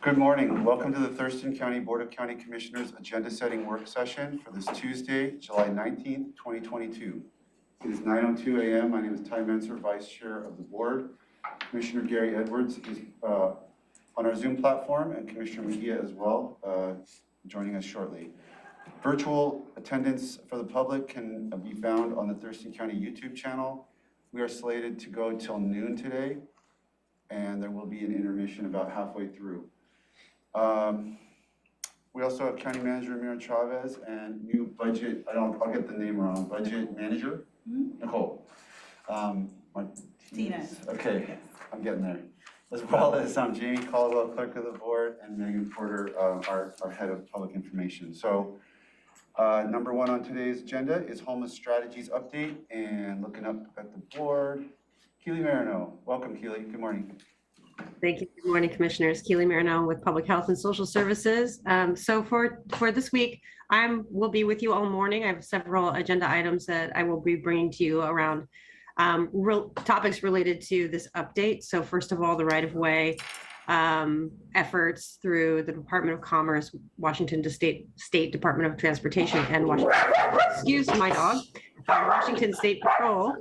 Good morning. Welcome to the Thurston County Board of County Commissioners Agenda Setting Work Session for this Tuesday, July 19th, 2022. It is 9:02 a.m. My name is Ty Menser, Vice Chair of the Board. Commissioner Gary Edwards is on our Zoom platform, and Commissioner Mejia as well, joining us shortly. Virtual attendance for the public can be found on the Thurston County YouTube channel. We are slated to go till noon today, and there will be an intermission about halfway through. We also have County Manager Amira Chavez and new budget, I'll get the name wrong, budget manager, Nicole. Martinez. Okay, yes. I'm getting there. As well as Jamie Caldwell, Clerk of the Board, and Megan Porter, our Head of Public Information. So number one on today's agenda is Homeless Strategies Update, and looking up at the board, Keely Marino. Welcome, Keely. Good morning. Thank you. Good morning, Commissioners. Keely Marino with Public Health and Social Services. So for this week, will be with you all morning. I have several agenda items that I will be bringing to you around topics related to this update. So first of all, the right-of-way efforts through the Department of Commerce, Washington State Department of Transportation, and Washington State Patrol.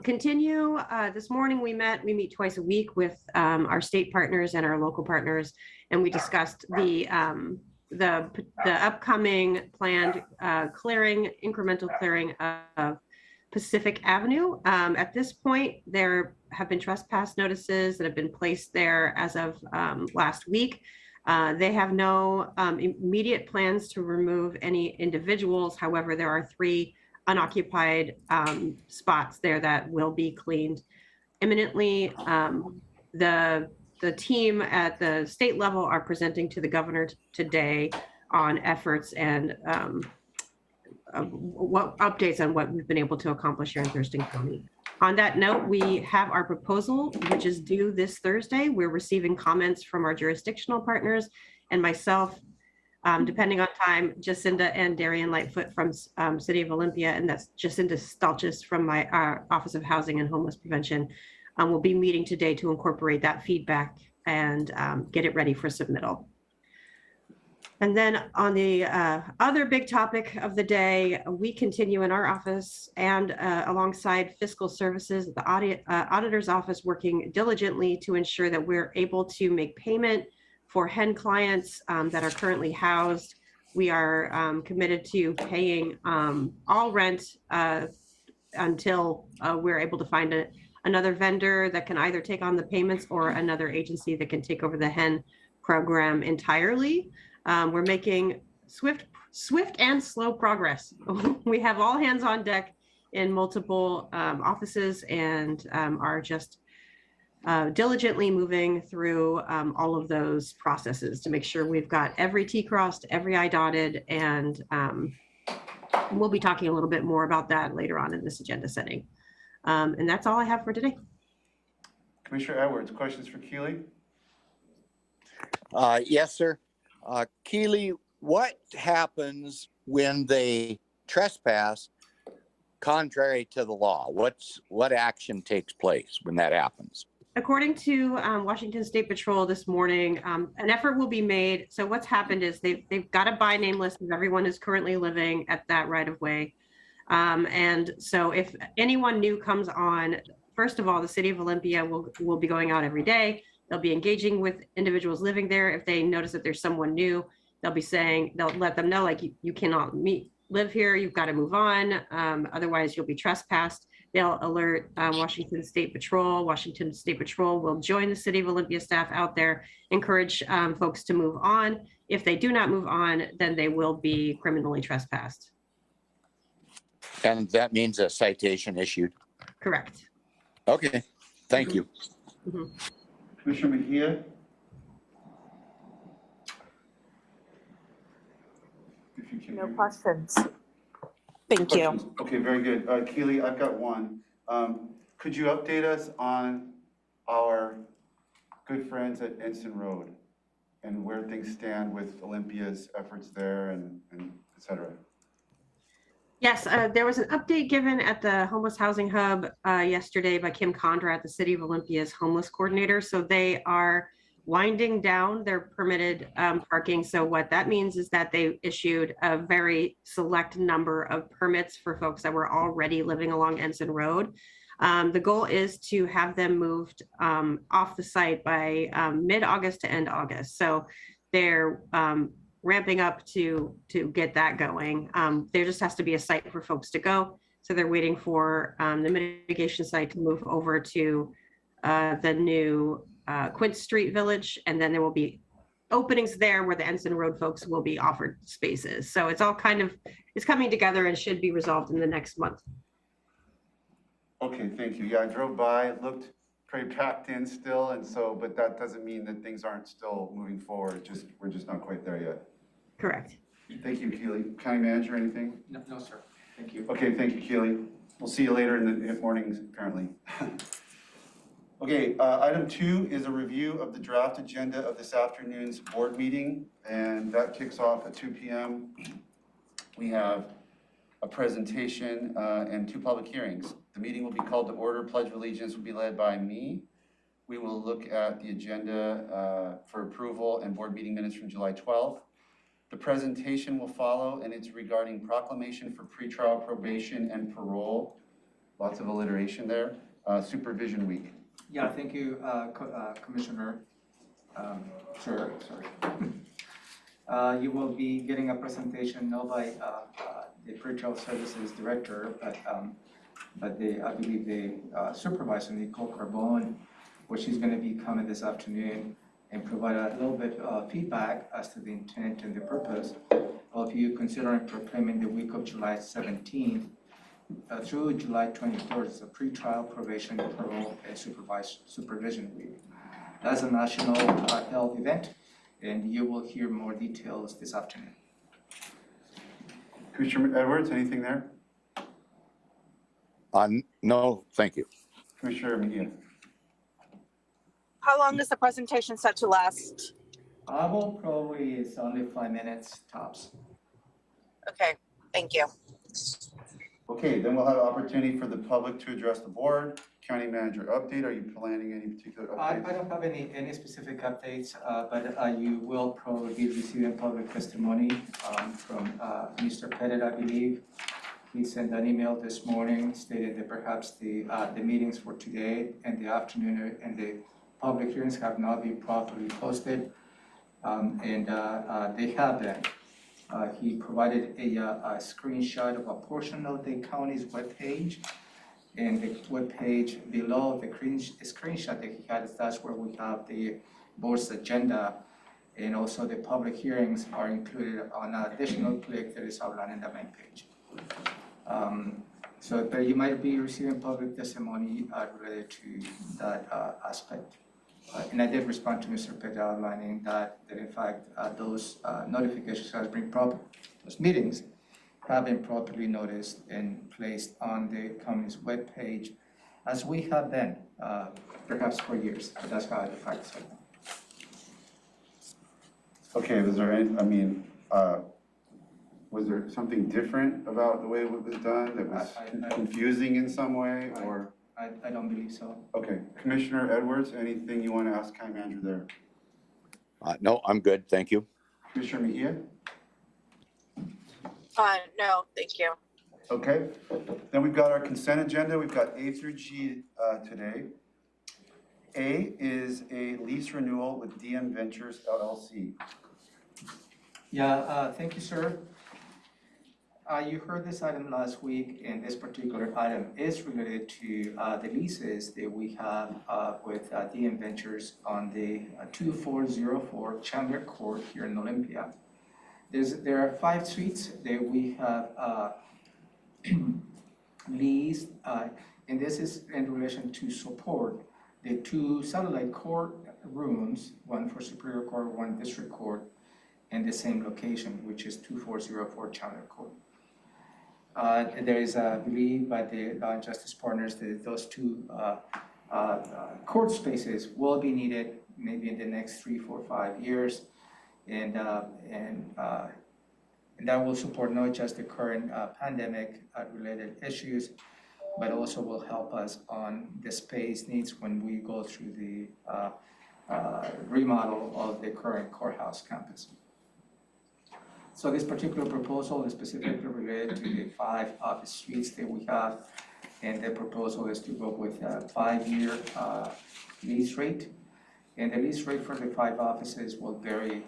Continue. This morning we meet twice a week with our state partners and our local partners, and we discussed the upcoming planned incremental clearing of Pacific Avenue. At this point, there have been trespass notices that have been placed there as of last week. They have no immediate plans to remove any individuals. However, there are 3 unoccupied spots there that will be cleaned imminently. The team at the state level are presenting to the governor today on efforts and what updates on what we've been able to accomplish here in Thurston County. On that note, we have our proposal, which is due this Thursday. We're receiving comments from our jurisdictional partners and myself, depending on time, Jacinda and Darian Lightfoot from City of Olympia, and that's Jacinda Stalchis from my Office of Housing and Homeless Prevention. We'll be meeting today to incorporate that feedback and get it ready for submittal. And then on the other big topic of the day, we continue in our office and alongside fiscal services, the auditor's office, working diligently to ensure that we're able to make payment for HEN clients that are currently housed. We are committed to paying all rent until we're able to find another vendor that can either take on the payments or another agency that can take over the HEN program entirely. We're making swift and slow progress. We have all hands on deck in multiple offices and are just diligently moving through all of those processes to make sure we've got every T crossed, every I dotted, and we'll be talking a little bit more about that later on in this agenda setting. And that's all I have for today. Commissioner Edwards, questions for Keely? Yes, sir. Keely, what happens when they trespass contrary to the law? What action takes place when that happens? According to Washington State Patrol this morning, an effort will be made. So what's happened is they've got a by name list of everyone who's currently living at that right of way. And so if anyone new comes on, first of all, the City of Olympia will be going out every day. They'll be engaging with individuals living there. If they notice that there's someone new, they'll let them know, like, you cannot live here, you've got to move on. Otherwise you'll be trespassed. They'll alert Washington State Patrol. Washington State Patrol will join the City of Olympia staff out there, encourage folks to move on. If they do not move on, then they will be criminally trespassed. And that means a citation issued? Correct. Okay, thank you. Mm-hmm. Commissioner Mejia? If you can No questions. Thank questions. you. Okay, very good. Keely, I've got one. Could you update us on our good friends at Ensign Road and where things stand with Olympia's efforts there and et cetera? Yes, there was an update given at the Homeless Housing Hub yesterday by Kim Condra, the City of Olympia's homeless coordinator. So they are winding down their permitted parking. So what that means is that they issued a very select number of permits for folks that were already living along Ensign Road. The goal is to have them moved off the site by mid-August to end August. So they're ramping up to get that going. There just has to be a site for folks to go. So they're waiting for the mitigation site to move over to the new Quint Street Village, and then there will be openings there where the Ensign Road folks will be offered spaces. So it's all kind of, it's coming together and should be resolved in the next month. Okay, thank you. Yeah, I drove by, it looked pretty packed in still, and so, but that doesn't mean that things aren't still moving forward, just, we're just not quite there yet. Correct. Thank you, Keely. County Manager, anything? No, sir. Thank you. Okay, thank you, Keely. We'll see you later in the mornings, apparently. Okay, item 2 is a review of the draft agenda of this afternoon's board meeting, and that kicks off at 2 p.m. We have a presentation and 2 public hearings. The meeting will be called to order. Pledge of Allegiance will be led by me. We will look at the agenda for approval and board meeting minutes from July 12th. The presentation will follow, and it's regarding proclamation for pretrial probation and parole. Lots of alliteration there. Supervision week. Yeah, thank you, Commissioner. Sir, sorry. You will be getting a presentation not by the pretrial services director, but I believe the supervisor, Nicole Carbone, which is going to be coming this afternoon and provide a little bit of feedback as to the intent and the purpose of you considering proclaiming the week of July 17th through July 23rd as a pretrial probation, parole, and supervision week. That's a national health event, and you will hear more details this afternoon. Commissioner Edwards, anything there? No, thank you. Commissioner Mejia? How long is the presentation set to last? I will probably, it's only 5 minutes tops. Okay, thank you. Okay, then we'll have an opportunity for the public to address the board. County Manager update, are you planning any particular I updates? don't have any specific updates, but you will probably be receiving public testimony from Mr. Pettit, I believe. He sent an email this morning stating that perhaps the meetings for today and the afternoon and the public hearings have not been properly posted, and they have been. He provided a screenshot of a portion of the county's webpage, and the webpage below the screenshot that he had, that's where we have the board's agenda, and also the public hearings are included on an additional click that is outlined in the main page. But you might be receiving public testimony related to that aspect. And I did respond to Mr. Pettit outlining that in fact those notifications have been proper, those meetings have been properly noticed and placed on the county's webpage, as we have been perhaps for years, but that's how the facts are. Okay, was there any, was there something different about the way it was done that was confusing in some way, or? I don't believe so. Okay, Commissioner Edwards, anything you want to ask County Manager there? No, I'm good, thank you. Commissioner Mejia? No, thank you. Okay, then we've got our consent agenda. We've got A through G today. A is a lease renewal with DM Ventures LLC. Yeah, thank you, sir. You heard this item last week, and this particular item is related to the leases that we have with DM Ventures on the 2404 Chandler Court here in Olympia. There are 5 suites that we have leased, and this is in relation to support the 2 satellite court rooms, one for Superior Court, one District Court, in the same location, which is 2404 Chandler Court. There is a belief by the Law and Justice Partners that those 2 court spaces will be needed maybe in the next 3, 4, 5 years, and that will support not just the current pandemic related issues, but also will help us on the space needs when we go through the remodel of the current courthouse campus. So this particular proposal is specifically related to the 5 office suites that we have, and the proposal is to go with a 5-year lease rate. And the lease rate for the 5 offices will vary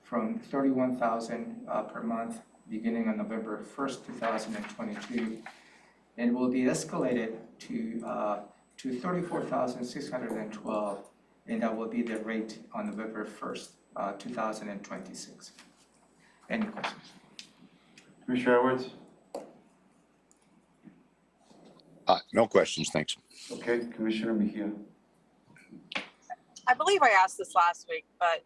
from $31,000 per month beginning on November 1st, 2022, and will be escalated to $34,612, and that will be the rate on November 1st, 2026. Any questions? Commissioner Edwards? No questions, thanks. Okay, Commissioner Mejia? I believe I asked this last week, but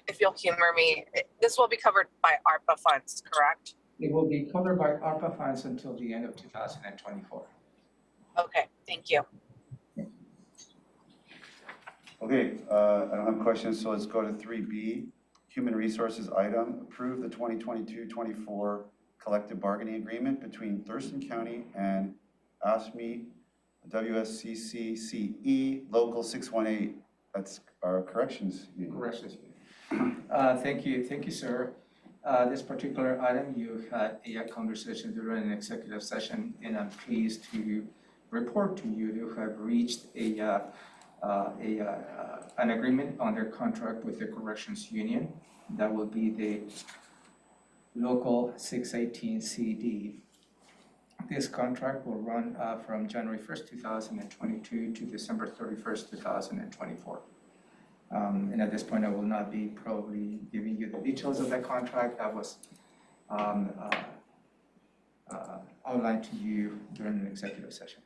if you'll humor me, this will be covered by ARPA funds, correct? It will be covered by ARPA funds until the end of 2024. Okay, thank you. Okay, I don't have questions, so let's go to 3B. Human Resources item, approve the 2022-24 collective bargaining agreement between Thurston County and ASME WSCCCE Local 618. That's our corrections union. Corrections. Thank you, sir. This particular item, you had a conversation during an executive session, and I'm pleased to report to you to have reached an agreement on their contract with the corrections union. That will be the Local 618 CD. This contract will run from January 1st, 2022 to December 31st, 2024. And at this point, I will not be probably giving you the details of that contract. That was outlined to you during an executive session.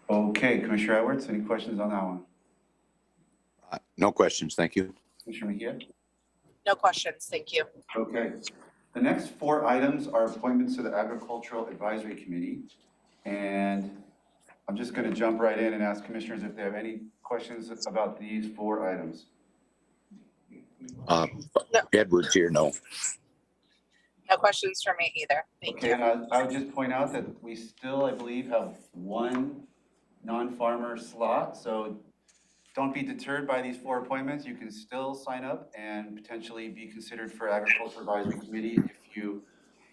Okay, Commissioner Edwards, any questions on that one? No questions, thank you. Commissioner Mejia? No questions, thank you. Okay. The next 4 items are appointments to the Agricultural Advisory Committee. And I'm just going to jump right in and ask commissioners if they have any questions about these 4 items. Edwards here, no. No questions for me either, thank Okay, you. and I would just point out that we still, I believe, have 1 non-farmer slot. So don't be deterred by these 4 appointments. You can still sign up and potentially be considered for Agricultural Advisory Committee if you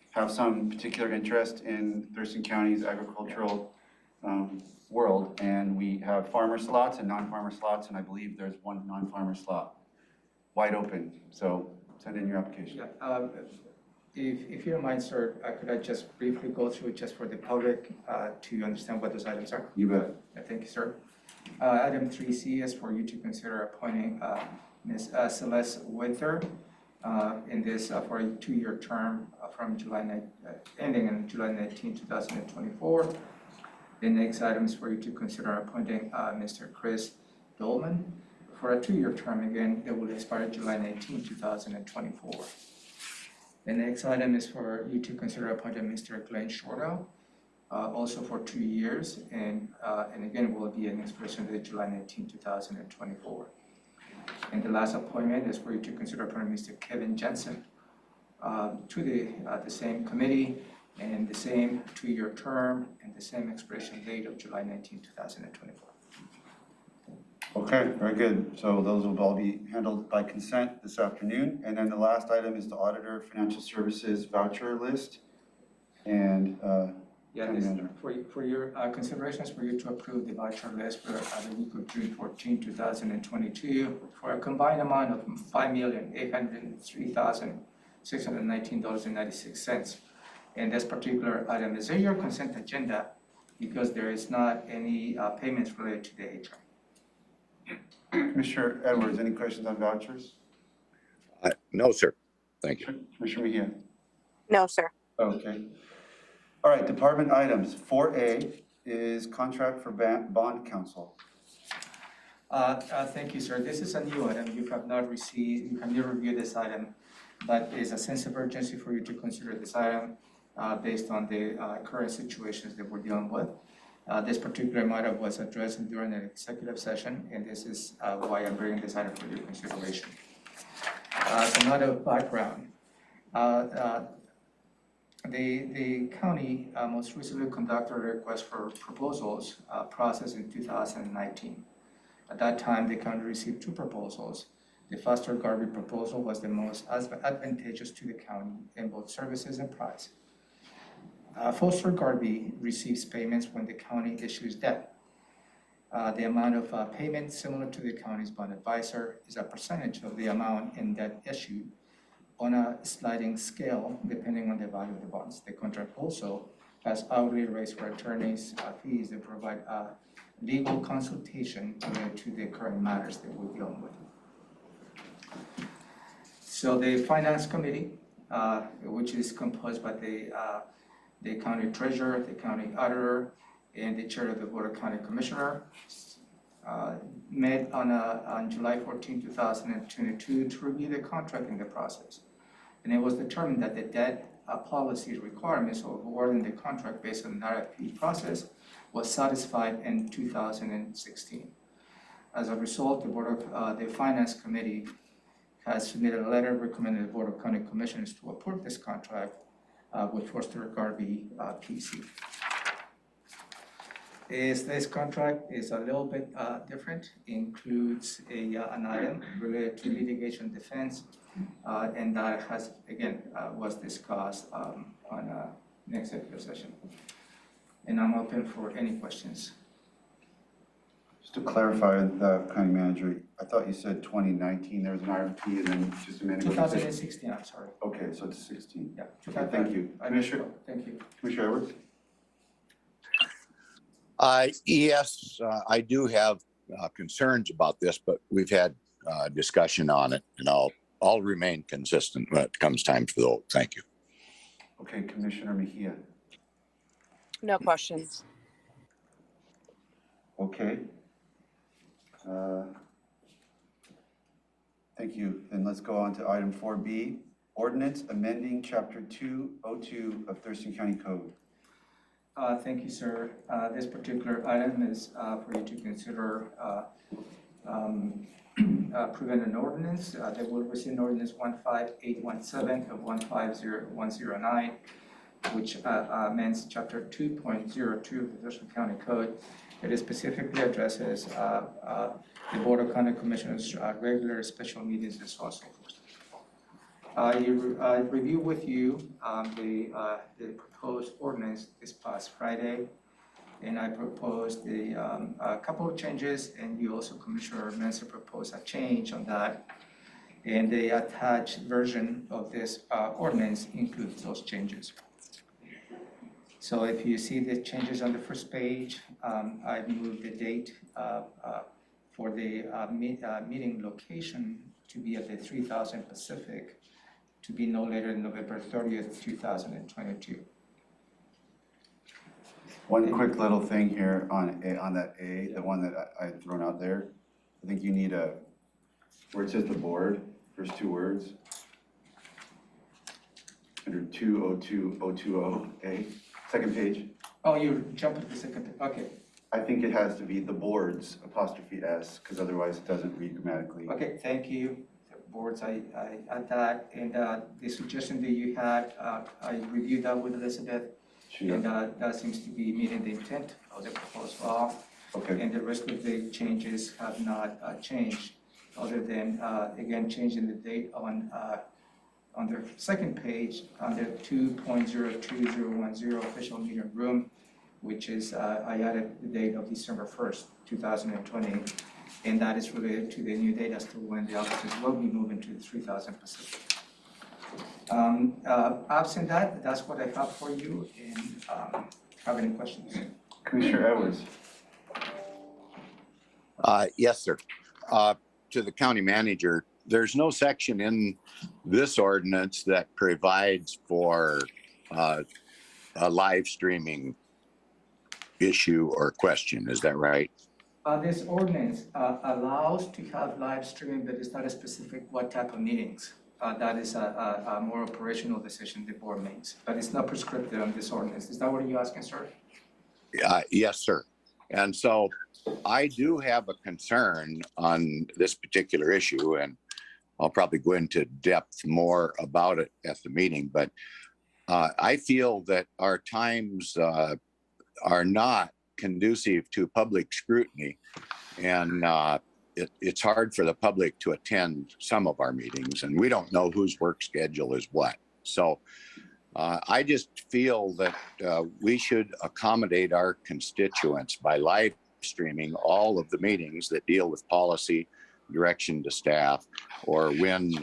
have some particular interest in Thurston County's agricultural world. And we have farmer slots and non-farmer slots, and I believe there's 1 non-farmer slot wide open. So send in your application. Yeah, if you don't mind, sir, could I just briefly go through just for the public to understand what those items are? You bet. Thank you, sir. Item 3C is for you to consider appointing Ms. Celeste Waiver in this for a 2-year term from ending on July 19, 2024. The next item is for you to consider appointing Mr. Chris Dolman for a 2-year term again that will expire July 19, 2024. The next item is for you to consider appointing Mr. Glenn Shortell, also for 2 years, and again will be an expiration date July 19, 2024. And the last appointment is for you to consider appointing Mr. Kevin Jensen to the same committee, and the same 2-year term, and the same expiration date of July 19, 2024. Okay, very good. So those will all be handled by consent this afternoon. And then the last item is the Auditor Financial Services voucher list. And Yeah, this, for your considerations for you to approve the voucher list for the week of June 14, 2022 for a combined amount of $5,803,619.96. And this particular item is in your consent agenda because there is not any payments related to the HR. Commissioner Edwards, any questions on vouchers? No, sir. Thank you. Commissioner Mejia? No, sir. Okay. All right, department items. 4A is contract for bond counsel. Thank you, sir. This is a new item. You have not reviewed this item, but it's a sense of urgency for you to consider this item based on the current situations that we're dealing with. This particular matter was addressed during an executive session, and this is why I'm bringing this item for your consideration. So not a background. The county most recently conducted a request for proposals process in 2019. At that time, the county received two proposals. The Foster Garvey proposal was the most advantageous to the county in both services and price. Foster Garvey receives payments when the county issues debt. The amount of payment, similar to the county's bond advisor, is a percentage of the amount in debt issued on a sliding scale depending on the value of the bonds. The contract also has hourly rates for attorneys' fees that provide legal consultation related to the current matters that we're dealing with. So the Finance Committee, which is composed by the county treasurer, the county auditor, and the chair of the Board of County Commissioners, met on July 14, 2022 to review the contract in the process. And it was determined that the debt policy requirements of awarding the contract based on the RFP process was satisfied in 2016. As a result, the Finance Committee has submitted a letter recommending the Board of County Commissioners to approve this contract with Foster Garvey PC. This contract is a little bit different, includes an item related to litigation defense, and that has, again, was discussed on an executive session. And I'm open for any questions. Just to clarify, the county manager, I thought you said 2019, there was an RFP, and then just a minute ago. 2016, I'm sorry. Okay, so it's 16. Yeah. Okay, thank you. Commissioner, Thank you. Commissioner Edwards? Yes, I do have concerns about this, but we've had discussion on it, and I'll remain consistent when it comes time for the vote. Thank you. Okay, Commissioner Mejia. No questions. Okay. Thank you. Then let's go on to item 4B, ordinance amending chapter 202 of Thurston County Code. Thank you, sir. This particular item is for you to consider prevent an ordinance that will rescind ordinance 15817 of 150109, which amends chapter 2.02 of the Thurston County Code. It specifically addresses the Board of County Commissioners' regular special meetings and so on and so forth. I reviewed with you the proposed ordinance this past Friday, and I proposed a couple of changes, and you also, Commissioner Mensah, proposed a change on that. And the attached version of this ordinance includes those changes. So if you see the changes on the first page, I've moved the date for the meeting location to be at the 3000 Pacific, to be no later than November 30th, 2022. One quick little thing here on that A, the one that I had thrown out there. I think you need where it says the board, first two words. Under 2020A, second page. Oh, you jumped to the second, okay. I think it has to be the boards, apostrophe S, because otherwise it doesn't read grammatically. Okay, thank you. The boards, I add that, and the suggestion that you had, I reviewed that with Elizabeth, and that seems to be meeting the intent of the proposed law. Okay. And the rest of the changes have not changed, other than, again, changing the date on the second page, under 2.02010 official meeting room, which is, I added the date of December 1st, 2020, and that is related to the new date as to when the offices will be moving to the 3000 Pacific. Absent that, that's what I have for you, and have any questions? Commissioner Edwards. Yes, sir. To the county manager, there's no section in this ordinance that provides for a live streaming issue or question. Is that right? This ordinance allows to have live streaming, but it's not a specific what type of meetings. That is a more operational decision the board makes, but it's not prescriptive on this ordinance. Is that what you're asking, sir? Yes, sir. And so I do have a concern on this particular issue, and I'll probably go into depth more about it at the meeting, but I feel that our times are not conducive to public scrutiny. And it's hard for the public to attend some of our meetings, and we don't know whose work schedule is what. So I just feel that we should accommodate our constituents by live streaming all of the meetings that deal with policy, direction to staff, or when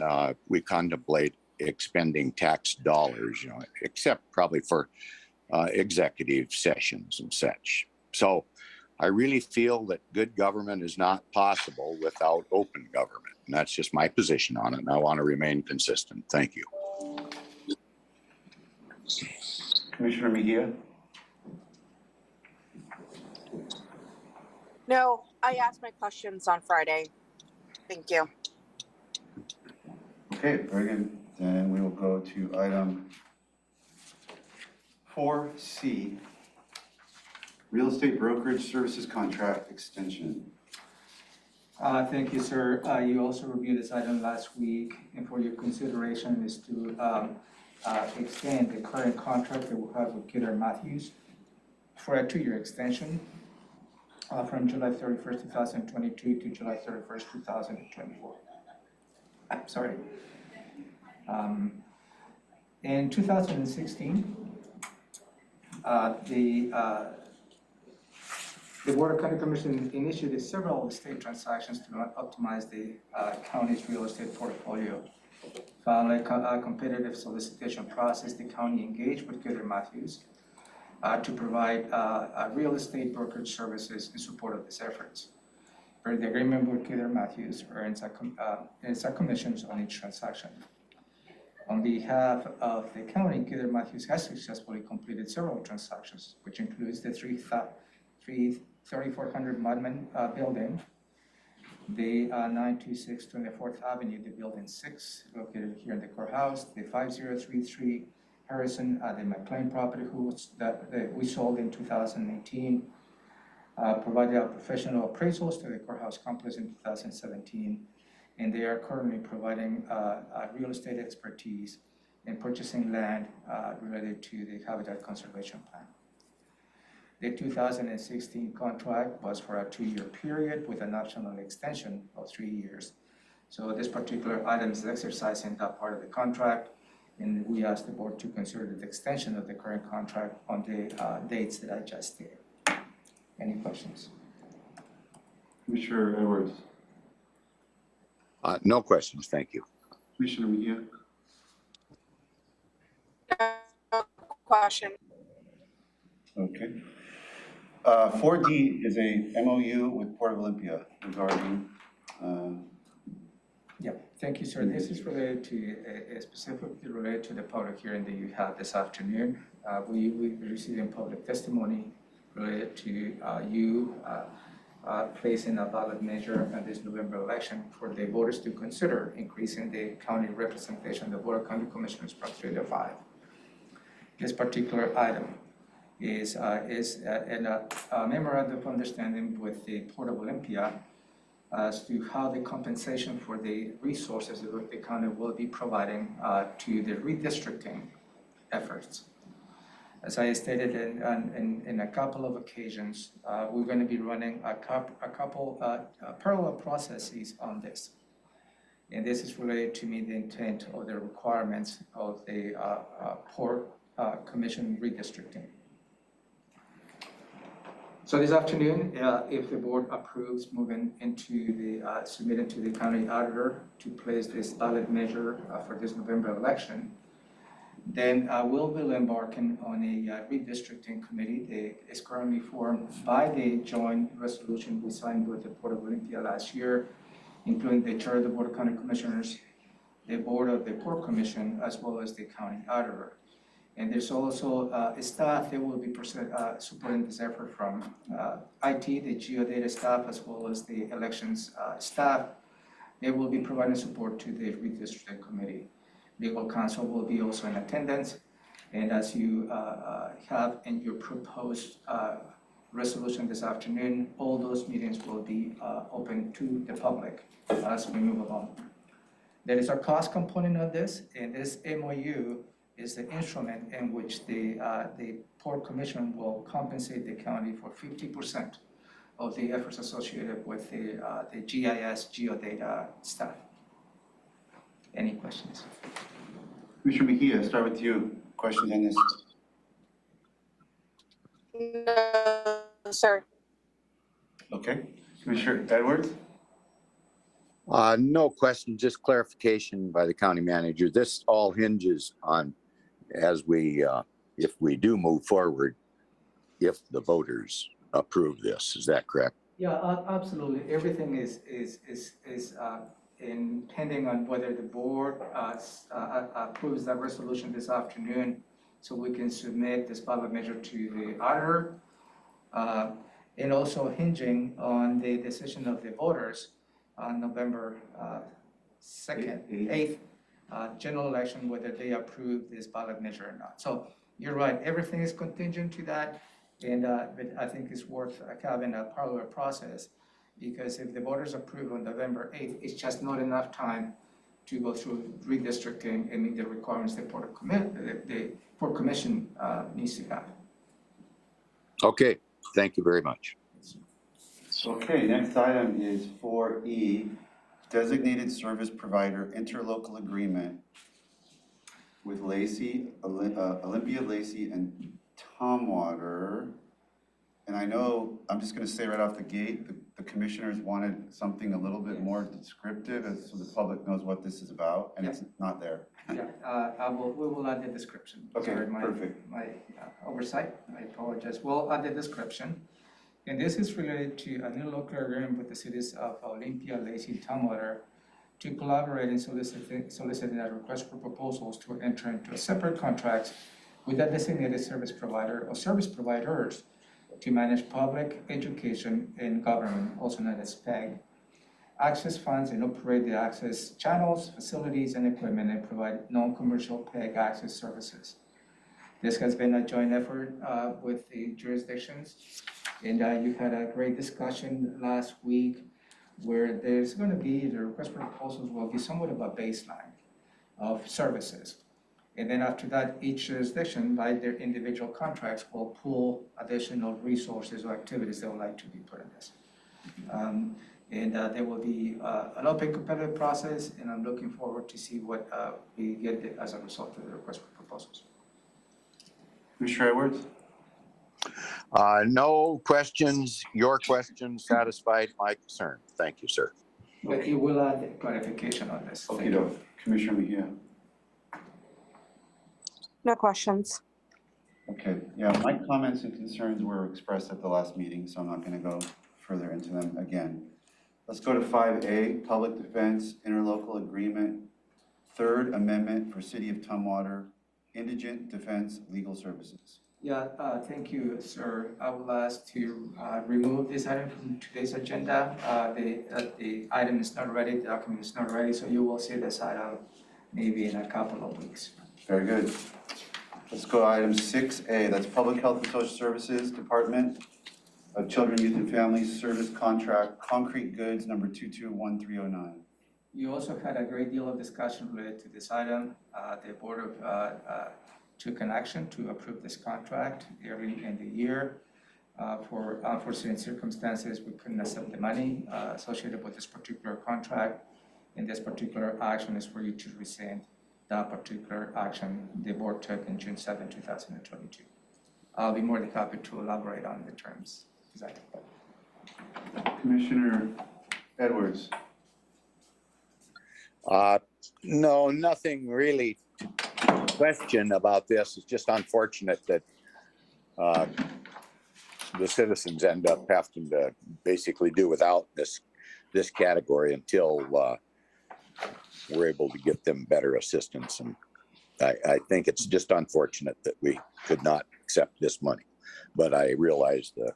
we contemplate expending tax dollars, except probably for executive sessions and such. So I really feel that good government is not possible without open government. And that's just my position on it. And I want to remain consistent. Thank you. Commissioner Mejia? No, I asked my questions on Friday. Thank you. Okay, very good. Then we will go to item 4C, Real Estate Brokerage Services Contract Extension. Thank you, sir. You also reviewed this item last week, and for your consideration is to extend the current contract that we have with Kidder Matthews for a 2-year extension from July 31st, 2022 to July 31st, 2024. Sorry. In 2016, the Board of County Commissioners initiated several estate transactions to optimize the county's real estate portfolio. Following a competitive solicitation process, the county engaged with Kidder Matthews to provide real estate brokerage services in support of these efforts. Per the agreement with Kidder Matthews earns a commissions on each transaction. On behalf of the county, Kidder Matthews has successfully completed several transactions, which includes the 3400 Mudman building, the 926 24th Avenue, the building 6, located here in the courthouse, the 5033 Harrison, the McLean property that we sold in 2018, provided our professional appraisals to the courthouse complex in 2017, and they are currently providing real estate expertise in purchasing land related to the habitat conservation plan. The 2016 contract was for a 2-year period with an optional extension of 3 years. So this particular item is exercising that part of the contract, and we asked the board to consider the extension of the current contract on the dates that I just stated. Any questions? Commissioner Edwards? No questions. Thank you. Commissioner Mejia? No question. Okay. 4D is a MOU with Port of Olympia regarding, Yeah, thank you, sir. This is related to, specifically related to the public hearing that you had this afternoon. We received public testimony related to you placing a ballot measure at this November election for the voters to consider increasing the county representation of the Board of County Commissioners from 3 to 5. This particular item is a memorandum of understanding with the Port of Olympia as to how the compensation for the resources that the county will be providing to the redistricting efforts. As I stated in a couple of occasions, we're going to be running a couple parallel processes on this. And this is related to meet the intent of the requirements of the Port Commission redistricting. So this afternoon, if the board approves moving into the, submitting to the county auditor to place this ballot measure for this November election, then we'll be embarking on a redistricting committee that is currently formed by the joint resolution we signed with the Port of Olympia last year, including the chair of the Board of County Commissioners, the board of the Port Commission, as well as the county auditor. And there's also staff that will be supporting this effort from IT, the geodata staff, as well as the elections staff. They will be providing support to the redistricting committee. Legal counsel will be also in attendance. And as you have in your proposed resolution this afternoon, all those meetings will be open to the public as we move along. There is a cost component of this, and this MOU is the instrument in which the Port Commission will compensate the county for 50% of the efforts associated with the GIS geodata stuff. Any questions? Commissioner Mejia, start with you. Questions on this? No, sir. Okay. Commissioner Edwards? No question, just clarification by the county manager. This all hinges on, as we, if we do move forward, if the voters approve this, is that correct? Yeah, absolutely. Everything is pending on whether the board approves that resolution this afternoon, so we can submit this ballot measure to the auditor, and also hinging on the decision of the voters on November 8th, general election, whether they approve this ballot measure or not. So you're right, everything is contingent to that, and but I think it's worth having a parallel process, because if the voters approve on November 8th, it's just not enough time to go through redistricting and meet the requirements the Port Commission needs to have. Okay, thank you very much. Okay, next item is 4E, Designated Service Provider Interlocal Agreement with Olympia Lacey and Tumwater. And I know, I'm just gonna say right off the gate, the commissioners wanted something a little bit more descriptive, so the public knows what this is about, and it's not there. Yeah, we will add the description. Okay, Sorry, perfect. My oversight, I apologize. We'll add the description. And this is related to a new local agreement with the cities of Olympia, Lacey, and Tumwater to collaborate in soliciting a request for proposals to enter into a separate contracts with a designated service provider or service providers to manage public education and government, also known as PEG, access funds and operate the access channels, facilities, and equipment, and provide non-commercial PEG access services. This has been a joint effort with the jurisdictions, and you had a great discussion last week where there's going to be, the request for proposals will be somewhat of a baseline of services. And then after that, each jurisdiction, by their individual contracts, will pull additional resources or activities they would like to be put in this. There will be an open competitive process, and I'm looking forward to see what we get as a result of the request for proposals. Commissioner Edwards? No questions. Your questions satisfied my concern. Thank you, sir. But you will add clarification on this. Thank you. Okay, Commissioner Mejia? No questions. Okay, yeah, my comments and concerns were expressed at the last meeting, so I'm not gonna go further into them again. Let's go to 5A, Public Defense Interlocal Agreement, Third Amendment for City of Tumwater, Indigent Defense Legal Services. Yeah, thank you, sir. I will ask to remove this item from today's agenda. The item is not ready, the document is not ready, so you will see this item maybe in a couple of weeks. Very good. Let's go to item 6A, that's Public Health and Social Services Department of Children, Youth, and Families Service Contract, Concrete Goods, number 221309. You also had a great deal of discussion related to this item. The board took an action to approve this contract early in the year. For unforeseen circumstances, we couldn't accept the money associated with this particular contract. And this particular action is for you to rescind that particular action the board took in June 7, 2022. I'll be more than happy to elaborate on the terms. Exactly. Commissioner Edwards? No, nothing really to question about this. It's just unfortunate that the citizens end up having to basically do without this category until we're able to get them better assistance. And I think it's just unfortunate that we could not accept this money, but I realize the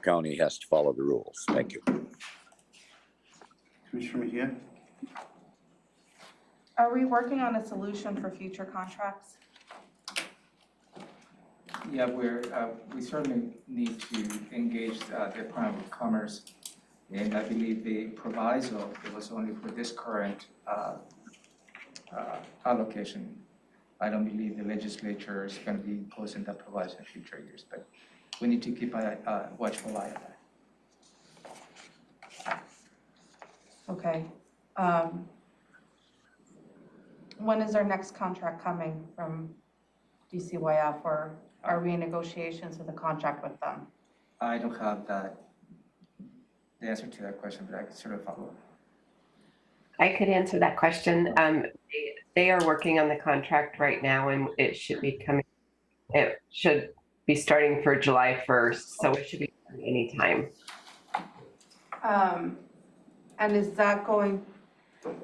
county has to follow the rules. Thank you. Commissioner Mejia? Are we working on a solution for future contracts? Yeah, we certainly need to engage the Department of Commerce, and I believe the proviso, it was only for this current allocation. I don't believe the legislature is going to be imposing that provision in future years, but we need to keep a watchful eye on that. Okay. When is our next contract coming from DCYF, or are we in negotiations with a contract with them? I don't have the answer to that question, but I can sort of follow up. I could answer that question. They are working on the contract right now, and it should be starting for July 1st, so it should be coming anytime. And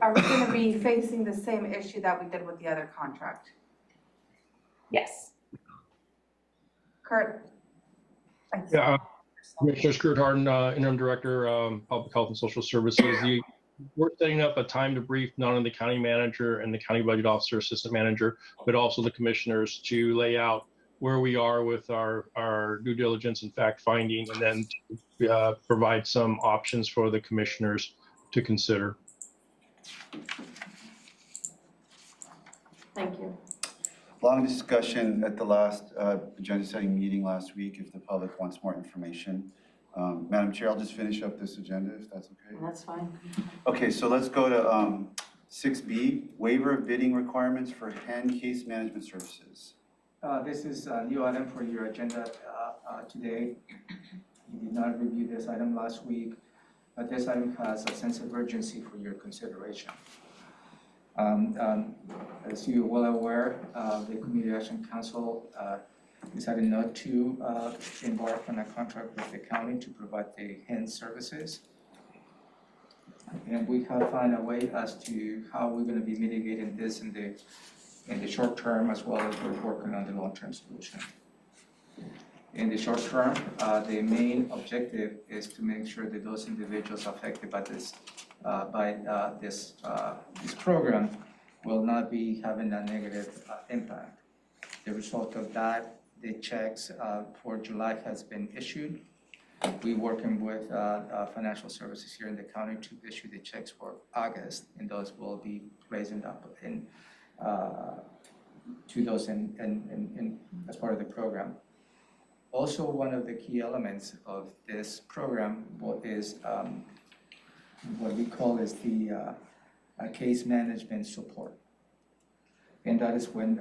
are we going to be facing the same issue that we did with the other contract? Yes. Kurt? Yeah, Commissioner Skirt Harden, Interim Director, Public Health and Social Services. We're setting up a time to brief not only the county manager and the county budget officer, assistant manager, but also the commissioners to lay out where we are with our due diligence and fact finding, and then provide some options for the commissioners to consider. Thank you. Long discussion at the last agenda setting meeting last week if the public wants more information. Madam Chair, I'll just finish up this agenda if that's okay. That's fine. Okay, so let's go to 6B, waiver of bidding requirements for hand case management services. This is a new item for your agenda today. You did not review this item last week, but this item has a sense of urgency for your consideration. As you are well aware, the Community Action Council decided not to embark on a contract with the county to provide the hand services. And we have found a way as to how we're going to be mitigating this in the short term, as well as we're working on the long-term solution. In the short term, the main objective is to make sure that those individuals affected by this program will not be having a negative impact. The result of that, the checks for July has been issued. We're working with financial services here in the county to issue the checks for August, and those will be raising up to those in as part of the program. Also, one of the key elements of this program is what we call is the case management support. And that is when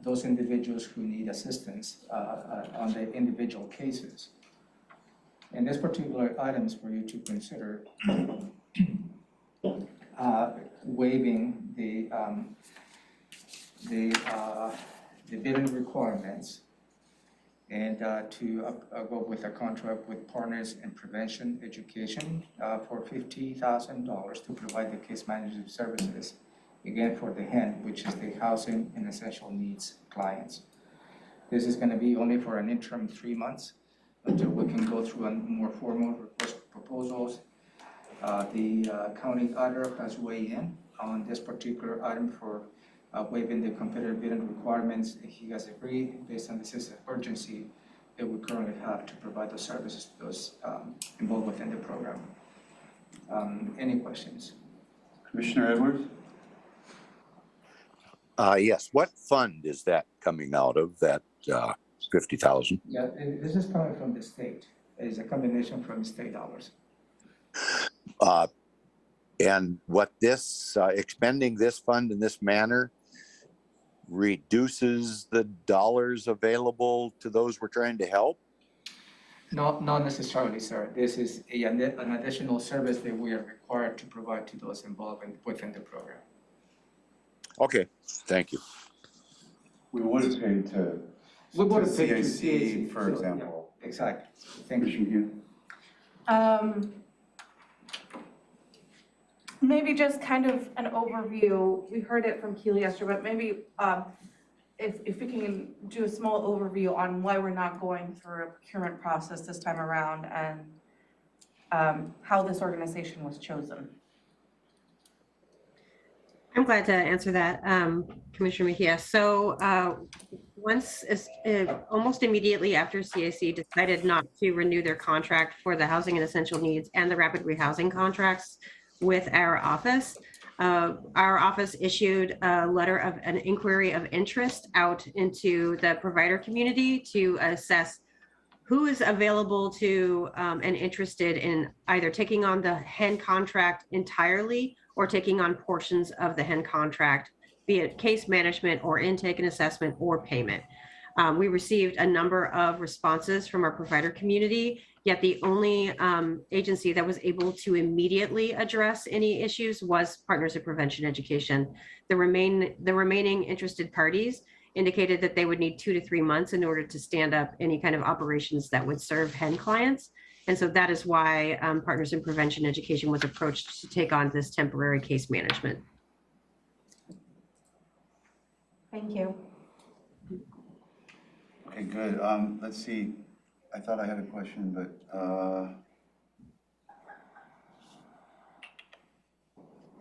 those individuals who need assistance on the individual cases. And this particular items for you to consider waiving the bidding requirements and to go with a contract with Partners in Prevention Education for $50,000 to provide the case management services, again for the HEN, which is the Housing and Essential Needs clients. This is going to be only for an interim 3 months until we can go through a more formal request proposals. The county auditor has weighed in on this particular item for waiving the competitive bidding requirements. He has agreed, based on the sense of urgency that we currently have to provide those services to those involved within the program. Any questions? Commissioner Edwards? Yes, what fund is that coming out of, that 50,000? Yeah, this is coming from the state. It's a combination from state dollars. And what this, expending this fund in this manner reduces the dollars available to those we're trying to help? No, not necessarily, sir. This is an additional service that we are required to provide to those involved within the program. Okay, thank you. We would have paid to We would have paid to CAC, for so, example. yeah, exactly. Thank you. Commissioner McGinn? Maybe just kind of an overview. We heard it from Keely yesterday, but maybe if we can do a small overview on why we're not going through a procurement process this time around, and how this organization was chosen. I'm glad to answer that, Commissioner Mejia. So almost immediately after CAC decided not to renew their contract for the housing and essential needs and the rapid rehousing contracts with our office, Our office issued a letter of an inquiry of interest out into the provider community to assess who is available to and interested in either taking on the HEN contract entirely or taking on portions of the HEN contract, be it case management or intake and assessment or payment. We received a number of responses from our provider community, yet the only agency that was able to immediately address any issues was Partners in Prevention Education. The remaining interested parties indicated that they would need 2 to 3 months in order to stand up any kind of operations that would serve HEN clients. And so that is why Partners in Prevention Education was approached to take on this temporary case management. Thank you. Okay, good. Let's see. I thought I had a question, but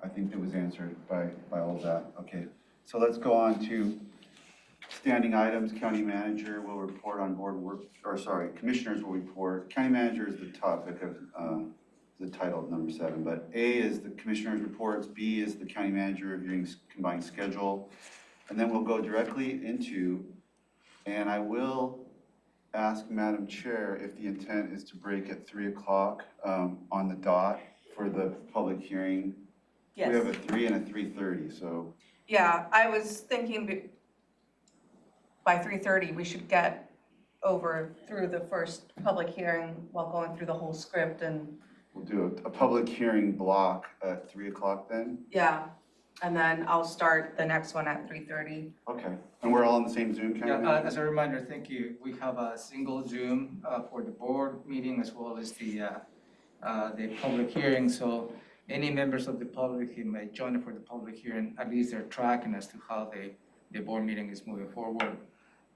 I think it was answered by all of that. Okay, so let's go on to standing items. County manager will report on board work, or sorry, commissioners will report. County manager is the topic of the title, number 7, but A is the commissioners reports, B is the county manager reviewing combined schedule, and then we'll go directly into, and I will ask Madam Chair if the intent is to break at 3 o'clock on the dot for the public hearing. Yes. We have a 3 and a 3:30, so. Yeah, I was thinking by 3:30, we should get over through the first public hearing while going through the whole script and. We'll do a public hearing block at 3 o'clock then? Yeah, and then I'll start the next one at 3:30. Okay, and we're all in the same Zoom, County Yeah, manager? as a reminder, thank you. We have a single Zoom for the board meeting as well as the public hearing. So any members of the public who may join for the public hearing, at least they're tracking as to how the board meeting is moving forward.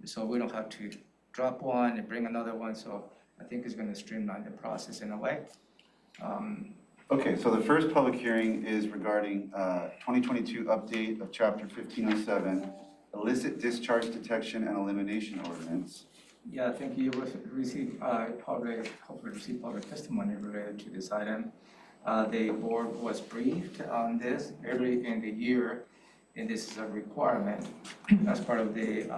So we don't have to drop one and bring another one. So I think it's going to streamline the process in a way. Okay, so the first public hearing is regarding 2022 update of Chapter 1507, illicit discharge detection and elimination ordinance. Yeah, I think you received hopefully received public testimony related to this item. The board was briefed on this early in the year, and this is a requirement as part of the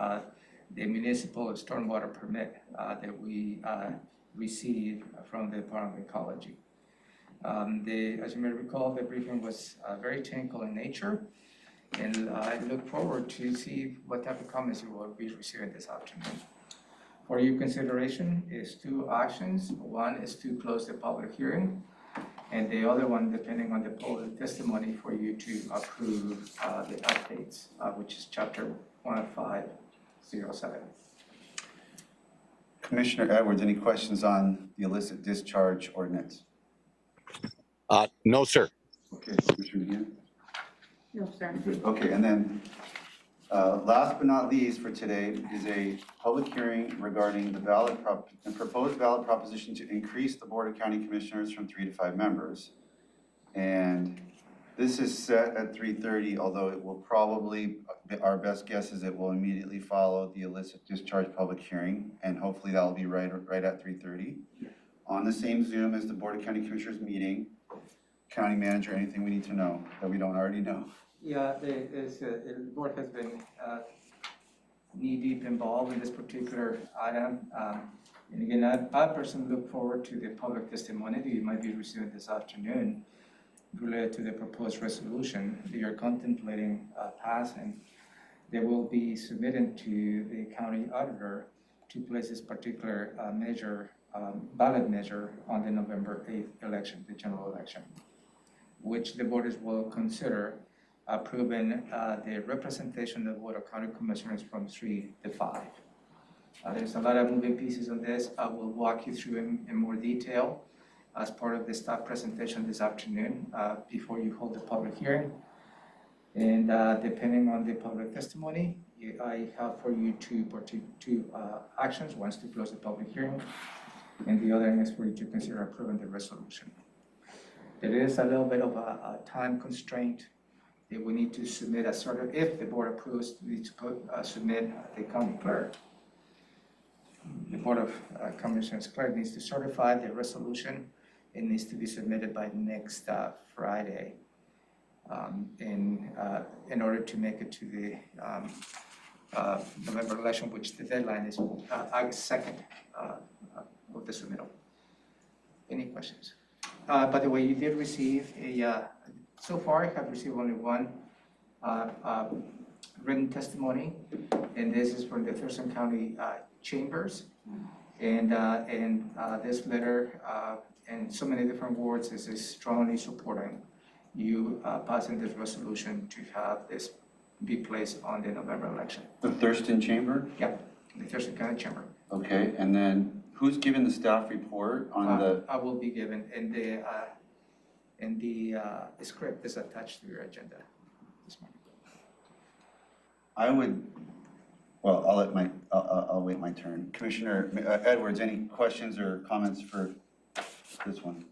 municipal stormwater permit that we received from the Department of Ecology. As you may recall, the briefing was very technical in nature, and I look forward to see what type of comments you will be receiving this afternoon. For your consideration is 2 actions. One is to close the public hearing, and the other one, depending on the public testimony, for you to approve the updates, which is Chapter 1507. Commissioner Edwards, any questions on the illicit discharge ordinance? No, sir. Okay, Commissioner McGinn? No, sir. Good. Okay, and then last but not least for today is a public hearing regarding the proposed ballot proposition to increase the Board of County Commissioners from 3 to 5 members. And this is set at 3:30, although it will probably, our best guess is it will immediately follow the illicit discharge public hearing, and hopefully that'll be right at 3:30. On the same Zoom as the Board of County Commissioners meeting. County manager, anything we need to know that we don't already know? Yeah, the board has been knee-deep involved in this particular item. And again, I personally look forward to the public testimony that you might be receiving this afternoon related to the proposed resolution that you're contemplating passing. They will be submitted to the county auditor to place this particular ballot measure on the November 8th election, the general election, which the board will consider approving the representation of the Board of County Commissioners from 3 to 5. There's a lot of moving pieces on this. I will walk you through in more detail as part of the staff presentation this afternoon before you hold the public hearing. And depending on the public testimony, I have for you two actions. One is to close the public hearing, and the other is for you to consider approving the resolution. There is a little bit of a time constraint that we need to submit if the board approves, we need to submit the county clerk. The Board of Commissioners clerk needs to certify the resolution. It needs to be submitted by next Friday. in order to make it to the November election, which the deadline is August 2nd of the submittal. Any questions? By the way, you did receive so far I have received only one written testimony, and this is from the Thurston County Chambers. And this letter, in so many different words, is strongly supporting you passing this resolution to have this be placed on the November election. The Thurston Chamber? Yep, the Thurston County Chamber. Okay, and then who's given the staff report on the? I will be given, and the script is attached to your agenda this morning. I would, well, I'll wait my turn. Commissioner Edwards, any questions or comments for this one?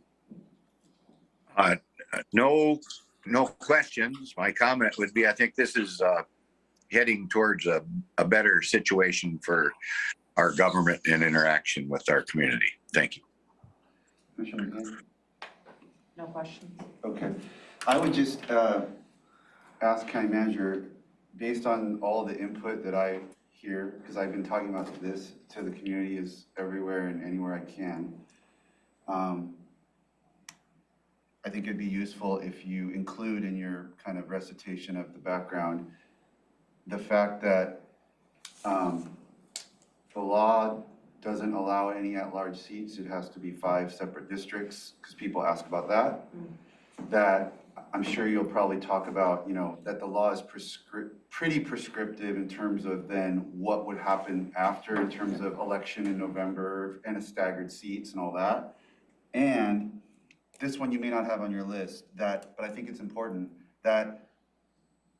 No questions. My comment would be, I think this is heading towards a better situation for our government and interaction with our community. Thank you. Commissioner McGinn? No questions. Okay, I would just ask County Manager, based on all the input that I hear, because I've been talking about this to the community is everywhere and anywhere I can. I think it'd be useful if you include in your kind of recitation of the background the fact that the law doesn't allow any at-large seats. It has to be 5 separate districts, because people ask about that. That I'm sure you'll probably talk about, you know, that the law is pretty prescriptive in terms of then what would happen after in terms of election in November and a staggered seats and all that. And this one you may not have on your list, but I think it's important that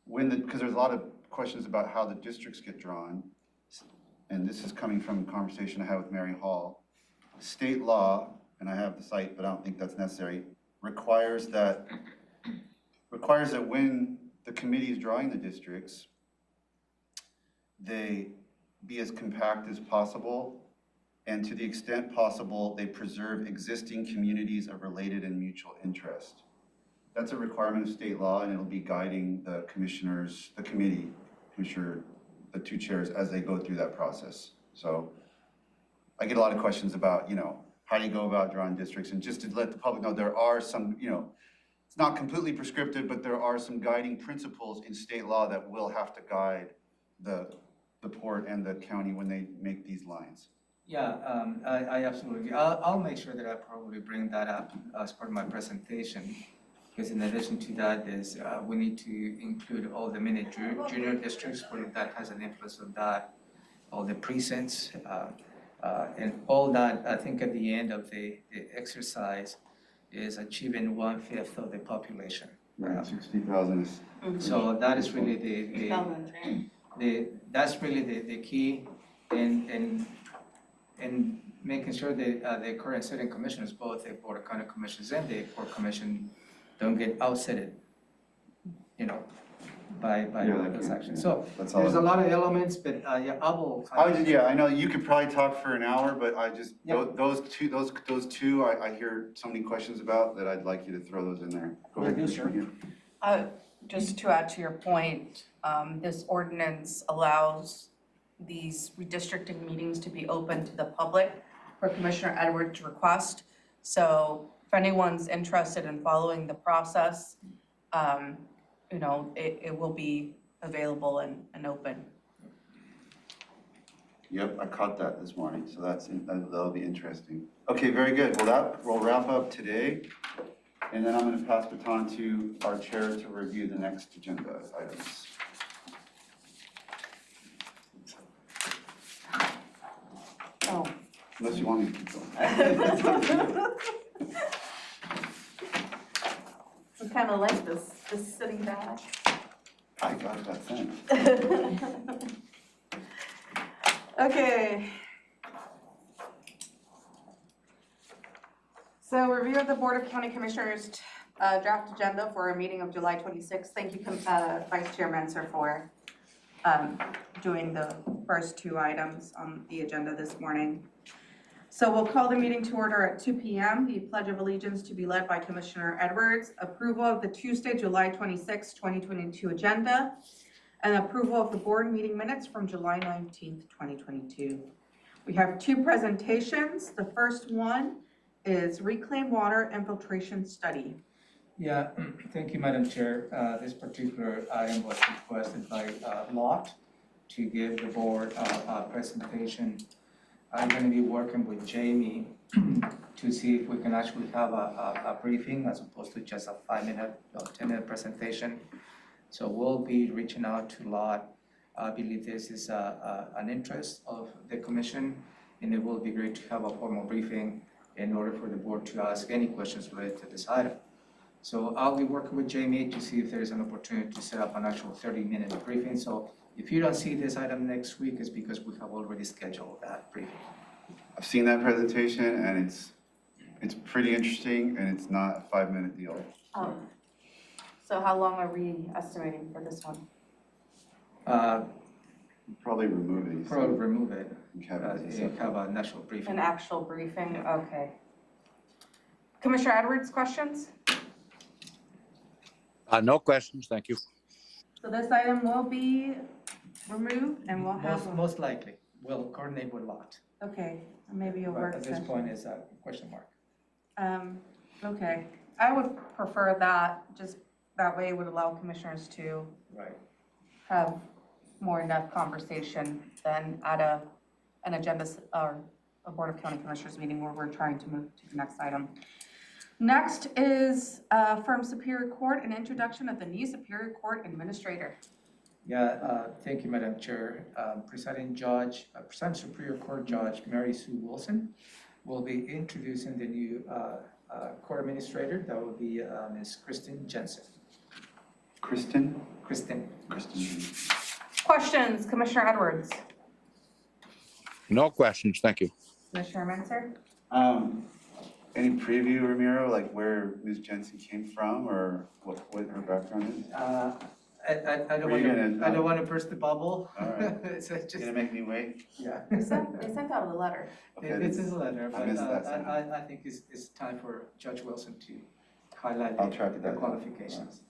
because there's a lot of questions about how the districts get drawn, and this is coming from a conversation I had with Mary Hall. State law, and I have the site, but I don't think that's necessary, requires that when the committee is drawing the districts, they be as compact as possible, and to the extent possible, they preserve existing communities of related and mutual interest. That's a requirement of state law, and it'll be guiding the commissioners, the committee, commissioner, the 2 chairs as they go through that process. So I get a lot of questions about, you know, how do you go about drawing districts? And just to let the public know, there are some, you know, it's not completely prescriptive, but there are some guiding principles in state law that will have to guide the port and the county when they make these lines. Yeah, I absolutely, I'll make sure that I probably bring that up as part of my presentation. Because in addition to that is we need to include all the mini junior districts where that has an influence of that, all the precincts, and all that. I think at the end of the exercise is achieving 1/5 of the population. Right, 60,000 is. So that is really that's really the key in making sure that the current sitting commissioners, both the Board of County Commissioners and the Port Commission, don't get outsetted, you know, by those actions. So there's a lot of elements, but yeah, I know you could probably talk for an hour, but I just, those two, I hear so many questions about that I'd like you to throw those in there. Go ahead, Commissioner McGinn. Just to add to your point, this ordinance allows these redistricting meetings to be open to the public for Commissioner Edwards' request. So if anyone's interested in following the process, you know, it will be available and open. Yep, I caught that this morning, so that'll be interesting. Okay, very good. Well, that will wrap up today. And then I'm going to pass the baton to our chair to review the next agenda items. Oh. Unless you want me to keep going. I kind of like this sitting back. I got that sense. Okay. So review of the Board of County Commissioners draft agenda for a meeting of July 26th. Thank you, Vice Chair Menser, for doing the first 2 items on the agenda this morning. So we'll call the meeting to order at 2 p.m. The Pledge of Allegiance to be led by Commissioner Edwards, approval of the Tuesday, July 26, 2022 agenda, and approval of the board meeting minutes from July 19th, 2022. We have two presentations. The first one is Reclaim Water Infiltration Study. Yeah, thank you, Madam Chair. This particular item was requested by Lot to give the board a presentation. I'm going to be working with Jamie to see if we can actually have a briefing as opposed to just a 5-minute or 10-minute presentation. So we'll be reaching out to Lot. I believe this is an interest of the commission, and it will be great to have a formal briefing in order for the board to ask any questions related to this item. So I'll be working with Jamie to see if there's an opportunity to set up an actual 30-minute briefing. So if you don't see this item next week, it's because we have already scheduled that briefing. I've seen that presentation and it's pretty interesting and it's not a 5-minute deal. So how long are we estimating for this one? Probably remove these. Probably remove it. Have it as a separate- Have an actual briefing. An actual briefing, okay. Commissioner Edwards, questions? No questions, thank you. So this item will be removed and we'll have, Most likely, we'll coordinate with Lot. okay, maybe a But work at this session. point, it's a question mark. Okay, I would prefer that, just that way it would allow commissioners to Right. have more in-depth conversation than at an agenda or a Board of County Commissioners meeting where we're trying to move to the next item. Next is from Superior Court, an introduction of the new Superior Court Administrator. Yeah, thank you, Madam Chair. Presiding Superior Court Judge Mary Sue Wilson will be introducing the new court administrator. That will be Ms. Kristen Jensen. Kristen? Kristen. Questions, Commissioner Edwards? No questions, thank you. Commissioner Menzer? Any preview, Ramiro, like where Ms. Jensen came from or what her background is? I don't want to burst the bubble. All right. It's just, Gonna make me wait? yeah. They sent out a letter. Okay, It's in the letter, I but missed that sentence. I think it's time for Judge Wilson to highlight I'll track it the down. qualifications.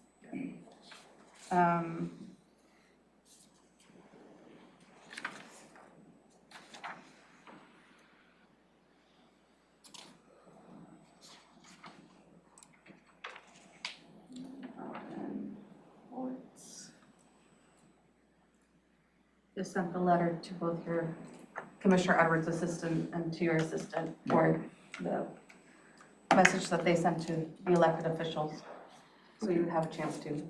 Just sent the letter to both your Commissioner Edwards' assistant and to your assistant for the message that they sent to the elected officials. So you have a chance to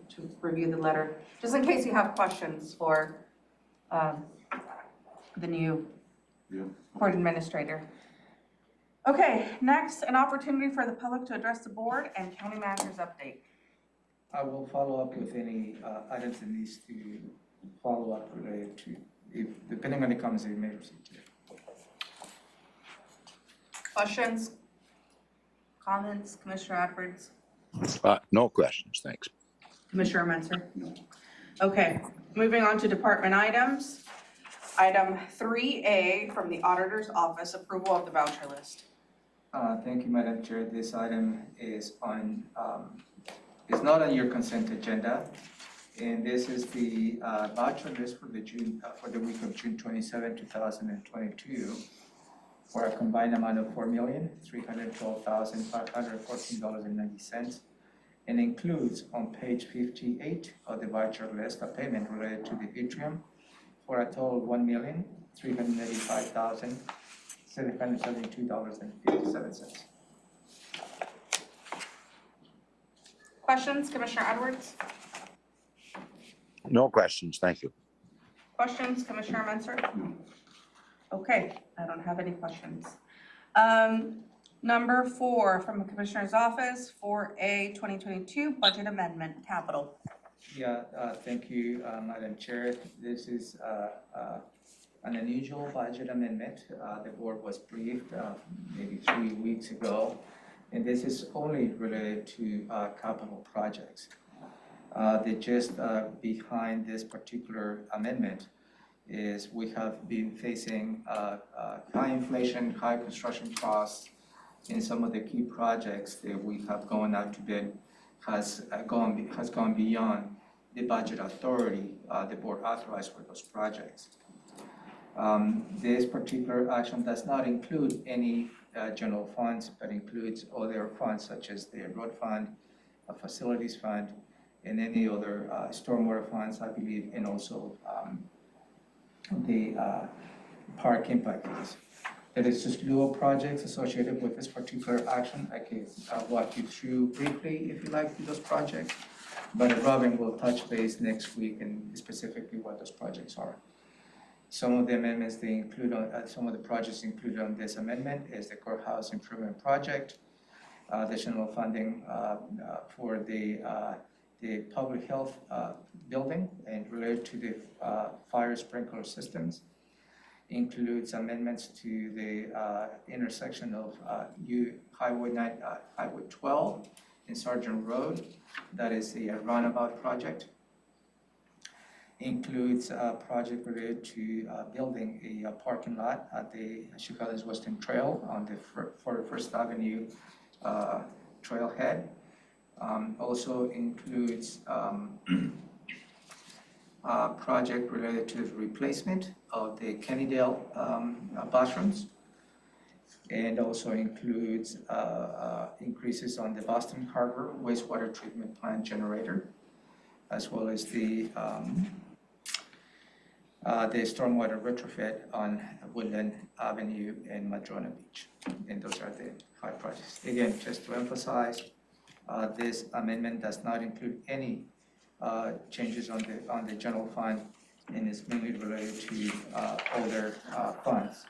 review the letter, just in case you have questions for the new court administrator. Okay, next, an opportunity for the public to address the board and county manager's update. I will follow up with any items that needs to follow up related to, depending on the comments that you may receive today. Questions? Comments, Commissioner Edwards? No questions, thanks. Commissioner Menzer? No. Okay, moving on to department items. Item 3A from the Auditor's Office, approval of the voucher list. Thank you, Madam Chair. This item is not on your consent agenda. And this is the voucher list for the week of June 27, 2022 for a combined amount of $4,312,514.90 and includes on page 58 of the voucher list a payment related to the atrium for a total of $1,385,772.57. Questions, Commissioner Edwards? No questions, thank you. Questions, Commissioner Menzer? No. Okay, I don't have any questions. Number 4 from the Commissioner's Office, 4A 2022 Budget Amendment, Capital. Yeah, thank you, Madam Chair. This is an unusual budget amendment. The board was briefed maybe 3 weeks ago, and this is only related to capital projects. The gist behind this particular amendment is we have been facing high inflation, high construction costs in some of the key projects that we have gone out to bid has gone beyond the budget authority the board authorized for those projects. This particular action does not include any general funds, but includes other funds such as the road fund, a facilities fund, and any other stormwater funds, I believe, and also the park impact fees. There is just dual projects associated with this particular action. I can walk you through briefly if you like those projects, but Robin will touch base next week and specifically what those projects are. Some of the amendments they include on some of the projects included on this amendment is the courthouse improvement project, additional funding for the public health building and related to the fire sprinkler systems. Includes amendments to the intersection of Highway 12 and Sergeant Road. That is a runabout project. Includes a project related to building a parking lot at the Chicago's Western Trail on the 41st Avenue trailhead. Also includes a project related to the replacement of the Kennydale bathrooms, and also includes increases on the Boston Harbor wastewater treatment plant generator, as well as the stormwater retrofit on Woodland Avenue and Madrona Beach. And those are the 5 projects. Again, just to emphasize, this amendment does not include any changes on the general fund, and is mainly related to other funds.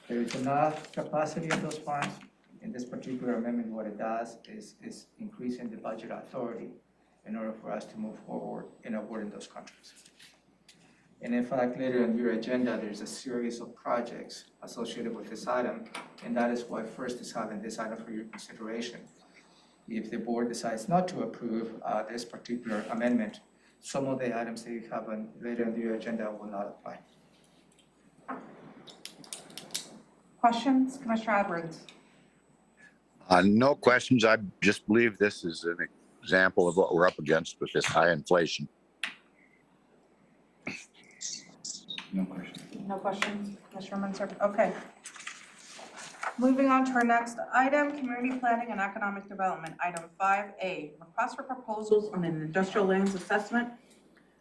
There is enough capacity of those funds. In this particular amendment, what it does is increasing the budget authority in order for us to move forward in awarding those contracts. And in fact, later on your agenda, there's a series of projects associated with this item, and that is why first is having this item for your consideration. If the board decides not to approve this particular amendment, some of the items that you have later on your agenda will not apply. Questions, Commissioner Edwards? No questions. I just believe this is an example of what we're up against with this high inflation. No question. No questions, Commissioner Munzer? Okay. Moving on to our next item, Community Planning and Economic Development, item 5A, request for proposals on an industrial lands assessment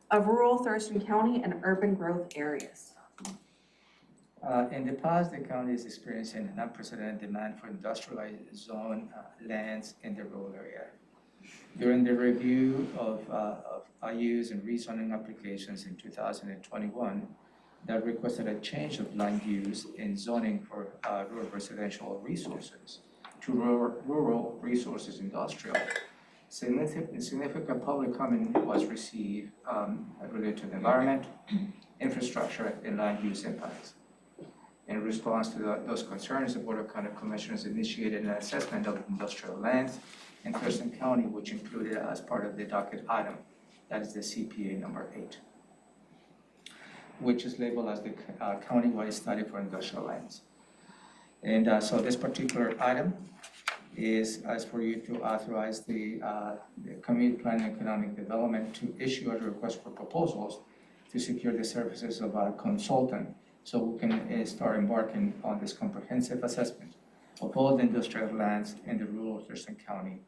of rural Thurston County and urban growth areas. In the past, the county is experiencing an unprecedented demand for industrialized zone lands in the rural area. During the review of IUs and rezoning applications in 2021, that requested a change of land use in zoning for rural residential resources to rural resources industrial. Significant public comment was received related to the environment, infrastructure, and land use impacts. In response to those concerns, the Board of County Commissioners initiated an assessment of industrial lands in Thurston County, which included as part of the docket item, that is the CPA number 8. Which is labeled as the countywide study for industrial lands. And so this particular item is as for you to authorize the Community Planning and Economic Development to issue a request for proposals to secure the services of a consultant so we can start embarking on this comprehensive assessment of all the industrial lands in the rural Thurston County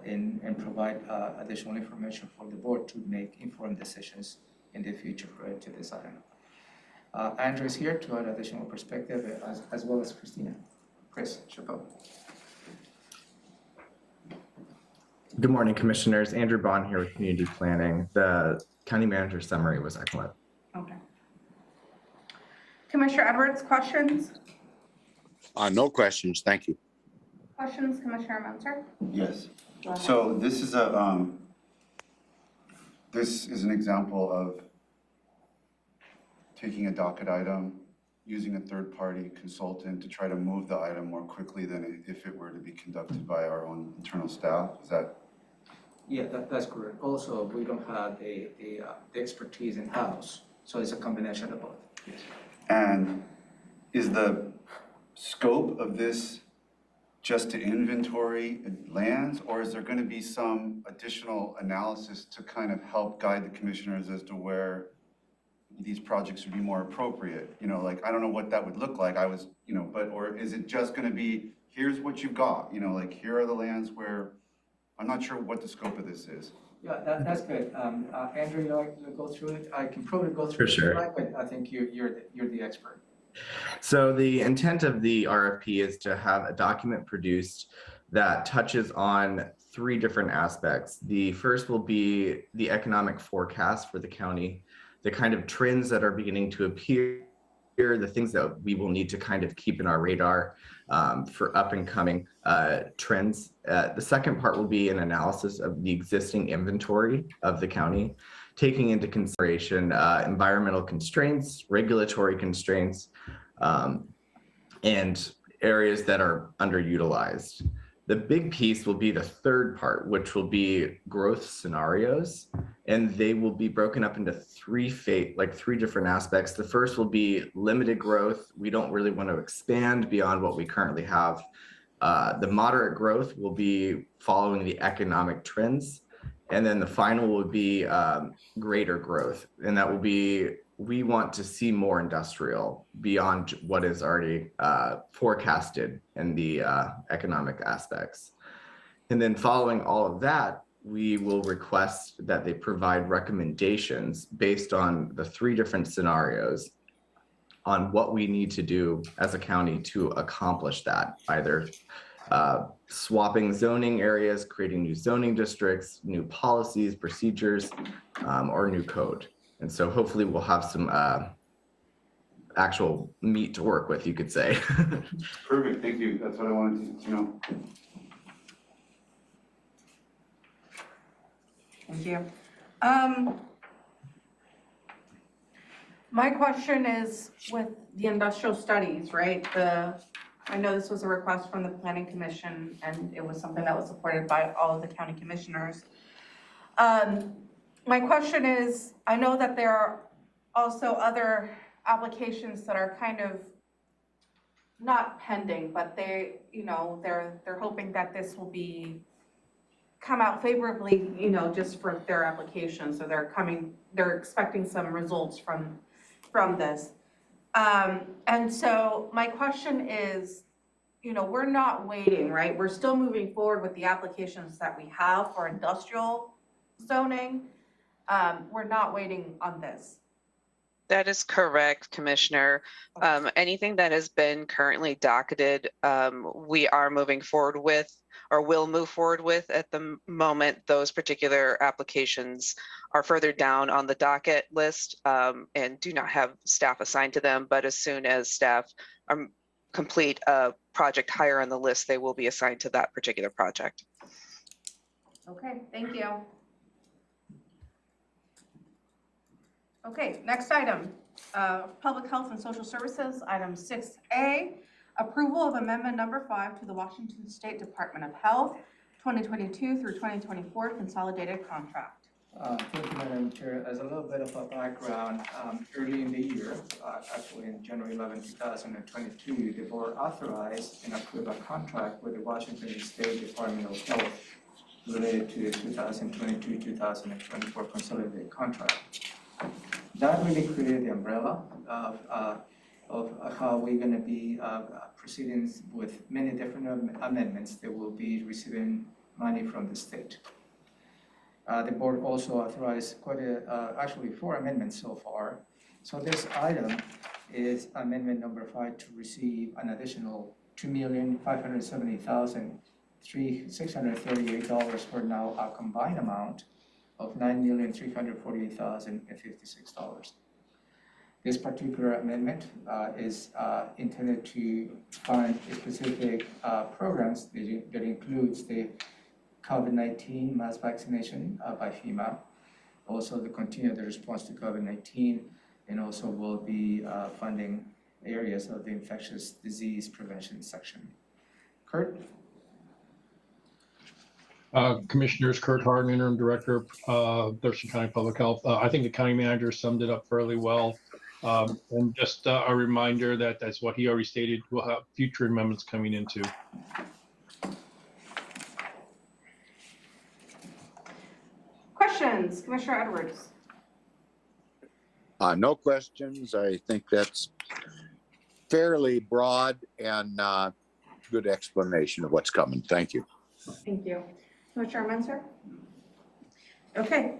and provide additional information for the board to make informed decisions in the future related to this item. Andrew is here to add additional perspective as well as Christina. Chris Chappelle. Good morning, Commissioners. Andrew Bond here with Community Planning. The County Manager summary was excellent. Okay. Commissioner Edwards, questions? No questions. Thank you. Questions, Commissioner Munzer? Yes. Go ahead. So this is an example of taking a docket item, using a third-party consultant to try to move the item more quickly than if it were to be conducted by our own internal staff. Is that? Yeah, that's correct. Also, we don't have the expertise in-house So it's a combination of both, yes. And is the scope of this just to inventory lands, or is there going to be some additional analysis to kind of help guide the commissioners as to where these projects would be more appropriate? You know, like, I don't know what that would look like. Or is it just going to be, here's what you've got, like, here are the lands where, I'm not sure what the scope of this is. Yeah, that's good. Andrew, you like to go through it? I can probably go through For it, sure. but I think you're the expert. So the intent of the RFP is to have a document produced that touches on 3 different aspects. The first will be the economic forecast for the county, the kind of trends that are beginning to appear, the things that we will need to kind of keep in our radar for up and coming trends. The second part will be an analysis of the existing inventory of the county, taking into consideration environmental constraints, regulatory constraints, and areas that are underutilized. The big piece will be the third part, which will be growth scenarios, and they will be broken up into 3 different aspects. The first will be limited growth. We don't really want to expand beyond what we currently have. The moderate growth will be following the economic trends. And then the final will be greater growth. And that will be, we want to see more industrial beyond what is already forecasted in the economic aspects. And then following all of that, we will request that they provide recommendations based on the 3 different scenarios on what we need to do as a county to accomplish that, either swapping zoning areas, creating new zoning districts, new policies, procedures, or new code. And so hopefully we'll have some actual meat to work with, you could say. Perfect, thank you. That's what I wanted to know. Thank you. My question is with the industrial studies, right? I know this was a request from the Planning Commission and it was something that was supported by all of the county commissioners. My question is, I know that there are also other applications that are kind of not pending, but they're hoping that this will come out favorably, just for their application. So they're expecting some results from this. And so my question is, we're not waiting, right? We're still moving forward with the applications that we have for industrial zoning. We're not waiting on this. That is correct, Commissioner. Anything that has been currently docketed, we are moving forward with, or will move forward with at the moment. Those particular applications are further down on the docket list and do not have staff assigned to them. But as soon as staff complete a project higher on the list, they will be assigned to that particular project. Okay, thank you. Okay, next item, Public Health and Social Services, item 6A, approval of amendment number 5 to the Washington State Department of Health 2022 through 2024 consolidated contract. Thank you, Madam Chair. As a little bit of a background, early in the year, actually in January 11, 2022, the board authorized and approved a contract with the Washington State Department of Health related to the 2022-2024 consolidated contract. That really created the umbrella of how we're going to be proceeding with many different amendments that will be receiving money from the state. The board also authorized actually 4 amendments so far. So this item is amendment number 5 to receive an additional $2,570,638 for now a combined amount of $9,348,056. This particular amendment is intended to fund specific programs that includes the COVID-19 mass vaccination by FEMA, also the continued response to COVID-19, and also will be funding areas of the infectious disease prevention section. Kurt? Commissioners Kurt Harden, Interim Director, Thurston County Public Health. I think the county manager summed it up fairly well. And just a reminder that that's what he already stated, we'll have future amendments coming into. Questions, Commissioner Edwards? No questions. I think that's fairly broad and good explanation of what's coming. Thank you. Thank you. Commissioner Menzer? Okay.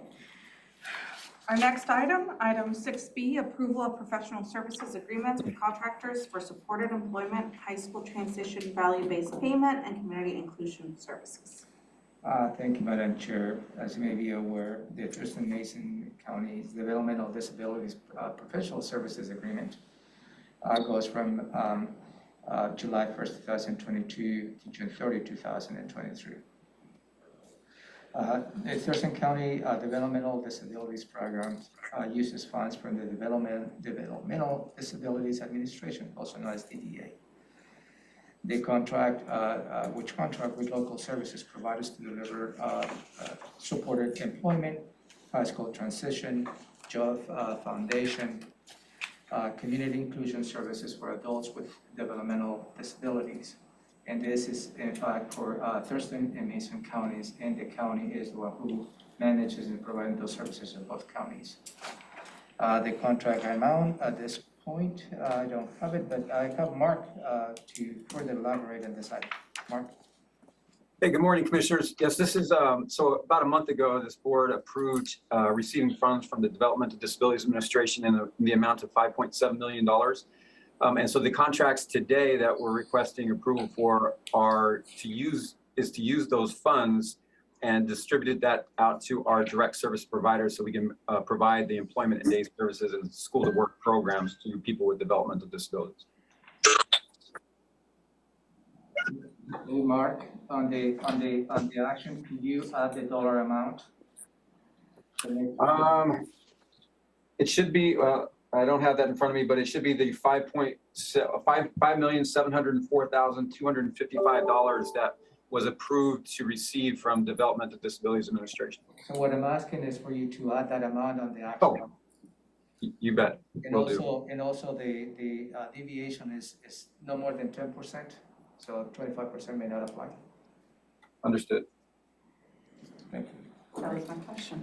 Our next item, item 6B, approval of professional services agreements with contractors for supported employment, high school transition, value-based payment, and community inclusion services. Thank you, Madam Chair. As you may be aware, the Thurston Mason County's Developmental Disabilities Professional Services Agreement goes from July 1st, 2022 to June 30, 2023. The Thurston County Developmental Disabilities Program uses funds from the Developmental Disabilities Administration, also known as DDA. They contract with local services providers to deliver supported employment, high school transition, job foundation, community inclusion services for adults with developmental disabilities. And this is in fact for Thurston and Mason counties, and the county is the one who manages and provides those services in both counties. The contract amount at this point, I don't have it, but I have Mark to further elaborate on this item. Mark? Hey, good morning, Commissioners. Yes, this is, so about a month ago, this board approved receiving funds from the Developmental Disabilities Administration in the amount of $5.7 million. And so the contracts today that we're requesting approval for are to use those funds and distributed that out to our direct service providers so we can provide the employment and day services and school to work programs to people with developmental disabilities. Hey, Mark, on the action, could you add the dollar amount? It should be, I don't have that in front of me, but it should be the $5,704,255 that was approved to receive from Developmental Disabilities Administration. So what I'm asking is for you to add that amount on the action. Oh, you bet. And Will do. also the deviation is no more than 10%, so 25% may not apply. Understood. Thank you. That was my question.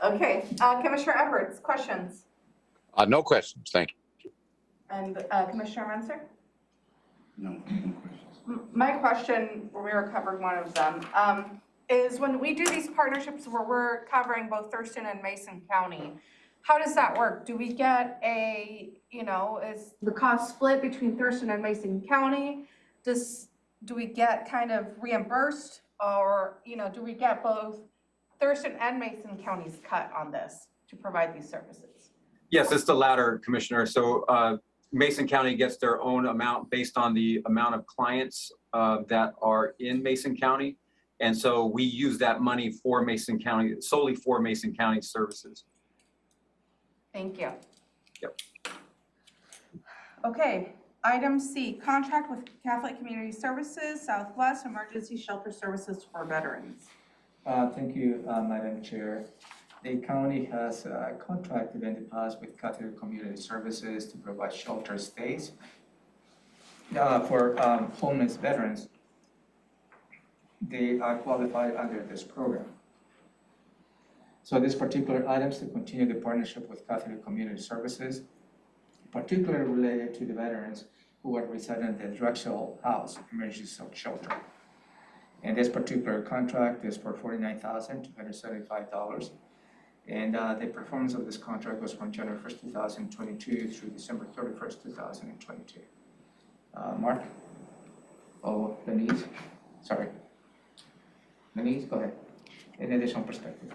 Okay, Commissioner Edwards, questions? No questions. Thank you. And Commissioner Menzer? No questions. My question, we were covering one of them, is when we do these partnerships where we're covering both Thurston and Mason County, how does that work? Do we get is the cost split between Thurston and Mason County? Do we get kind of reimbursed, or, do we get both Thurston and Mason Counties cut on this to provide these services? Yes, it's the latter, Commissioner. So Mason County gets their own amount based on the amount of clients that are in Mason County. And so we use that money for Mason County, solely for Mason County services. Thank you. Yep. Okay, item C, contract with Catholic Community Services Southwest Emergency Shelter Services for Veterans. Thank you, Madam Chair. The county has contracted in the past with Catholic Community Services to provide shelter stays for homeless veterans. They are qualified under this program. So this particular item is to continue the partnership with Catholic Community Services, particularly related to the veterans who are residing in the Drexel House Emergency Shelter. And this particular contract is for $49,275. And the performance of this contract was from January 1st, 2022 through December 31st, 2022. Mark? Oh, Denise? Sorry. Denise, go ahead. Any additional perspective?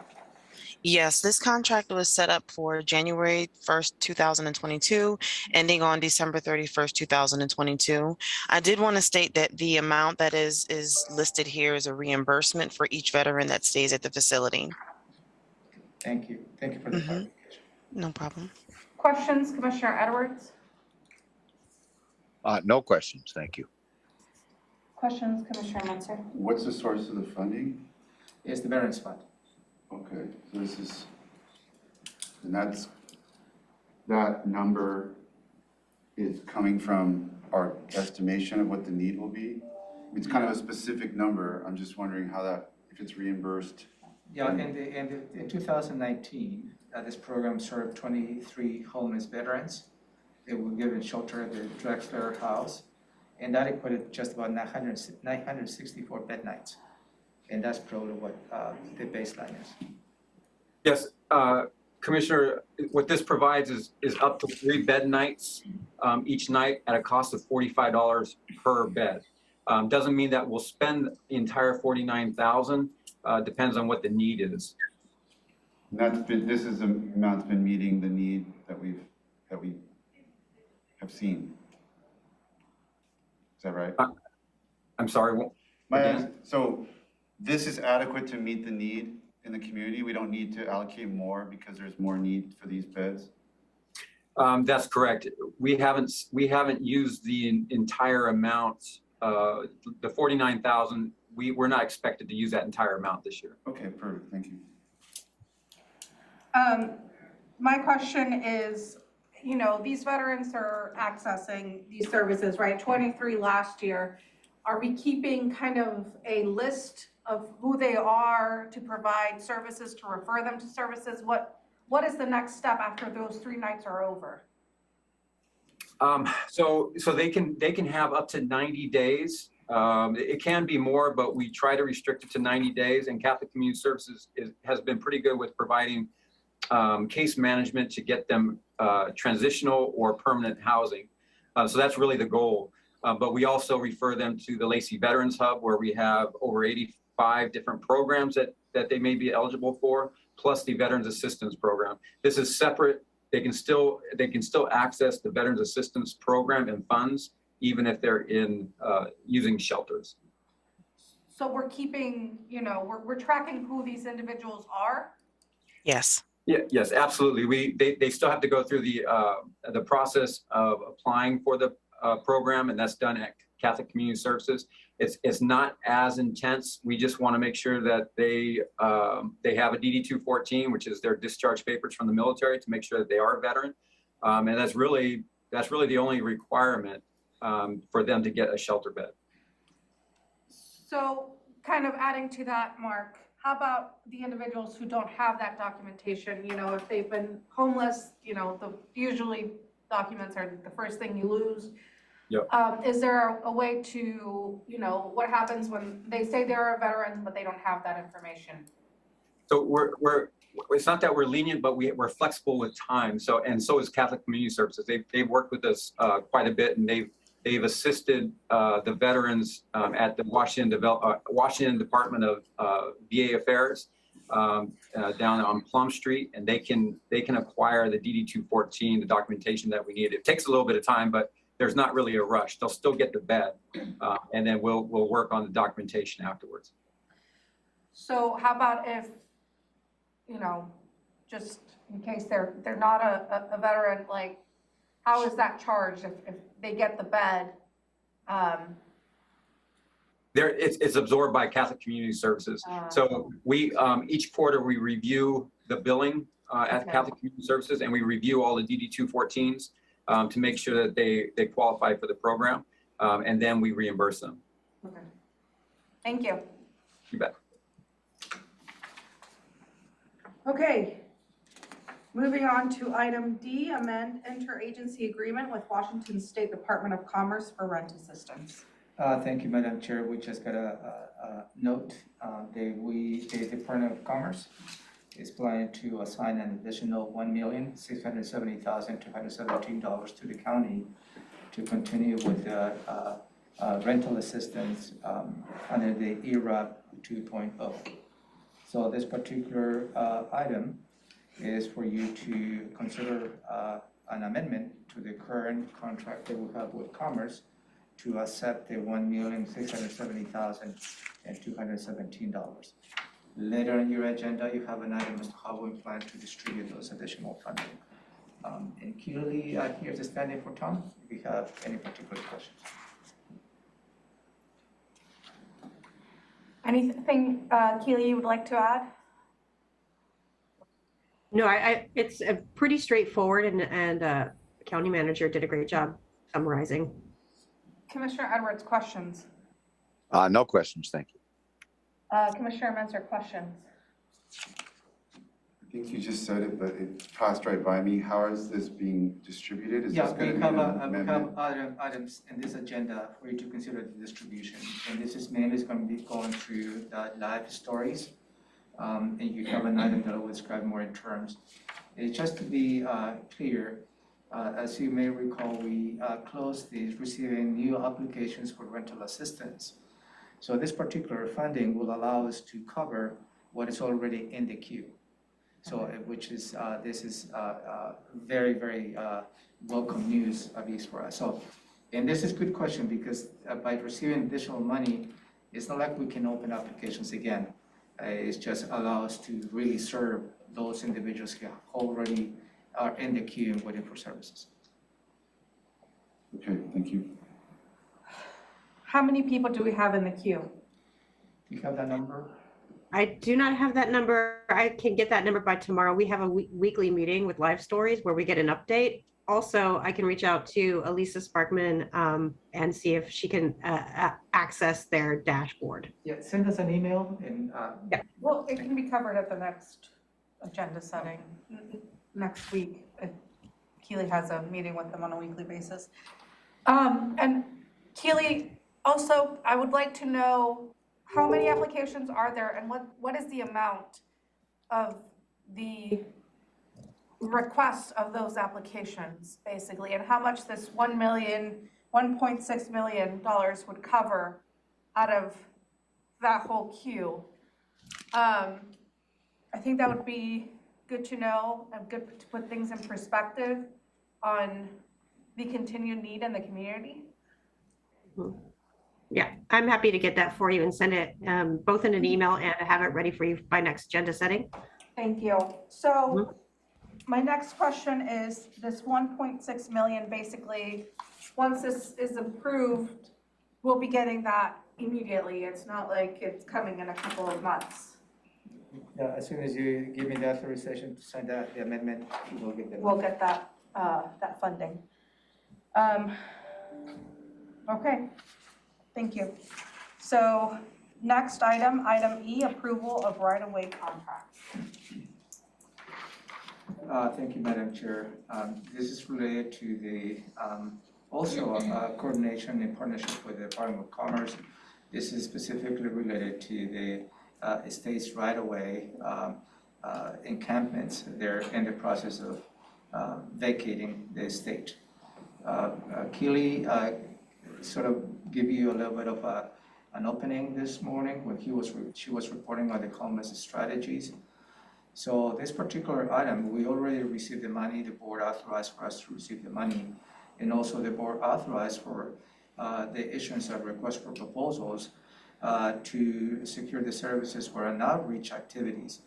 Yes, this contract was set up for January 1st, 2022, ending on December 31st, 2022. I did want to state that the amount that is listed here is a reimbursement for each veteran that stays at the facility. Thank you. Thank you for the clarification. No problem. Questions, Commissioner Edwards? No questions. Thank you. Questions, Commissioner Mensah? What's the source of the funding? It's the Veterans Fund. Okay, so this is, and that number is coming from our estimation of what the need will be? It's kind of a specific number. I'm just wondering how that, if it's reimbursed. Yeah, in 2019, this program served 23 homeless veterans. They were given shelter at the Drexler House, and that equated just about 964 bed nights. And that's probably what the baseline is. Yes, Commissioner, what this provides is up to 3 bed nights each night at a cost of $45 per bed. Doesn't mean that we'll spend the entire $49,000. Depends on what the need is. And this is the amount's been meeting the need that we have seen. Is that right? I'm sorry. So this is adequate to meet the need in the community? We don't need to allocate more because there's more need for these beds? That's correct. We haven't used the entire amount. The 49,000. We're not expected to use that entire amount this year. Okay, perfect. Thank you. My question is, you know, these veterans are accessing these services, right? 23 last year. Are we keeping kind of a list of who they are to provide services, to refer them to services? What is the next step after those 3 nights are over? So they can have up to 90 days. It can be more, but we try to restrict it to 90 days. And Catholic Community Services has been pretty good with providing case management to get them transitional or permanent housing. So that's really the goal. But we also refer them to the Lacey Veterans Hub, where we have over 85 different programs that they may be eligible for, plus the Veterans Assistance Program. This is separate. They can still access the Veterans Assistance Program and funds, even if they're using shelters. So we're keeping, you know, we're tracking who these individuals are? Yes. Yeah, yes, absolutely. They still have to go through the process of applying for the program, and that's done at Catholic Community Services. It's not as intense. We just want to make sure that they have a DD-214, which is their discharge papers from the military, to make sure that they are a veteran, and that's really the only requirement for them to get a shelter bed. So kind of adding to that, Mark, how about the individuals who don't have that documentation? You know, if they've been homeless, you know, usually documents are the first thing you lose. Yep. Is there a way to, you know, what happens when they say they're a veteran, but they don't have that information? So it's not that we're lenient, but we're flexible with time. So is Catholic Community Services. They've worked with us quite a bit, and they've assisted the veterans at the Washington Department of VA Affairs down on Plum Street, and they can acquire the DD-214, the documentation that we need. It takes a little bit of time, but there's not really a rush. They'll still get the bed, and then we'll work on the documentation afterwards. So how about if, you know, just in case they're not a veteran, like, how is that charged if they get the bed? It's absorbed by Catholic Community Services. So we each quarter we review the billing at Catholic Community Services, and we review all the DD-214s to make sure that they qualify for the program, and then we reimburse them. Okay. Thank you. You bet. Okay. Moving on to item D, amend interagency agreement with Washington State Department of Commerce for rent assistance. Thank you, Madam Chair. We just got a note. The Department of Commerce is planning to assign an additional $1,670,217 to the county to continue with the rental assistance under the ERA 2.0. So this particular item is for you to consider an amendment to the current contract that we have with Commerce to accept the $1,670,217. Later in your agenda, you have an item as to how we plan to distribute those additional funding. And Keely, here's the standing for Tom, if you have any particular questions. Anything, Keely, you would like to add? No, it's a pretty straightforward and county manager did a great job summarizing. Commissioner Edwards, questions? No questions, thank you. Commissioner Menzer, questions? I think you just said it, but it passed right by me. How is this being distributed? Is Yeah, this we going to have, be an we amendment? have items in this agenda for you to consider the distribution. And this is mainly going to be going through the live stories. And you have an item that I will describe more in terms. It's just to be clear, as you may recall, we closed the receiving new applications for rental assistance. So this particular funding will allow us to cover what is already in the queue. So, which is, this is very, very welcome news, at least for us. So, and this is a good question because by receiving additional money, it's not like we can open applications again. It's just allow us to really serve those individuals who already are in the queue and waiting for services. Okay, thank you. How many people do we have in the queue? Do you have that number? I do not have that number. I can get that number by tomorrow. We have a weekly meeting with live stories where we get an update. Also, I can reach out to Elisa Sparkman and see if she can access their dashboard. Yeah, send us an email and. Yeah. Well, it can be covered at the next agenda setting next week. If Keely has a meeting with them on a weekly basis. And Keely, also, I would like to know how many applications are there and what is the amount of the request of those applications, basically, and how much this $1.6 million would cover out of that whole queue. I think that would be good to know and good to put things in perspective on the continued need in the community. Yeah, I'm happy to get that for you and send it both in an email and have it ready for you by next agenda setting. Thank you. So my next question is this 1.6 million, basically, once this is approved, we'll be getting that immediately. It's not like it's coming in a couple of months. Yeah, as soon as you give me the authorization to sign the amendment, we'll get that. We'll get that, that funding. Okay, thank you. So next item, item E, approval of right-of-way contracts. Thank you, Madam Chair. This is related to the, also coordination and partnership with the Department of Commerce. This is specifically related to the estate's right-of-way encampments. They're in the process of vacating the estate. Keely sort of give you a little bit of an opening this morning when she was reporting on the Columbus strategies. So this particular item, we already received the money. The board authorized for us to receive the money, and also the board authorized for the issuance of requests for proposals to secure the services for an outreach activities.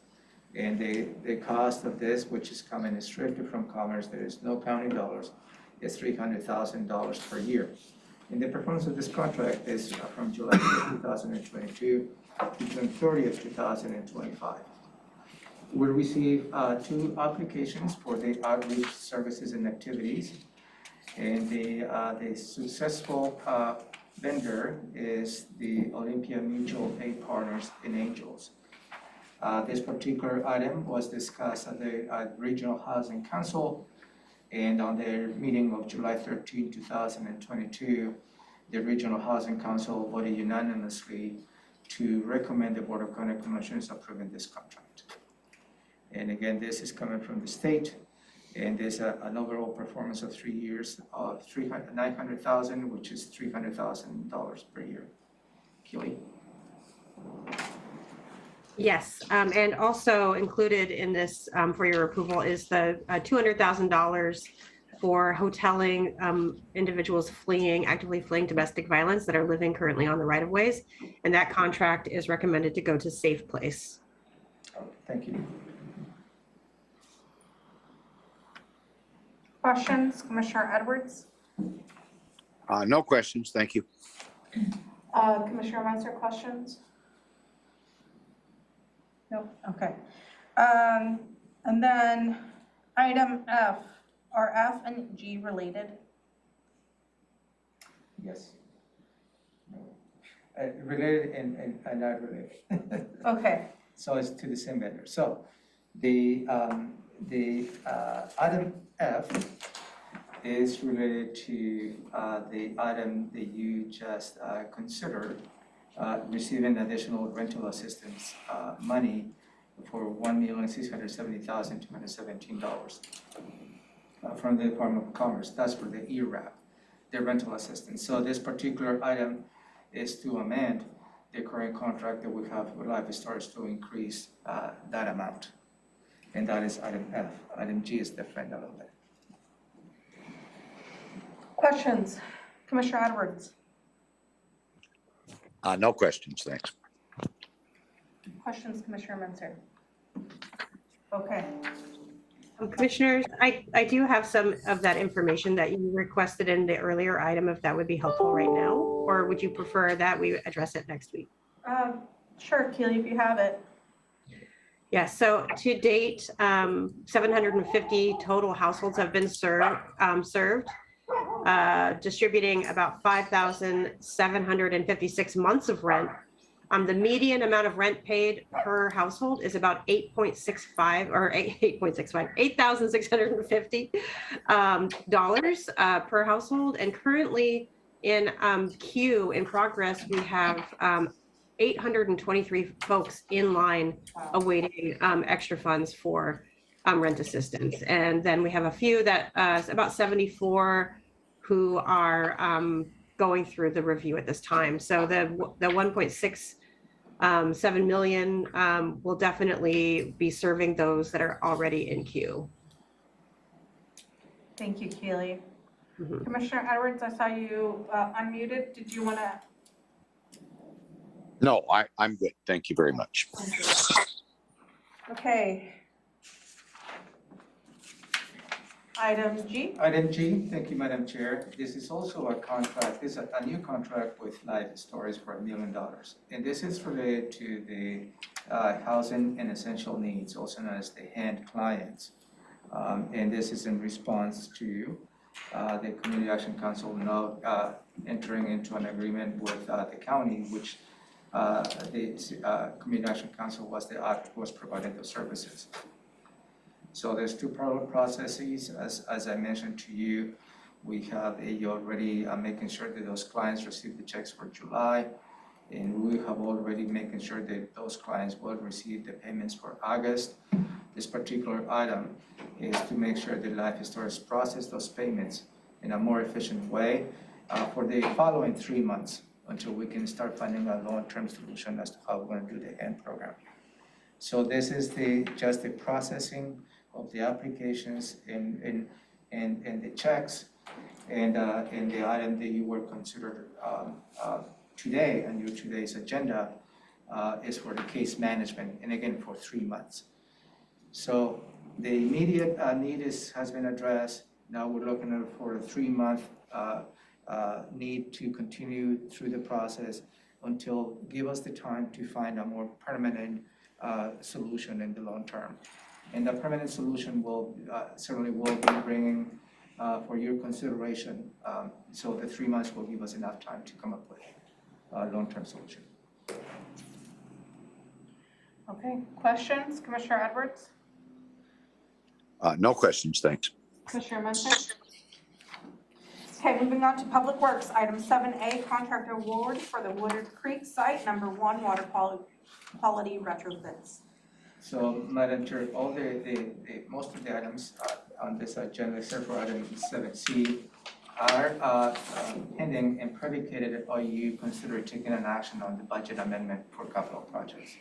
And the cost of this, which is coming strictly from Commerce, there is no county dollars, is $300,000 per year. And the performance of this contract is from July 2022 to June 30th, 2025. We received 2 applications for the outreach services and activities. And the successful vendor is the Olympia Mutual Aid Partners in Angels. This particular item was discussed at the Regional Housing Council, and on their meeting of July 13, 2022, the Regional Housing Council voted unanimously to recommend the Board of County Commissioners approving this contract. And again, this is coming from the state, and there's an overall performance of 3 years of $900,000, which is $300,000 per year. Keely? Yes, and also included in this for your approval is the $200,000 for hoteling individuals actively fleeing domestic violence that are living currently on the right-of-ways. And that contract is recommended to go to Safe Place. Oh, thank you. Questions, Commissioner Edwards? No questions, thank you. Commissioner Menzer, questions? Nope, okay. And then item F, are F and G related? Yes. Related and not related. Okay, So it's to the same vendor. So the item F is related to the item that you just considered, receiving additional rental assistance money for $1,670,217 from the Department of Commerce. That's for the ERAP, the rental assistance. So this particular item is to amend the current contract that we have with Life Stars to increase that amount. And that is item F. Item G is different a little bit. questions? Commissioner Edwards? No questions, thanks. Questions, Commissioner Menzer? Okay, Commissioners, I do have some of that information that you requested in the earlier item, if that would be helpful right now, or would you prefer that we address it next week? sure, Keely, if you have it. Yeah, so to date, 750 total households have been served, distributing about 5,756 months of rent. The median amount of rent paid per household is about $8,650 per household. And currently in queue in progress, we have 823 folks in line awaiting extra funds for rent assistance. And then we have a few that about 74 who are going through the review at this time. So the 1.67 million will definitely be serving those that are already in queue. Thank you, Keely. Mhm. Commissioner Edwards, I saw you unmuted. Did you want to? No, I'm good. Thank you very much. Okay. Item G. Item G, thank you, Madam Chair. This is also a contract, this is a new contract with Life Stories for $1 million. And this is related to the housing and essential needs, also known as the HAND clients. And this is in response to the Community Action Council now entering into an agreement with the county, which the Community Action Council was providing those services. So there's two parallel processes. As I mentioned to you, we have already making sure that those clients receive the checks for July. And we have already making sure that those clients will receive the payments for August. This particular item is to make sure that Life Stores process those payments in a more efficient way for the following 3 months until we can start finding a long-term solution as to how we're going to do the HAND program. So this is just the processing of the applications and the checks and the item that you were considered today on your today's agenda is for the case management, and again for 3 months. So the immediate need has been addressed. Now we're looking for a 3-month need to continue through the process until give us the time to find a more permanent solution in the long term. And the permanent solution will certainly be bringing for your consideration. So the 3 months will give us enough time to come up with a long-term solution. Okay, questions? Commissioner Edwards? No questions, thanks. Commissioner Menzer? Okay, moving on to Public Works, item 7A, contract award for the Woodward Creek site, number 1, water quality retrofits. So, Madam Chair, all most of the items on this agenda, except for item 7C, are pending and predicated or you consider taking an action on the budget amendment for capital projects.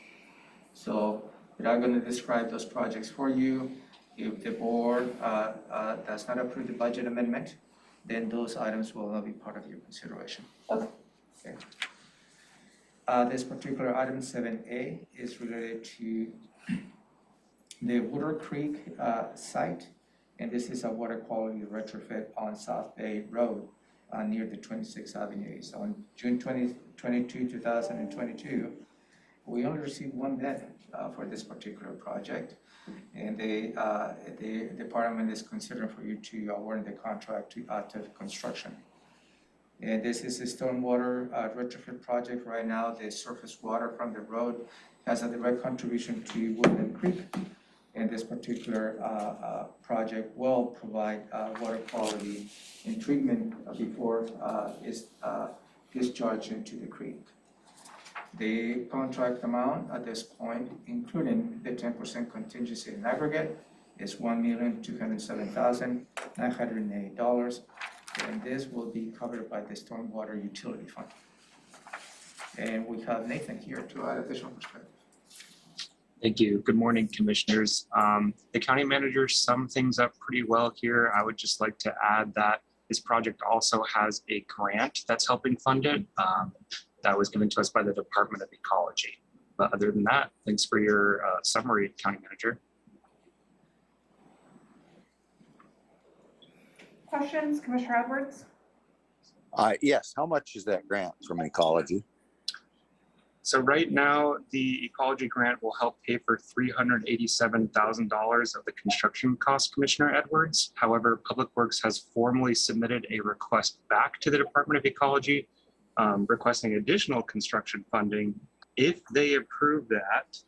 So, we are going to describe those projects for you. If the board does not approve the budget amendment, then those items will not be part of your consideration. Okay. This particular item 7A is related to the Woodward Creek site, and this is a water quality retrofit on South Bay Road near the 26th Avenue. So on June 22, 2022, We only received one bid for this particular project. And the department is considering for you to award the contract to construction. And this is a stormwater retrofit project. Right now, the surface water from the road has a direct contribution to Woodland Creek. And this particular project will provide water quality and treatment before it's discharged into the creek. The contract amount at this point, including the 10% contingency in aggregate, is $1,207,908, and this will be covered by the stormwater utility fund. And we have Nathan here to add additional perspective. Thank you. Good morning, commissioners. The county manager summed things up pretty well here. I would just like to add that this project also has a grant that's helping fund it. That was given to us by the Department of Ecology. But other than that, thanks for your summary, County Manager. Questions, Commissioner Edwards? Yes, how much is that grant from Ecology? So right now, the Ecology grant will help pay for $387,000 of the construction cost, Commissioner Edwards. However, Public Works has formally submitted a request back to the Department of Ecology requesting additional construction funding. If they approve that,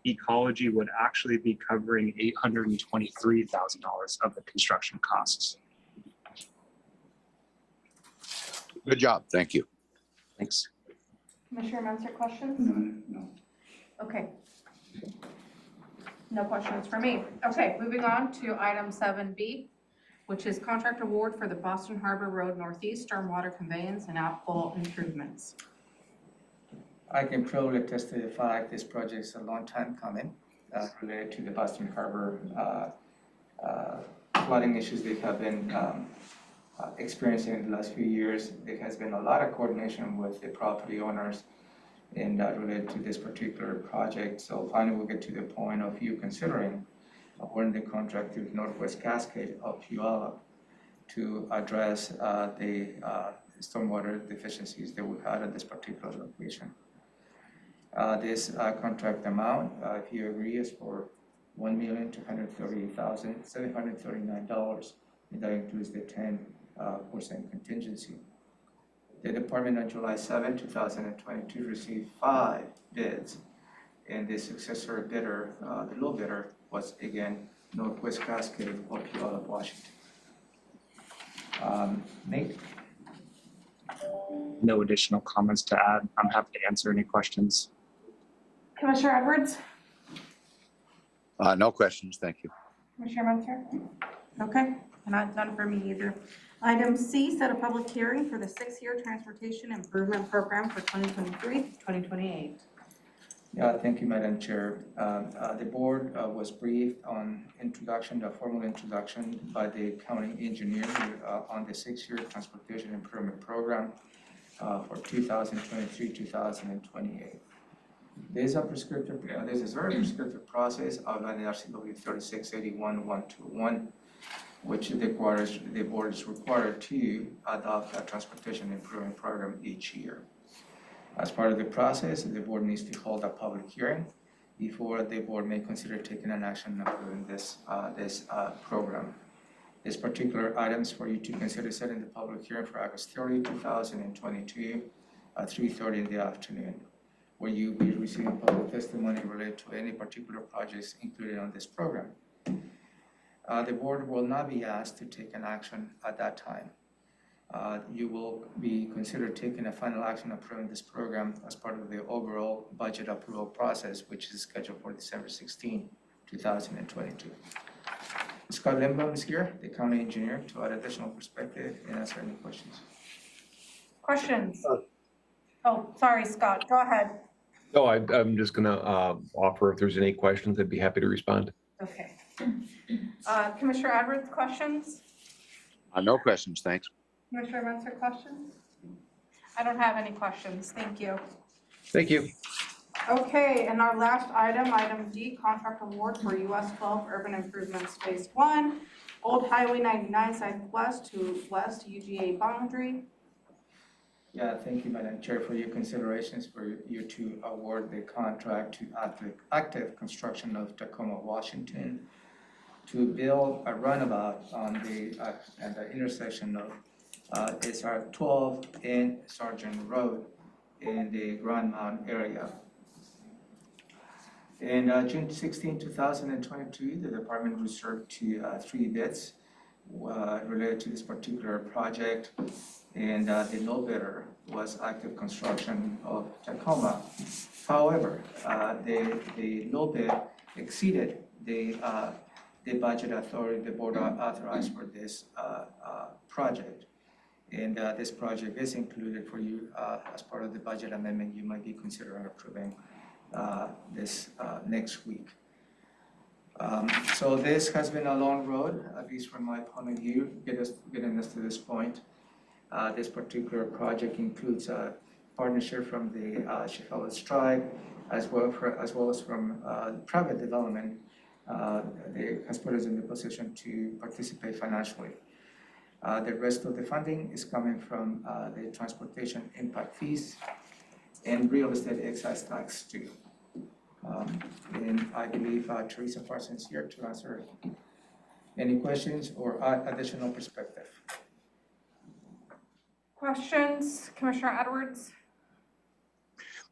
Ecology would actually be covering $823,000 of the construction costs. Good job, thank you. Thanks. Commissioner Munster, questions? No. Okay. No questions for me. Okay, moving on to item 7B, which is contract award for the Boston Harbor Road Northeast Stormwater Conveyance and Outfall improvements. I can probably testify this project is a long time coming related to the Boston Harbor flooding issues they have been experiencing in the last few years. There has been a lot of coordination with the property owners and related to this particular project. So finally we'll get to the point of you considering awarding the contract to Northwest Cascade of Puyallup to address the stormwater deficiencies that we had at this particular location. This contract amount, if you agree, is for $1,238,739, and that includes the 10% contingency. The department on July 7, 2022 received 5 bids, and the successor bidder, the low bidder, was again Northwest Cascade of Puyallup, Washington. Nate? No additional comments to add. I'm happy to answer any questions. Commissioner Edwards? No questions, thank you. Commissioner Munster? Okay, none for me either. Item C, set a public hearing for the 6-year transportation improvement program for 2023 to 2028. Yeah, thank you, Madam Chair. The board was briefed on the formal introduction by the county engineer on the 6-year transportation improvement program for 2023-2028. There's a prescriptive, there's a very prescriptive process outlined in RCW 3681-121, which the board is required to adopt a transportation improvement program each year. As part of the process, the board needs to hold a public hearing before the board may consider taking an action approving this program. This particular items for you to consider setting the public hearing for August 30, 2022 at 3:30 in the afternoon, where you'll be receiving public testimony related to any particular projects included on this program. The board will not be asked to take an action at that time. You will be considered taking a final action approving this program as part of the overall budget approval process, which is scheduled for December 16, 2022. Scott Limbaum is here, the county engineer, to add additional perspective and answer any questions. Questions? Oh, sorry, Scott, go ahead. No, I'm just gonna offer if there's any questions, I'd be happy to respond. Okay. Commissioner Edwards, questions? No questions, thanks. Commissioner Munster, questions? I don't have any questions, thank you. Thank you. Okay, and our last item, item D, contract award for US 12 Urban Improvements Phase 1, Old Highway 99 Southwest to West UGA boundary. Yeah, thank you, Madam Chair, for your considerations for you to award the contract to active construction of Tacoma, Washington, to build a runabout on the at the intersection of SR 12 and Sergeant Road in the Grand Mound area. In June 16, 2022, the department reserved to 3 bids related to this particular project, and the low bidder was active construction of Tacoma. However, the low bid exceeded the budget authority the board authorized for this project. And this project is included for you as part of the budget amendment you might be considering approving this next week. So this has been a long road, at least from my point of view, getting us to this point. This particular project includes a partnership from the Chehalis tribe, as well as from private development. They has put us in the position to participate financially. The rest of the funding is coming from the transportation impact fees and real estate excise tax too. And I believe Teresa Parsons is here to answer any questions or additional perspective. Questions, Commissioner Edwards?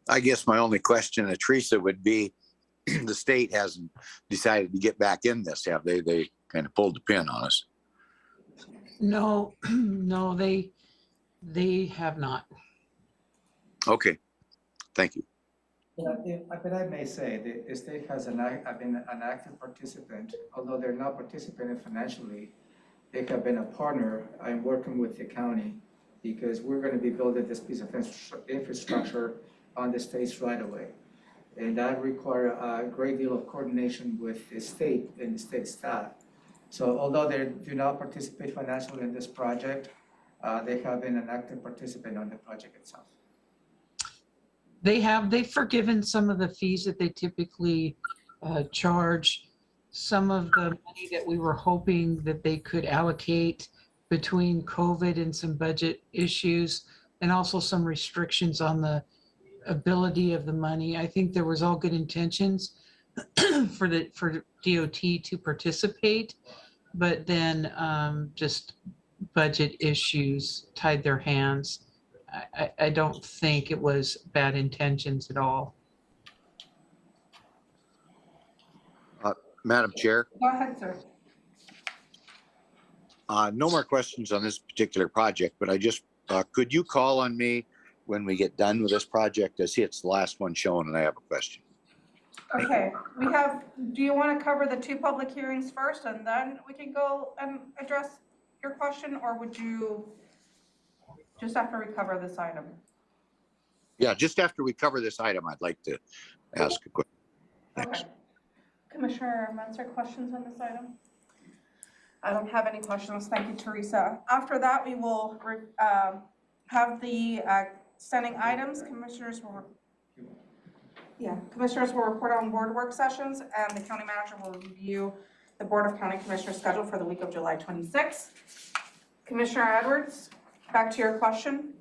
I guess my only question to Teresa would be, the state hasn't decided to get back in this, have they? They kind of pulled the pin on us. No, no, they have not. Okay, thank you. But I may say, the state has been an active participant, although they're not participating financially. They have been a partner in working with the county, because we're going to be building this piece of infrastructure on the state's right of way. And that requires a great deal of coordination with the state and the state staff. So although they do not participate financially in this project, they have been an active participant on the project itself. They've forgiven some of the fees that they typically charge. Some of the money that we were hoping that they could allocate between COVID and some budget issues, and also some restrictions on the ability of the money. I think there was all good intentions for DOT to participate, but then just budget issues tied their hands. I don't think it was bad intentions at all. Madam Chair, Go ahead, sir. no more questions on this particular project, but I just, could you call on me when we get done with this project? I see it's the last one shown and I have a question. Okay, do you want to cover the 2 public hearings first and then we can go and address your question, or would you just after we cover this item? Yeah, just after we cover this item, I'd like to ask a question. Thanks. Okay. Commissioner Menzer, questions on this item? I don't have any questions. Thank you, Teresa. After that, we will have the standing items. Commissioners will report on board work sessions, and the county manager will review the Board of County Commissioners schedule for the week of July 26th. Commissioner Edwards, back to your question.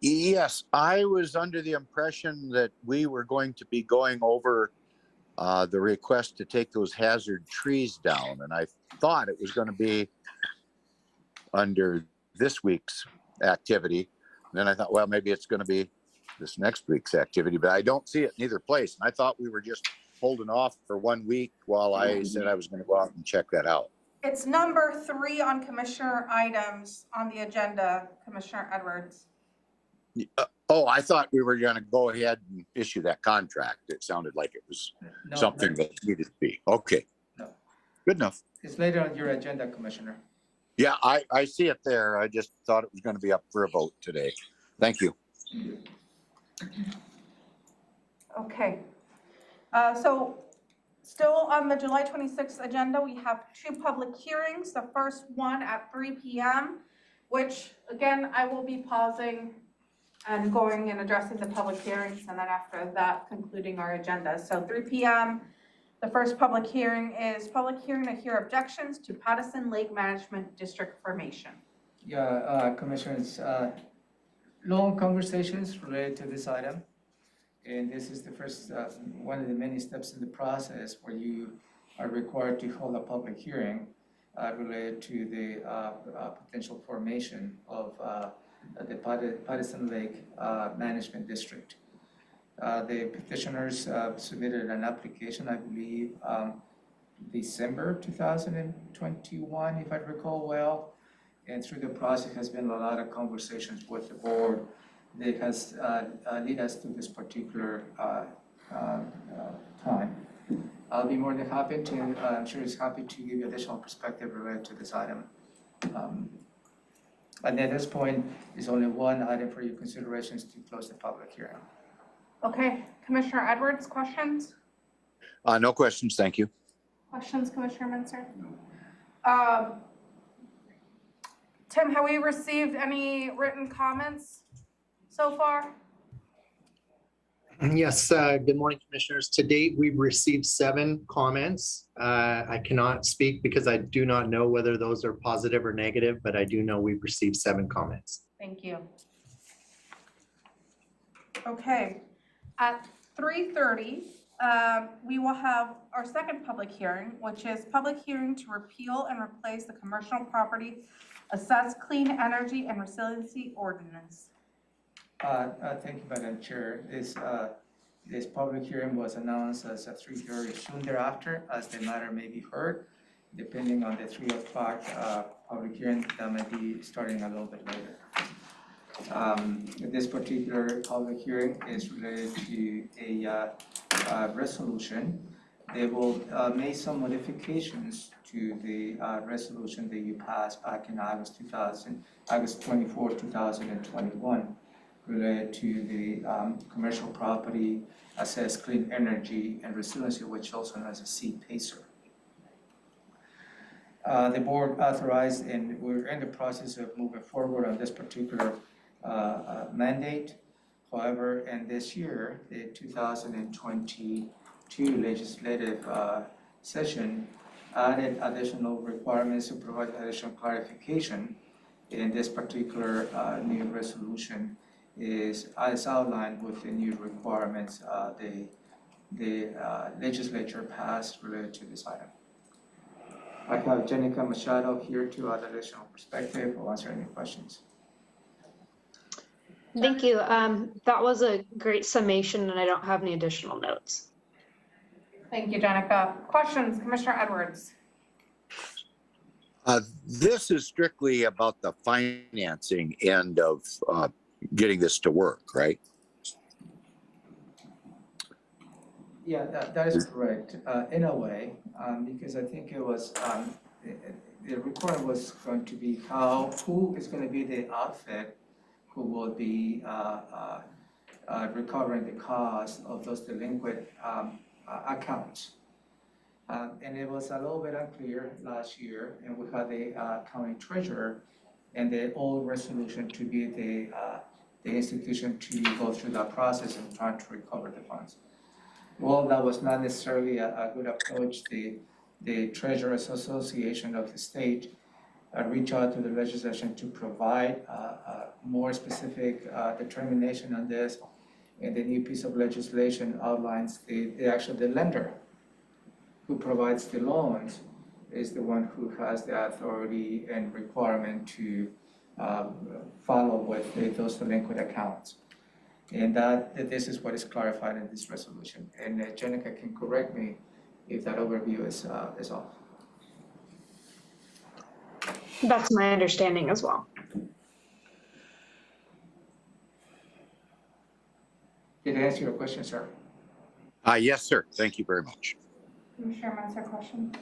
Yes, I was under the impression that we were going to be going over the request to take those hazard trees down, and I thought it was going to be under this week's activity. And then I thought, well, maybe it's going to be this next week's activity, but I don't see it in either place. And I thought we were just holding off for 1 week while I said I was going to go out and check that out. It's number 3 on commissioner items on the agenda, Commissioner Edwards. Oh, I thought we were going to go ahead and issue that contract. It sounded like it was something that needed to be. Okay. No. Good enough. It's later on your agenda, Commissioner. Yeah, I see it there. I just thought it was going to be up for a vote today. Thank you. Okay. So still on the July 26th agenda, we have 2 public hearings. The first one at 3 p.m., which again, I will be pausing and going and addressing the public hearings, and then after that, concluding our agenda. So 3 p.m., the first public hearing is public hearing to hear objections to Patterson Lake Management District formation. Yeah, Commissioners, long conversations related to this item. And this is the first, one of the many steps in the process where you are required to hold a public hearing related to the potential formation of the Patterson Lake Management District. The petitioners submitted an application, I believe, December 2021, if I recall well. And through the process has been a lot of conversations with the board that has lead us to this particular time. I'll be more than happy to, I'm sure he's happy to give you additional perspective related to this item. And at this point, there's only one item for your considerations to close the public hearing. Okay, Commissioner Edwards, questions? No questions, thank you. Questions, Commissioner Menzer? Tim, have we received any written comments so far? Yes, good morning, Commissioners. To date, we've received 7 comments. I cannot speak because I do not know whether those are positive or negative, but I do know we've received 7 comments. Thank you. Okay, at 3:30, we will have our second public hearing, which is public hearing to repeal and replace the commercial property assessed clean energy and resiliency ordinance. Thank you, Madam Chair. This public hearing was announced as a 3:30 soon thereafter, as the matter may be heard. Depending on the 3 o'clock public hearing, that may be starting a little bit later. This particular public hearing is related to a resolution. They will make some modifications to the resolution that you passed back in August 24, 2021, related to the commercial property assessed clean energy and resiliency, which also known as a CPACER. The board authorized, and we're in the process of moving forward on this particular mandate. However, in this year, the 2022 legislative session added additional requirements to provide additional clarification. In this particular new resolution is as outlined with the new requirements the legislature passed related to this item. I have Jenica Machado here to add additional perspective or answer any questions. Thank you. That was a great summation, and I don't have any additional notes. Thank you, Jenica. Questions, Commissioner Edwards? This is strictly about the financing end of getting this to work, right? Yeah, that is correct, in a way, because I think it was, the requirement was going to be who is going to be the outfit who will be recovering the cost of those delinquent accounts. And it was a little bit unclear last year, and we had the county treasurer and the old resolution to be the institution to go through that process and try to recover the funds. Well, that was not necessarily a good approach. The Treasurers Association of the state reached out to the legislation to provide more specific determination on this. And the new piece of legislation outlines the lender who provides the loans is the one who has the authority and requirement to follow with those delinquent accounts. And this is what is clarified in this resolution. And Jenica can correct me if that overview is off. That's my understanding as well. Did I answer your question, sir? Yes, sir. Thank you very much. Commissioner Menzer, question?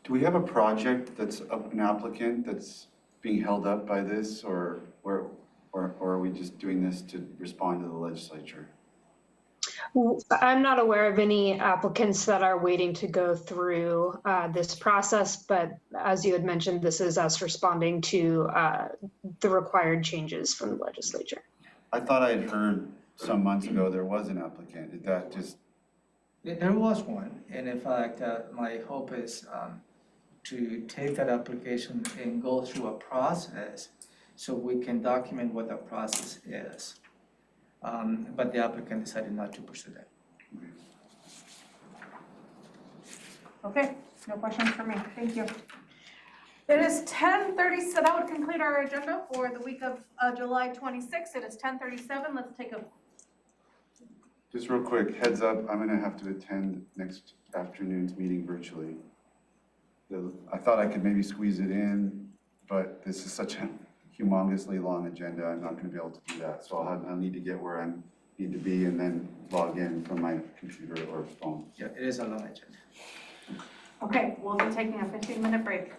Do we have a project that's an applicant that's being held up by this, or are we just doing this to respond to the legislature? I'm not aware of any applicants that are waiting to go through this process, but as you had mentioned, this is us responding to the required changes from the legislature. I thought I had heard some months ago there was an applicant. Did that just? There was one, and in fact, my hope is to take that application and go through a process so we can document what the process is. But the applicant decided not to pursue that. Okay, no questions for me. Thank you. It is 10:30, so that would conclude our agenda for the week of July 26th. It is 10:37. Let's take a, Just real quick, heads up, I'm gonna have to attend next afternoon's meeting virtually. I thought I could maybe squeeze it in, but this is such a humongously long agenda, I'm not gonna be able to do that. So I'll need to get where I need to be and then log in from my computer or phone. Yeah, it is a long agenda. okay, we'll be taking a 15-minute break.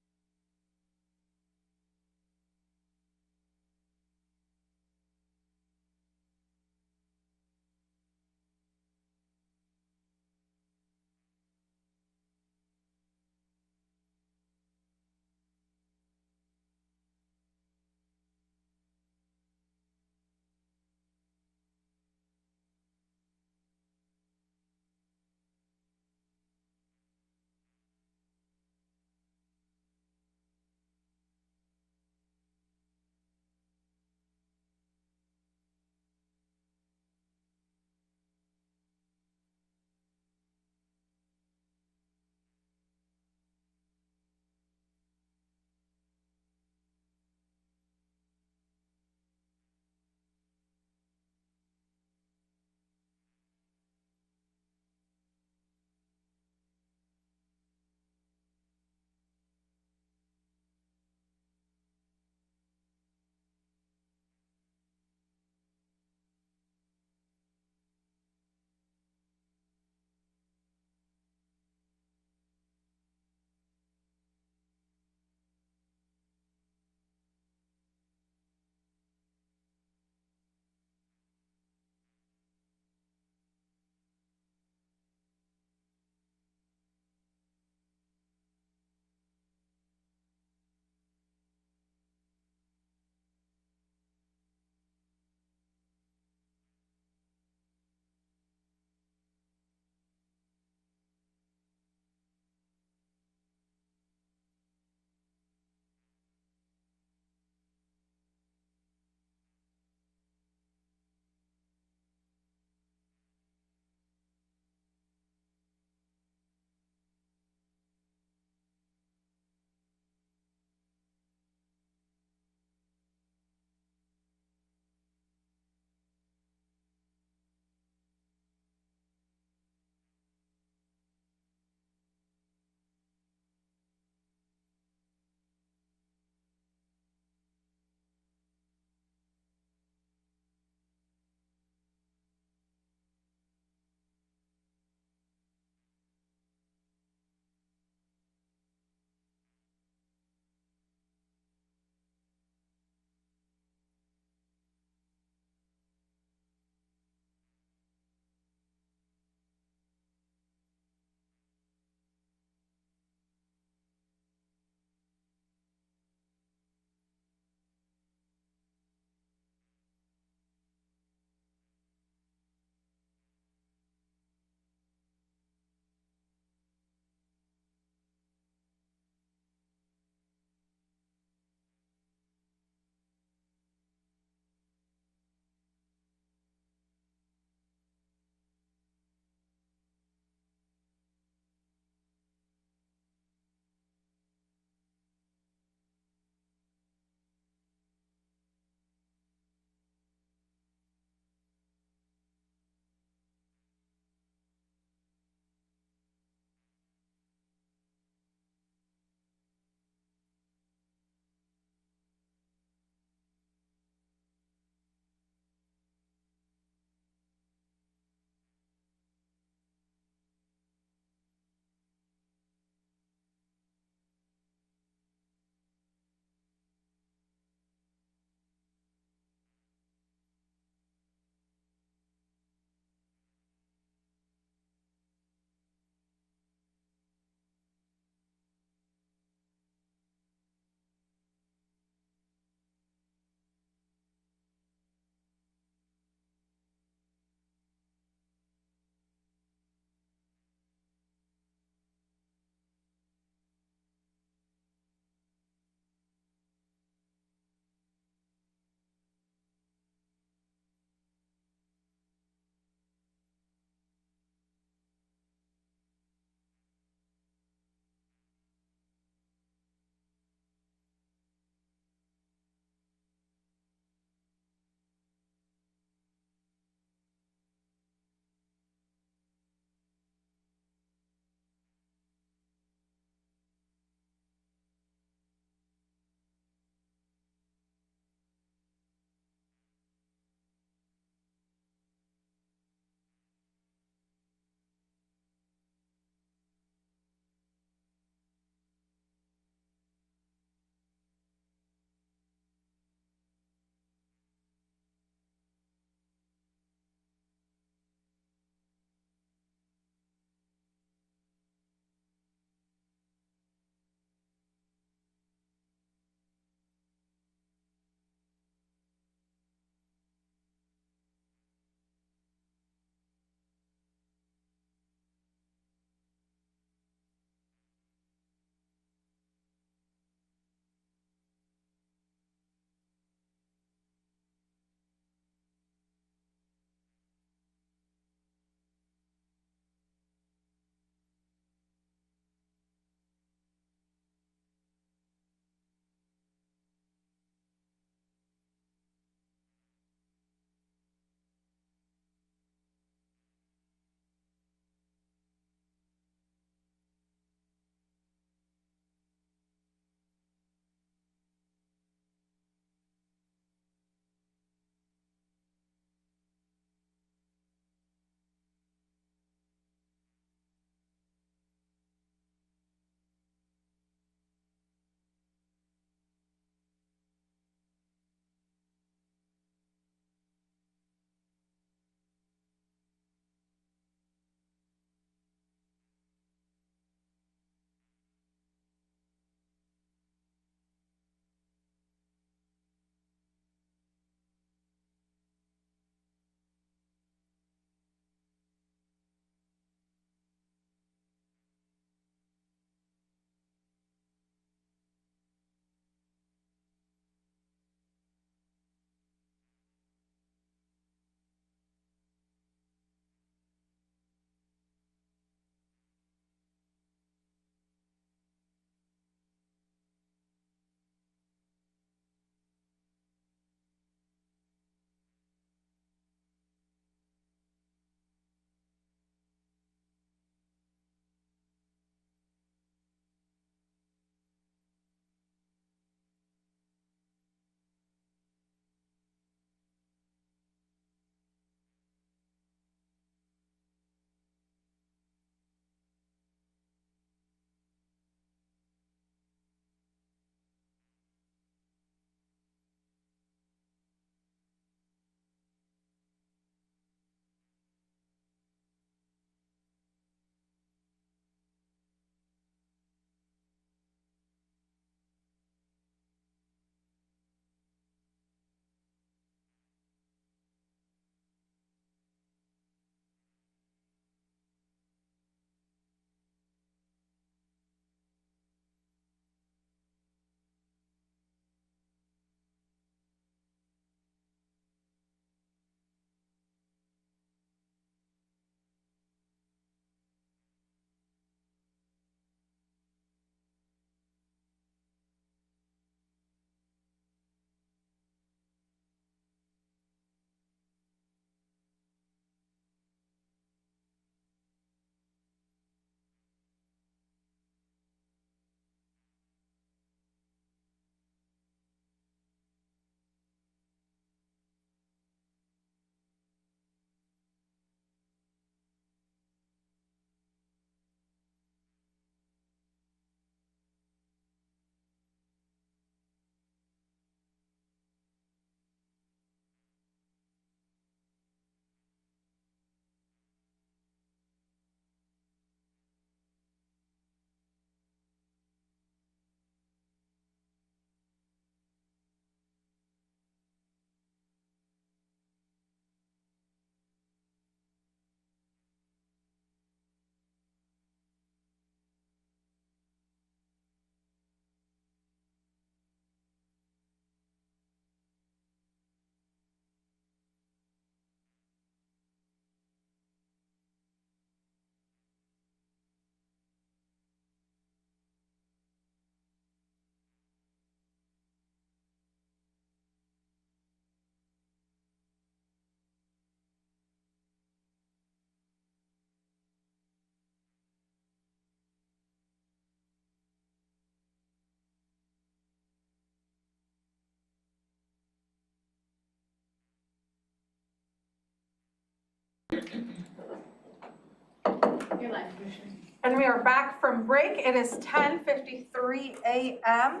And we are back from break. It is 10:53 a.m.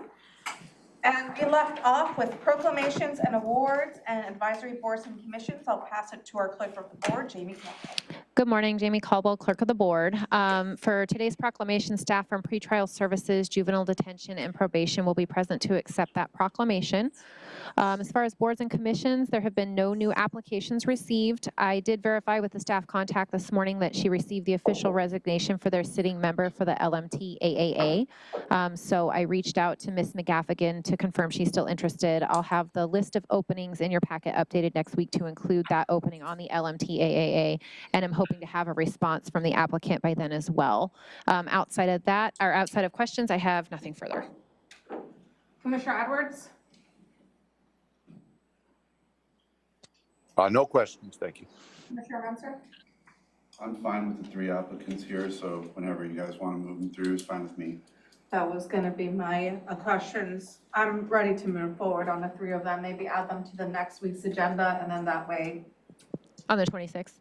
And we left off with proclamations and awards and advisory boards and commissions. I'll pass it to our clerk of the board, Jamie Campbell. Good morning, Jamie Caldwell, Clerk of the Board. For today's proclamation, staff from pretrial services, juvenile detention, and probation will be present to accept that proclamation. As far as boards and commissions, there have been no new applications received. I did verify with the staff contact this morning that she received the official resignation for their sitting member for the LMT AAA. So I reached out to Ms. McGaffigan to confirm she's still interested. I'll have the list of openings in your packet updated next week to include that opening on the LMT AAA, and I'm hoping to have a response from the applicant by then as well. Outside of that, or outside of questions, I have nothing further. Commissioner Edwards? No questions, thank you. Commissioner Menser? I'm fine with the 3 applicants here, so whenever you guys want to move them through, it's fine with me. That was going to be my questions. I'm ready to move forward on the 3 of them, maybe add them to the next week's agenda, and then that way. On the 26th.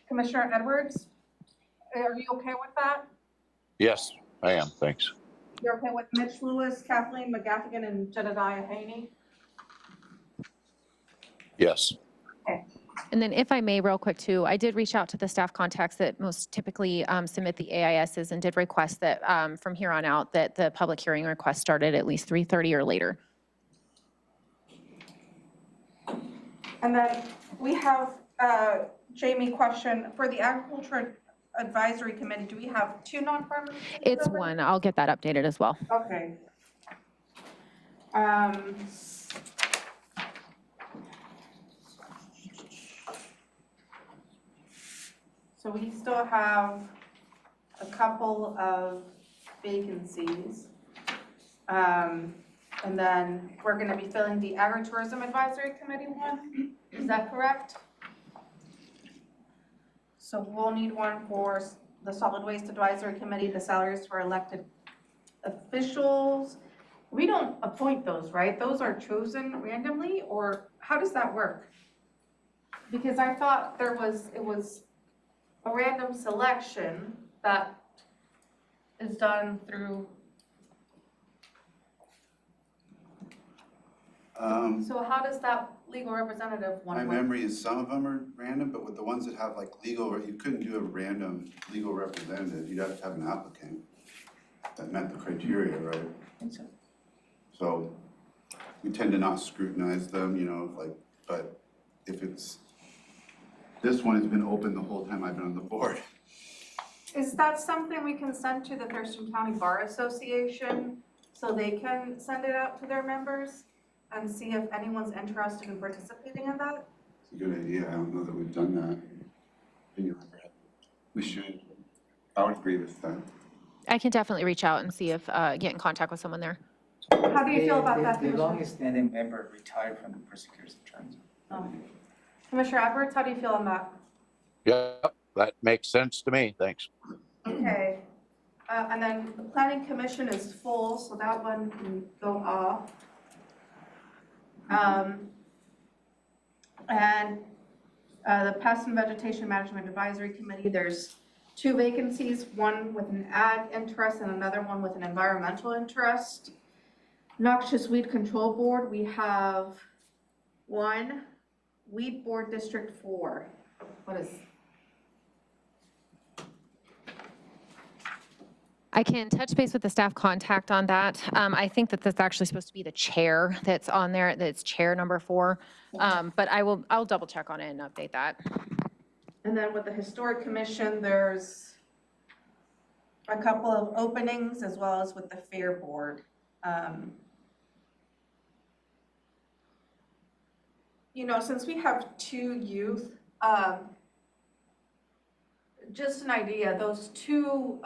Commissioner Edwards, are you okay with that? Yes, I am, thanks. You're okay with Mitch Lewis, Kathleen McGaffigan, and Jedediah Haney? Yes. Okay. And then if I may, real quick too, I did reach out to the staff contacts that most typically submit the AISs and did request that from here on out that the public hearing request started at least 3:30 or later. And then we have Jamie question for the Agriculture Advisory Committee. Do we have 2 non-farmers? It's 1. I'll get that updated as well. Okay. So we still have a couple of vacancies. And then we're going to be filling the Agritourism Advisory Committee one. Is that correct? So we'll need one for the Solid Waste Advisory Committee, the salaries for elected officials. We don't appoint those, right? Those are chosen randomly, or how does that work? Because I thought it was a random selection that is done through. So how does that legal representative one My work? memory is some of them are random, but with the ones that have like legal, you couldn't do a random legal representative. You'd have to have an applicant that met the criteria, right? I think so. So we tend to not scrutinize them, but if this one has been open the whole time I've been on the board. Is that something we can send to the Thurston County Bar Association so they can send it out to their members and see if anyone's interested in participating in that? It's a good idea. I don't know that we've done that. We should. I would agree with that. I can definitely reach out and see if get in contact with someone there. How do you feel about that, The Commissioner? longest standing member retired from the prosecutor's attorney. Commissioner Edwards, how do you feel on that? Yep, that makes sense to me, thanks. Okay, and then the Planning Commission is full, so that one can go off. And the Pest and Vegetation Management Advisory Committee, there's 2 vacancies, one with an ag interest and another one with an environmental interest. Noxious Weed Control Board, we have 1. Weed Board District 4. What is? I can touch base with the staff contact on that. I think that that's actually supposed to be the chair that's on there. That's chair number 4. But I'll double check on it and update that. And then with the Historic Commission, there's a couple of openings as well as with the Fair Board. Since we have 2 youth, just an idea, those 2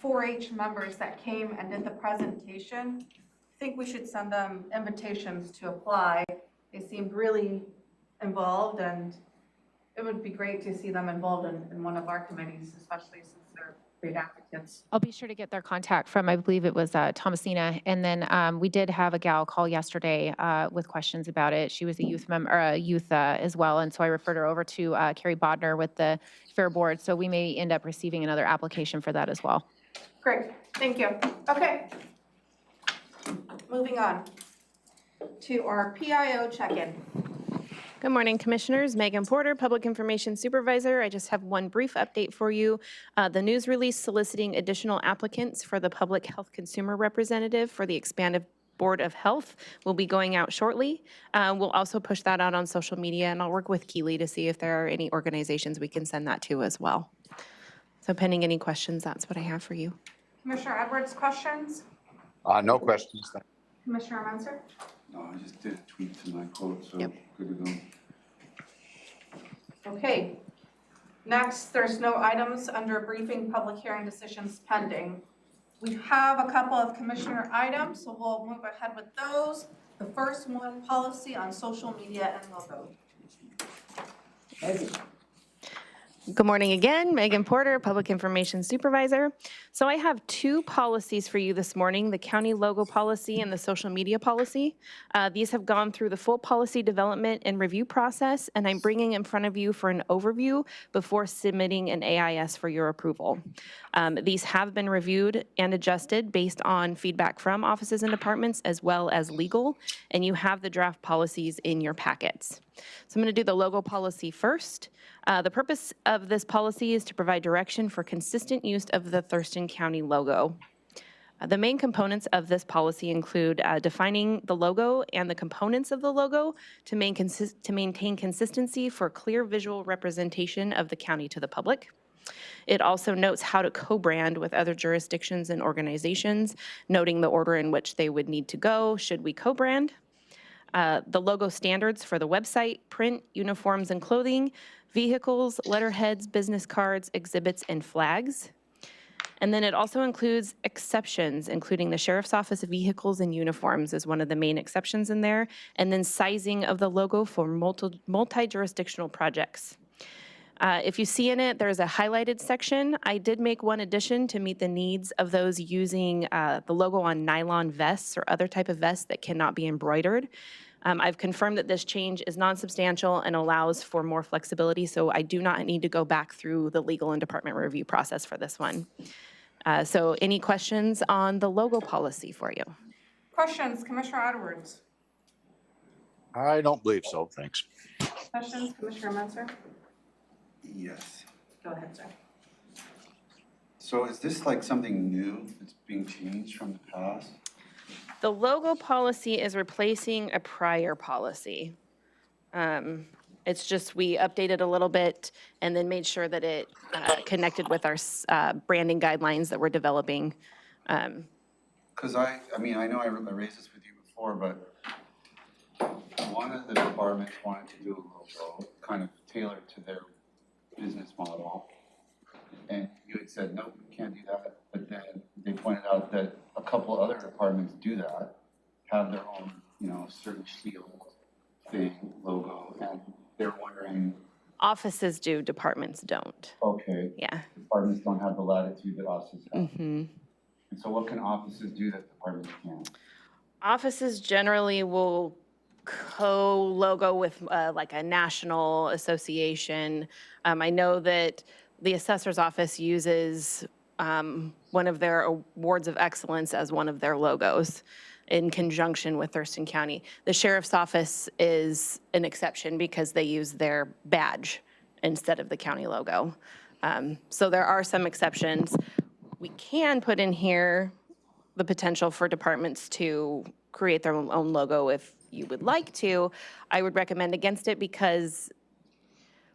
4-H members that came and did the presentation, I think we should send them invitations to apply. They seemed really involved, and it would be great to see them involved in one of our committees, especially since they're great applicants. I'll be sure to get their contact from, I believe it was Thomasina. And then we did have a gal call yesterday with questions about it. She was a youth member, or a youth as well. And so I referred her over to Carrie Bodner with the Fair Board. So we may end up receiving another application for that as well. Great, thank you. Okay. Moving on to our PIO check-in. Good morning, Commissioners. Megan Porter, Public Information Supervisor. I just have one brief update for you. The news release soliciting additional applicants for the Public Health Consumer Representative for the expanded Board of Health will be going out shortly. We'll also push that out on social media, and I'll work with Keely to see if there are any organizations we can send that to as well. So pending any questions, that's what I have for you. Commissioner Edwards, questions? No questions. Commissioner Menzer? No, I just did a tweet to my quote, so good to go. Okay. Next, there's no items under briefing, public hearing decisions pending. We have a couple of commissioner items, so we'll move ahead with those. The first one, policy on social media and logo. Good morning again, Megan Porter, Public Information Supervisor. So I have two policies for you this morning, the county logo policy and the social media policy. These have gone through the full policy development and review process, and I'm bringing in front of you for an overview before submitting an AIS for your approval. These have been reviewed and adjusted based on feedback from offices and departments as well as legal, and you have the draft policies in your packets. So I'm going to do the logo policy first. The purpose of this policy is to provide direction for consistent use of the Thurston County logo. The main components of this policy include defining the logo and the components of the logo to maintain consistency for clear visual representation of the county to the public. It also notes how to co-brand with other jurisdictions and organizations, noting the order in which they would need to go should we co-brand. The logo standards for the website, print, uniforms and clothing, vehicles, letterheads, business cards, exhibits, and flags. And then it also includes exceptions, including the Sheriff's Office vehicles and uniforms is one of the main exceptions in there, and then sizing of the logo for multi-jurisdictional projects. If you see in it, there's a highlighted section. I did make one addition to meet the needs of those using the logo on nylon vests or other type of vests that cannot be embroidered. I've confirmed that this change is non-substantial and allows for more flexibility, so I do not need to go back through the legal and department review process for this one. So any questions on the logo policy for you? Questions, Commissioner Edwards? I don't believe so, thanks. Questions, Commissioner Menzer? Yes. Go ahead, sir. So is this like something new that's being changed from the past? The logo policy is replacing a prior policy. It's just we updated a little bit and then made sure that it connected with our branding guidelines that we're developing. Because I mean, I know I raised this with you before, but one of the departments wanted to do a logo kind of tailored to their business model. And you had said, nope, we can't do that. But then they pointed out that a couple other departments do that, have their own, you know, certain shield thing, logo, and they're wondering. Offices do, departments don't. Okay. Yeah. Departments don't have the latitude that offices have. Mm-hmm. And so what can offices do that departments can't? Offices generally will co-logo with like a national association. I know that the assessor's office uses one of their awards of excellence as one of their logos in conjunction with Thurston County. The sheriff's office is an exception because they use their badge instead of the county logo. So there are some exceptions. We can put in here the potential for departments to create their own logo if you would like to. I would recommend against it because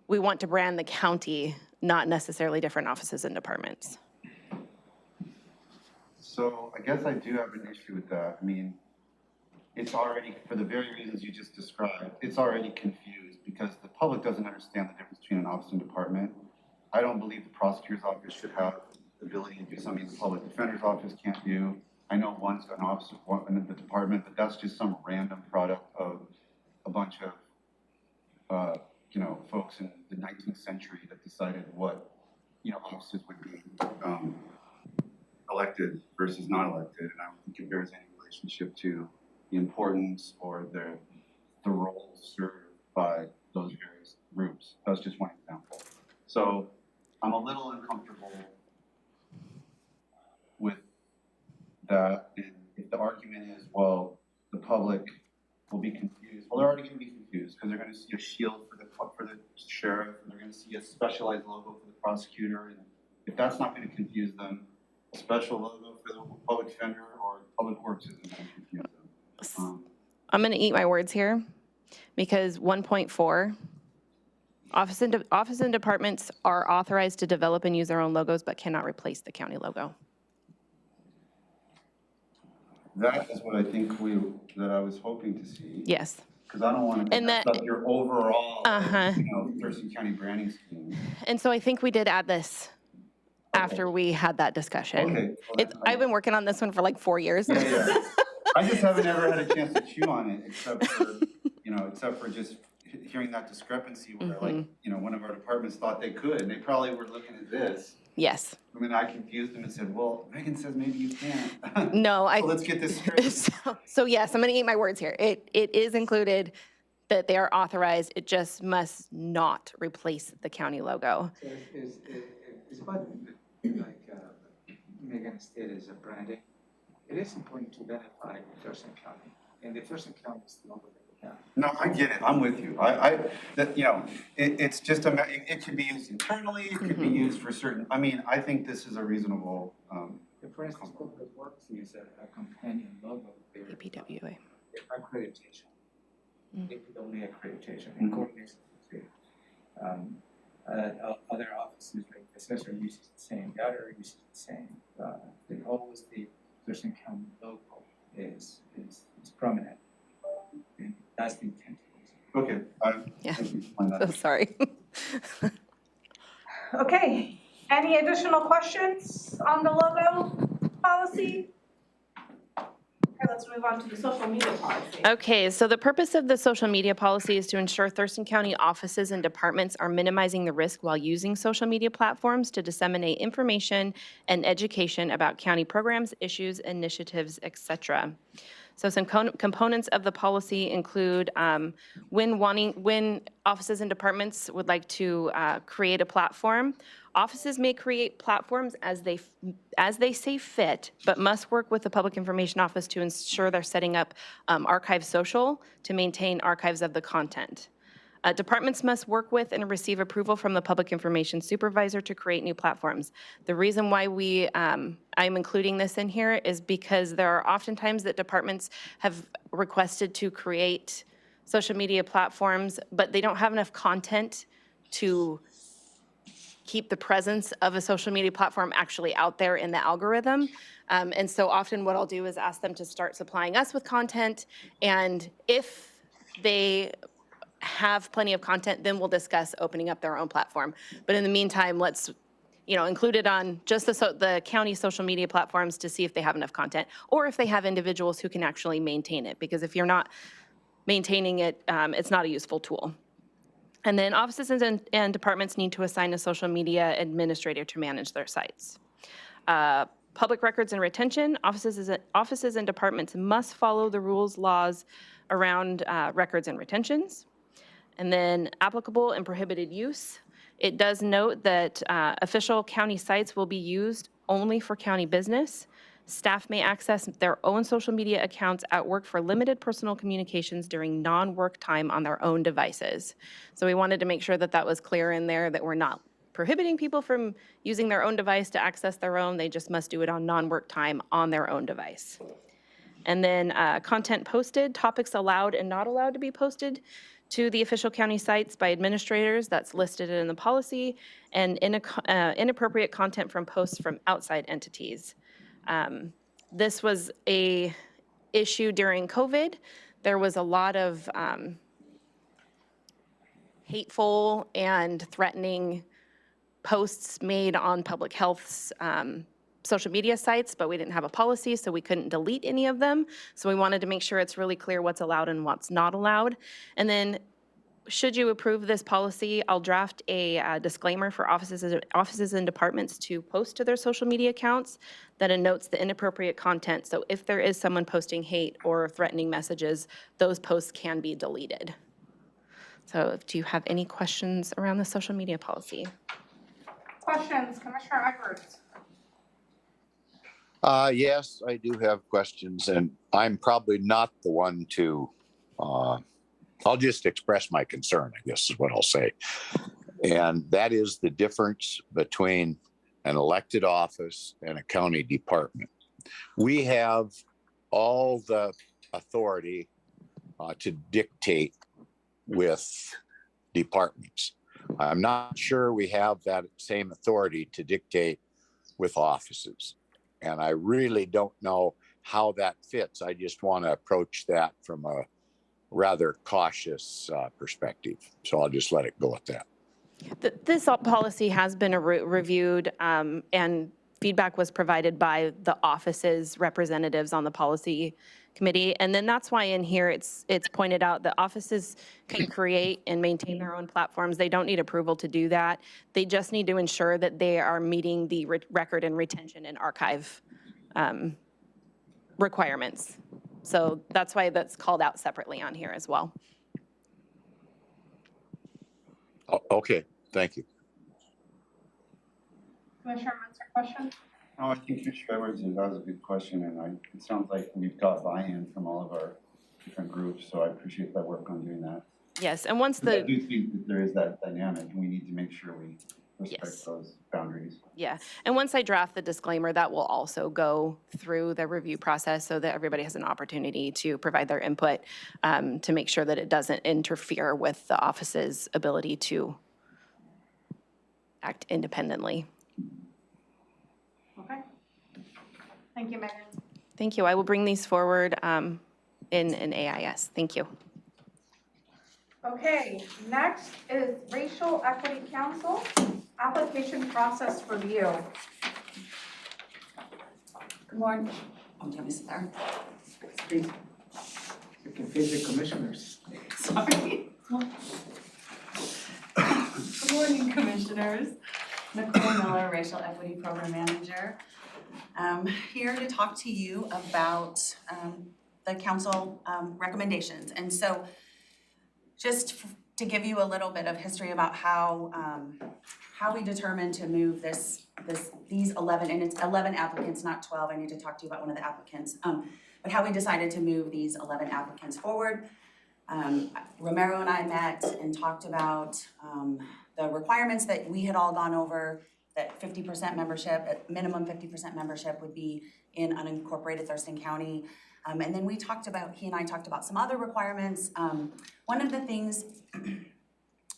we want to brand the county, not necessarily different offices and departments. So I guess I do have an issue with that. I mean, it's already, for the very reasons you just described, it's already confused because the public doesn't understand the difference between an office and department. I don't believe the prosecutor's office should have the ability to do something the public defender's office can't do. I know one's an office, one in the department, but that's just some random product of a bunch of, you know, folks in the 19th century that decided what offices would be elected versus not elected, and I don't think it bears any relationship to the importance or the roles served by those various groups. That's just one example. So I'm a little uncomfortable with that, and if the argument is, well, the public will be confused. Well, they're already going to be confused because they're going to see a shield for the sheriff, and they're going to see a specialized logo for the prosecutor, and if that's not going to confuse them, a special logo for the public defender or public works isn't going to confuse them. I'm going to eat my words here because 1.4, office and departments are authorized to develop and use their own logos, but cannot replace the county logo. That is what I think that I was hoping to see. Yes. Because I don't want to mess up your overall, Thurston County branding scheme. And so I think we did add this after we had that discussion. Okay. I've been working on this one for like 4 years. Yeah. I just haven't ever had a chance to chew on it, except for just hearing that discrepancy where one of our departments thought they could, and they probably were looking at this. Yes. I mean, I confused them and said, well, Megan says maybe you can't. No, so let's get this straight. So yes, I'm going to eat my words here. It is included that they are authorized. It just must not replace the county logo. So it's about like Megan stated as a branding. It is important to identify Thurston County, and the Thurston County is the logo that we have. No, I get it. I'm with you. It's just it could be used internally. It could be used for certain. I mean, I think this is a reasonable. For instance, Public Works use a companion logo. APWA. Accreditation. APWA accreditation in coordination with other offices like the assessor uses the same, the auditor uses the same. Always the Thurston County logo is prominent. And that's the intent. Okay. Yeah. So sorry. Okay, any additional questions on the logo policy? Okay, let's move on to the social media policy. Okay, so the purpose of the social media policy is to ensure Thurston County offices and departments are minimizing the risk while using social media platforms to disseminate information and education about county programs, issues, initiatives, etc. So some components of the policy include when offices and departments would like to create a platform, offices may create platforms as they see fit, but must work with the Public Information Office to ensure they're setting up Archive Social to maintain archives of the content. Departments must work with and receive approval from the Public Information Supervisor to create new platforms. The reason why I'm including this in here is because there are oftentimes that departments have requested to create social media platforms, but they don't have enough content to keep the presence of a social media platform actually out there in the algorithm. And so often what I'll do is ask them to start supplying us with content, and if they have plenty of content, then we'll discuss opening up their own platform. But in the meantime, let's include it on just the county social media platforms to see if they have enough content, or if they have individuals who can actually maintain it, because if you're not maintaining it, it's not a useful tool. And then offices and departments need to assign a social media administrator to manage their sites. Public records and retention, offices and departments must follow the rules, laws around records and retentions. And then applicable and prohibited use. It does note that official county sites will be used only for county business. Staff may access their own social media accounts at work for limited personal communications during non-work time on their own devices. So we wanted to make sure that that was clear in there, that we're not prohibiting people from using their own device to access their own. They just must do it on non-work time on their own device. And then content posted, topics allowed and not allowed to be posted to the official county sites by administrators, that's listed in the policy, and inappropriate content from posts from outside entities. This was a issue during COVID. There was a lot of hateful and threatening posts made on public health's social media sites, but we didn't have a policy, so we couldn't delete any of them. So we wanted to make sure it's really clear what's allowed and what's not allowed. And then should you approve this policy, I'll draft a disclaimer for offices and departments to post to their social media accounts that notes the inappropriate content. So if there is someone posting hate or threatening messages, those posts can be deleted. So do you have any questions around the social media policy? Questions, Commissioner Edwards? Yes, I do have questions, and I'm probably not the one to, I'll just express my concern, I guess is what I'll say. And that is the difference between an elected office and a county department. We have all the authority to dictate with departments. I'm not sure we have that same authority to dictate with offices. And I really don't know how that fits. I just want to approach that from a rather cautious perspective. So I'll just let it go at that. This policy has been reviewed and feedback was provided by the office's representatives on the policy committee. And then that's why in here it's pointed out that offices can create and maintain their own platforms. They don't need approval to do that. They just need to ensure that they are meeting the record and retention and archive requirements. So that's why that's called out separately on here as well. Okay, thank you. Commissioner Munster, question? No, I think Commissioner Edwards, that was a good question, and it sounds like we've got buy-in from all of our different groups, so I appreciate that work on doing that. Yes, and once I do think that there is that dynamic, and we need to make sure we respect those boundaries. Yeah, and once I draft the disclaimer, that will also go through the review process so that everybody has an opportunity to provide their input to make sure that it doesn't interfere with the office's ability to act independently. Okay. Thank you, Megan. Thank you. I will bring these forward in an AIS. Thank you. Okay, next is Racial Equity Council, application process review. Good morning. Oh, do you want me to sit there? Please. You can face the commissioners. Sorry. Good morning, Commissioners. Nicole Miller, Racial Equity Program Manager. Here to talk to you about the council recommendations. And so just to give you a little bit of history about how we determined to move these 11, and it's 11 applicants, not 12. I need to talk to you about one of the applicants. But how we decided to move these 11 applicants forward. Romero and I met and talked about the requirements that we had all gone over, that 50% membership, at minimum 50% membership would be in unincorporated Thurston County. And then he and I talked about some other requirements. One of the things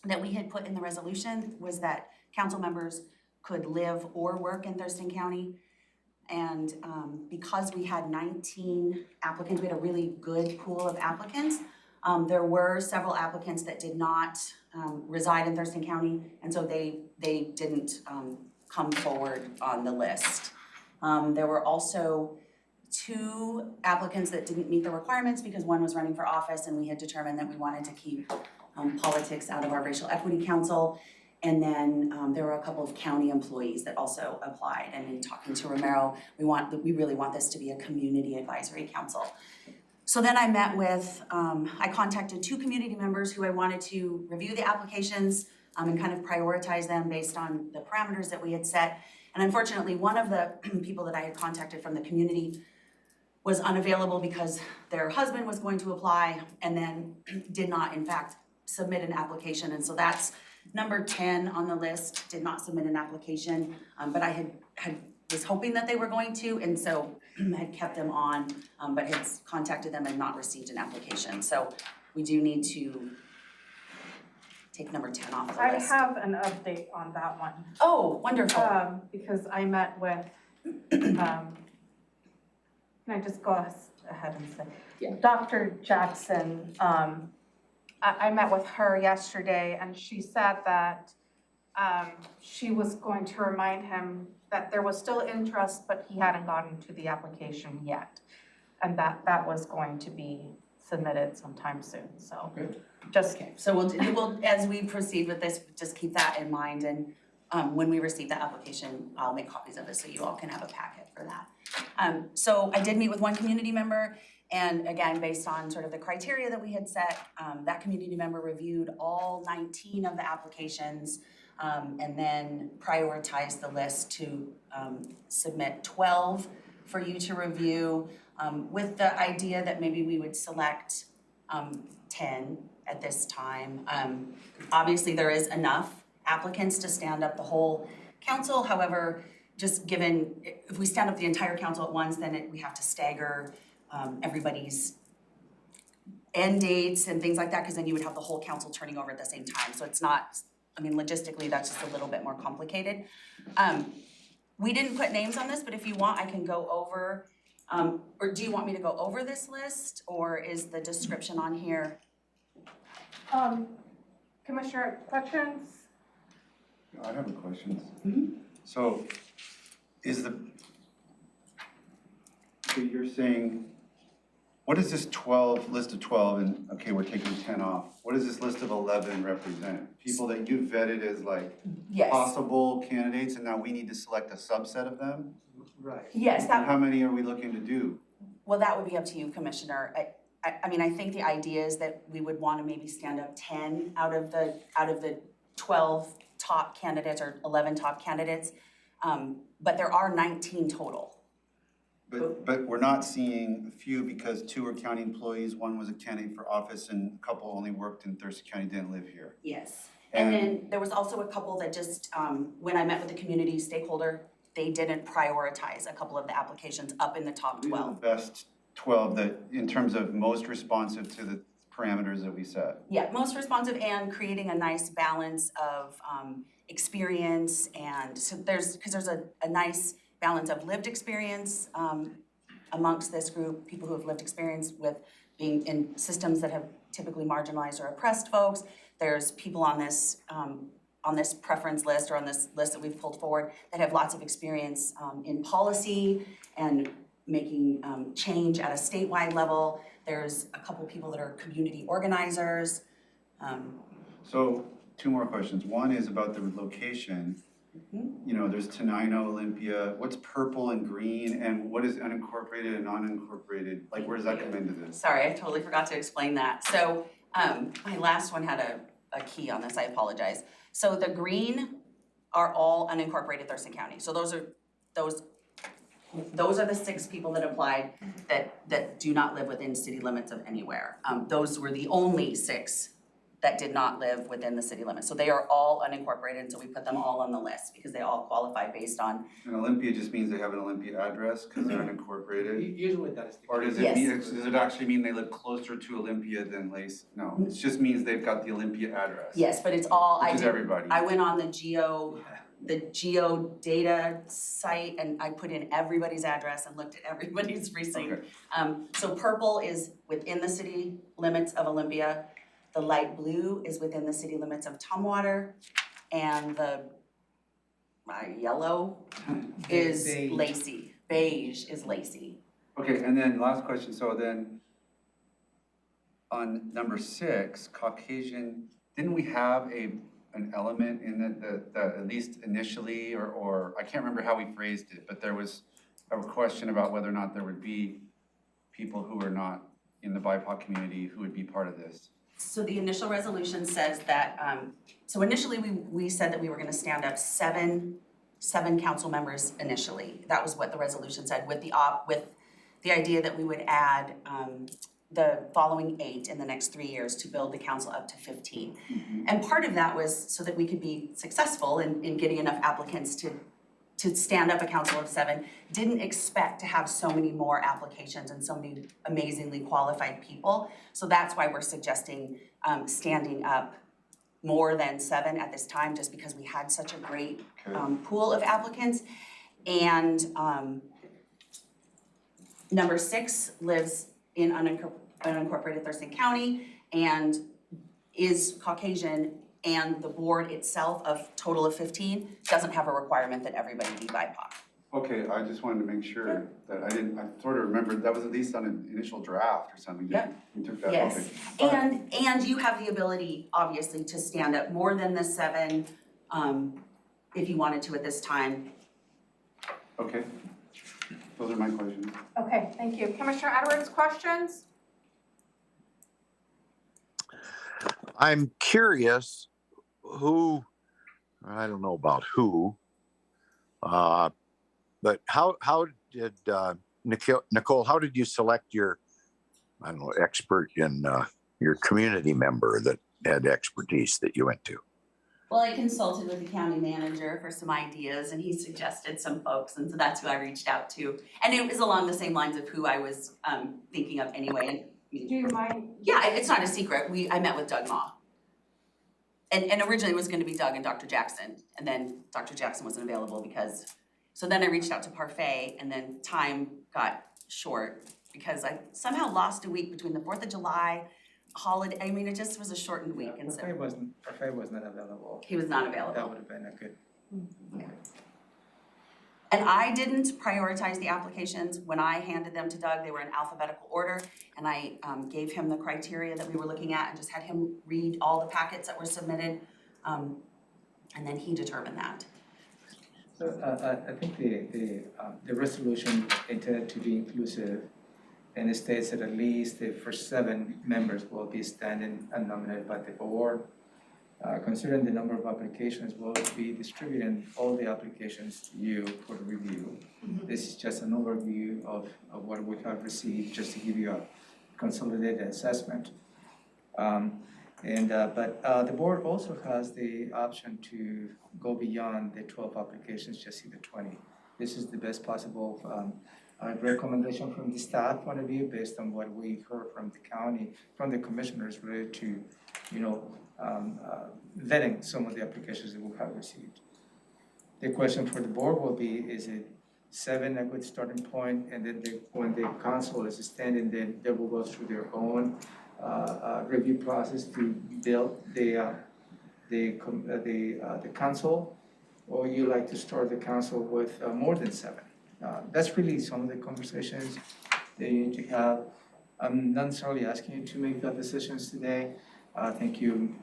that we had put in the resolution was that council members could live or work in Thurston County. And because we had 19 applicants, we had a really good pool of applicants. There were several applicants that did not reside in Thurston County, and so they didn't come forward on the list. There were also 2 applicants that didn't meet the requirements because one was running for office, and we had determined that we wanted to keep politics out of our Racial Equity Council. And then there were a couple of county employees that also applied. And in talking to Romero, we really want this to be a community advisory council. So then I met with, I contacted 2 community members who I wanted to review the applications and kind of prioritize them based on the parameters that we had set. And unfortunately, one of the people that I had contacted from the community was unavailable because their husband was going to apply and then did not, in fact, submit an application. And so that's number 10 on the list, did not submit an application, but I was hoping that they were going to, and so had kept them on, but had contacted them and not received an application. So we do need to take number 10 off the list. I have an update on that one. Oh, wonderful. Because I met with, can I just go ahead and say, Dr. Jackson, I met with her yesterday and she said that she was going to remind him that there was still interest, but he hadn't gotten to the application yet. And that was going to be submitted sometime soon, so. Good. Just, Okay, so we'll, as we proceed with this, just keep that in mind, and when we receive the application, I'll make copies of it so you all can have a packet for that. So I did meet with one community member, and again, based on sort of the criteria that we had set, that community member reviewed all 19 of the applications, and then prioritized the list to submit 12 for you to review, with the idea that maybe we would select 10 at this time. Obviously, there is enough applicants to stand up the whole council. However, just given, if we stand up the entire council at once, then we have to stagger everybody's end dates and things like that, because then you would have the whole council turning over at the same time. So it's not, I mean, logistically, that's just a little bit more complicated. We didn't put names on this, but if you want, I can go over, or do you want me to go over this list, or is the description on here? Commissioner, questions? I have a question. Mm-hmm. So so you're saying, what is this 12, list of 12, and okay, we're taking 10 off. What does this list of 11 represent? People that you vetted as like Yes. possible candidates, and now we need to select a subset of them? Right. Yes, And that, how many are we looking to do? well, that would be up to you, Commissioner. I mean, I think the idea is that we would want to maybe stand up 10 out of the 12 top candidates or 11 top candidates. But there are 19 total. But we're not seeing a few because 2 are county employees, 1 was a candidate for office, and a couple only worked in Thurston County, didn't live here. Yes. And then there was also a couple that just, when I met with the community stakeholder, they didn't prioritize a couple of the applications up in the top These are 12. the best 12 that, in terms of most responsive to the parameters that we set. Yeah, most responsive and creating a nice balance of experience, and so there's a nice balance of lived experience amongst this group, people who have lived experience with being in systems that have typically marginalized or oppressed folks. There's people on this preference list or on this list that we've pulled forward that have lots of experience in policy and making change at a statewide level. There's a couple people that are community organizers. So 2 more questions. One is about the location. You know, there's Tenino, Olympia. What's purple and green, and what is unincorporated and non-incorporated? Like, where does that come into this? Sorry, I totally forgot to explain that. So my last one had a key on this, I apologize. So the green are all unincorporated Thurston County. So those are the 6 people that applied that do not live within city limits of anywhere. Those were the only 6 that did not live within the city limits. So they are all unincorporated, and so we put them all on the list because they all qualify based on. And Olympia just means they have an Olympia address because they're unincorporated? Usually that is the case. Or does Yes. does it actually mean they live closer to Olympia than Lace? No, it just means they've got the Olympia address. Yes, but it's all, Which is everybody. I went on the geo-data site and I put in everybody's address and looked at everybody's precinct. Okay. So purple is within the city limits of Olympia. The light blue is within the city limits of Tumwater. And the yellow is Beige. Lacey. Beige is Lacey. Okay, and then last question, so then on number 6, Caucasian, didn't we have an element in it that at least initially, or I can't remember how we phrased it, but there was a question about whether or not there would be people who are not in the BIPOC community who would be part of this? So the initial resolution says that, so initially we said that we were gonna stand up seven council members initially. That was what the resolution said, with the idea that we would add the following 8 in the next 3 years to build the council up to 15. And part of that was so that we could be successful in getting enough applicants to stand up a council of 7. Didn't expect to have so many more applications and so many amazingly qualified people. So that's why we're suggesting standing up more than 7 at this time, just because we had such a great pool of applicants. And number 6 lives in unincorporated Thurston County and is Caucasian, and the board itself of total of 15 doesn't have a requirement that everybody be BIPOC. Okay, I just wanted to make sure that I sort of remembered, that was at least on an initial draft or something. Yep. You took that, Yes, okay. and you have the ability, obviously, to stand up more than the 7, if you wanted to at this time. Okay, those are my questions. Okay, thank you. Commissioner Edwards, questions? I'm curious who, I don't know about who, but how did, Nicole, how did you select your, I don't know, expert in your community member that had expertise that you went to? Well, I consulted with the county manager for some ideas and he suggested some folks, and so that's who I reached out to. And it was along the same lines of who I was thinking of anyway. Do you mind? Yeah, it's not a secret. I met with Doug Ma. And originally it was gonna be Doug and Dr. Jackson, and then Dr. Jackson wasn't available because, so then I reached out to Parfait, and then time got short because I somehow lost a week between the 4th of July holiday. I mean, it just was a shortened week, and so. Parfait was not available. He was not available. That would have been a good. Yeah. And I didn't prioritize the applications. When I handed them to Doug, they were in alphabetical order, and I gave him the criteria that we were looking at and just had him read all the packets that were submitted, and then he determined that. So I think the resolution intended to be inclusive, and it states that at least the first 7 members will be standing and nominated by the board. Considering the number of applications, we'll be distributing all the applications to you for review. This is just an overview of what we have received, just to give you a consolidated assessment. But the board also has the option to go beyond the 12 applications, just see the 20. This is the best possible recommendation from the staff point of view, based on what we heard from the county, from the commissioners, related to, vetting some of the applications that we have received. The question for the board will be, is it 7 a good starting point? And then when the council is standing, then they will go through their own review process to build the council, or you like to start the council with more than 7? That's really some of the conversations that you need to have. I'm not necessarily asking you to make that decisions today. I think you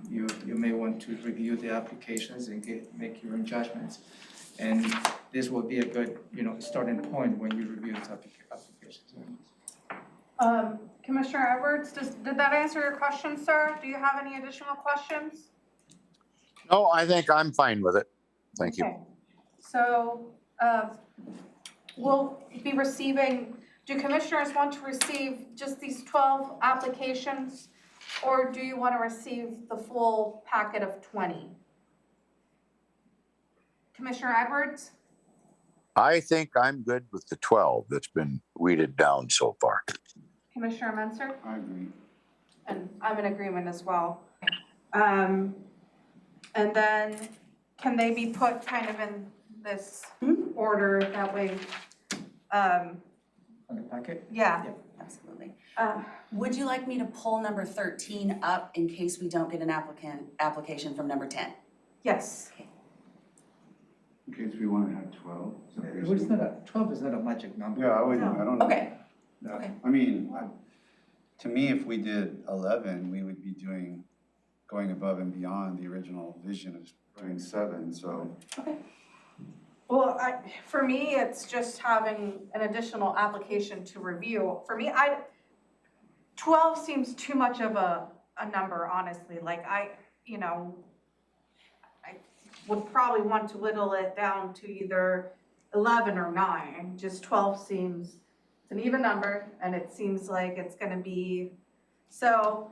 may want to review the applications and make your own judgments. And this will be a good, starting point when you review these applications. Commissioner Edwards, did that answer your question, sir? Do you have any additional questions? No, I think I'm fine with it. Thank you. Okay. So we'll be receiving, do commissioners want to receive just these 12 applications, or do you want to receive the full packet of 20? Commissioner Edwards? I think I'm good with the 12 that's been weeded down so far. Commissioner Menser? I agree. And I'm in agreement as well. And then can they be put kind of in this order that way? On the packet? Yeah. Yep, absolutely. Would you like me to pull number 13 up in case we don't get an application from number 10? Yes. In case we want to have 12. It was not 12 is not a magic number. Yeah, I don't know. Okay. Yeah. Okay. I mean, to me, if we did 11, we would be going above and beyond the original vision of doing 7, so. Okay. Well, for me, it's just having an additional application to review. For me, 12 seems too much of a number, honestly. Like I would probably want to whittle it down to either 11 or 9. Just 12 seems, it's an even number, and it seems like it's gonna be, so,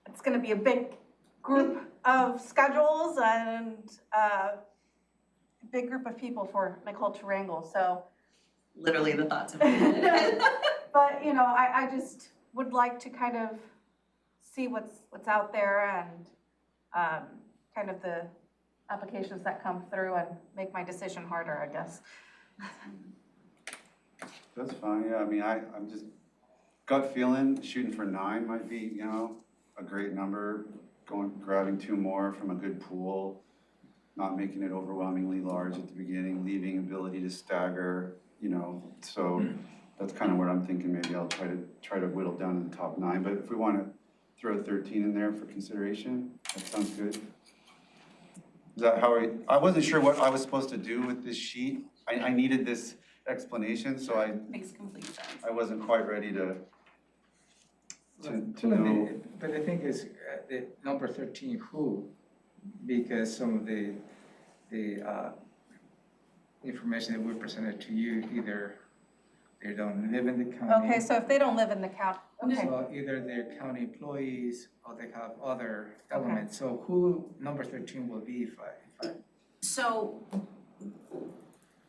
it's gonna be a big group of schedules and a big group of people for Nicole to wrangle, so. Literally the thoughts of it. But, I just would like to kind of see what's out there and kind of the applications that come through and make my decision harder, I guess. That's fine, yeah, I mean, I'm just gut feeling, shooting for 9 might be, a great number, grabbing 2 more from a good pool. not making it overwhelmingly large at the beginning, leaving ability to stagger, so that's kind of what I'm thinking. Maybe I'll try to whittle down to the top 9, but if we want to throw 13 in there for consideration, that sounds good. Is that how I wasn't sure what I was supposed to do with this sheet. I needed this explanation, so Makes complete sense. I wasn't quite ready to But know. But the thing is, the number 13, who? Because some of the information that we presented to you, either they don't live in the county. Okay, so if they don't live in the county, okay. So either they're county employees or they have other elements. So who number 13 will be if I So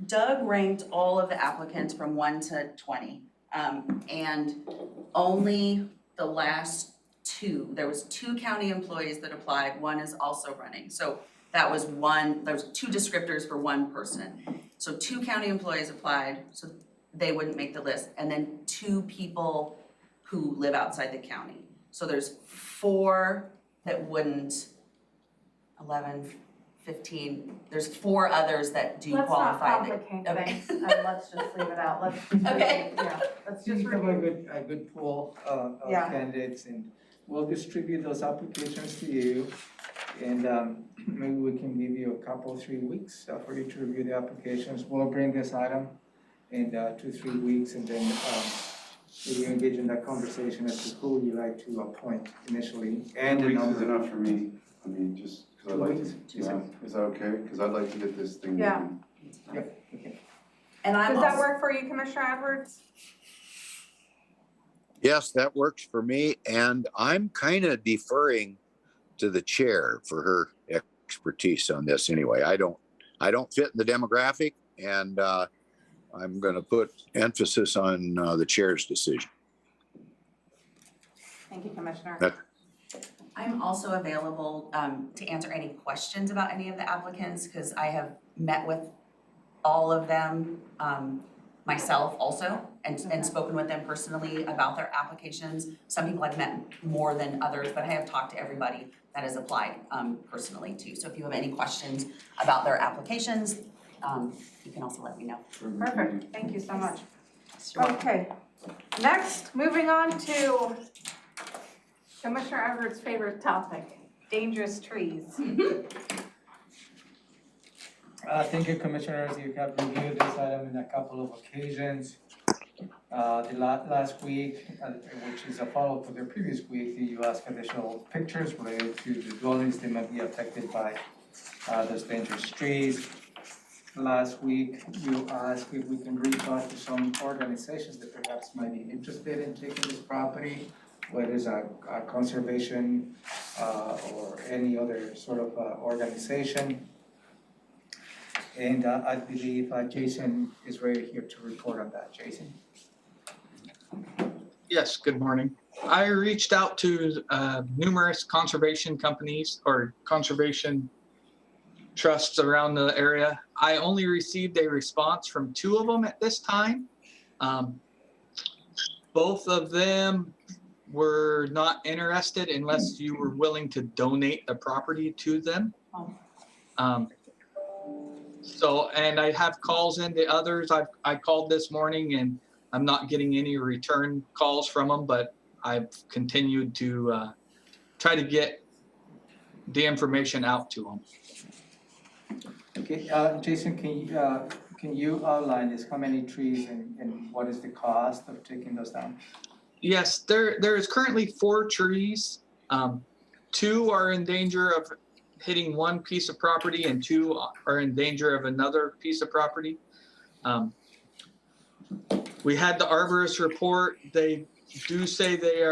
Doug ranked all of the applicants from 1 to 20. And only the last 2, there was 2 county employees that applied, 1 is also running. So that was there was 2 descriptors for 1 person. So 2 county employees applied, so they wouldn't make the list. And then 2 people who live outside the county. So there's 4 that wouldn't, 11, 15, there's 4 others that do qualify. Let's not complicate things, and let's just leave it out, let's just. Okay. Yeah, let's just You have review. a good pool of Yeah. candidates, and we'll distribute those applications to you. And maybe we can give you a couple, 3 weeks for you to review the applications. We'll bring this item in 2-3 weeks, and then we engage in that conversation as to who you like to appoint initially. And 2 the weeks is number. enough for me. I mean, just because I'd like to, is that okay? Because I'd like to get this thing Yeah. moving. Yep, okay. And I'm Does that also, work for you, Commissioner Edwards? Yes, that works for me. And I'm kind of deferring to the chair for her expertise on this anyway. I don't fit in the demographic, and I'm going to put emphasis on the chair's decision. Thank you, Commissioner. I'm also available to answer any questions about any of the applicants, because I have met with all of them myself also, and spoken with them personally about their applications. Some people I've met more than others, but I have talked to everybody that has applied personally too. So if you have any questions about their applications, you can also let me know. Perfect, thank you so much. You're welcome. Okay, next, moving on to Commissioner Everett's favorite topic, dangerous trees. Thank you, Commissioners. You have reviewed this item in a couple of occasions. The last week, which is a follow-up to the previous week, you asked additional pictures related to the dwellings that might be affected by those dangerous trees. Last week, you asked if we can reach out to some organizations that perhaps might be interested in taking this property, whether it's a conservation or any other sort of organization. And I believe Jason is ready here to report on that. Jason? Yes, good morning. I reached out to numerous conservation companies or conservation trusts around the area. I only received a response from 2 of them at this time. Both of them were not interested unless you were willing to donate the property to them. So, and I have calls into others. I called this morning and I'm not getting any return calls from them, but I've continued to try to get the information out to them. Okay, Jason, can you outline this? How many trees and what is the cost of taking those down? Yes, there is currently 4 trees. 2 are in danger of hitting one piece of property and 2 are in danger of another piece of property. We had the arborist report. They do say they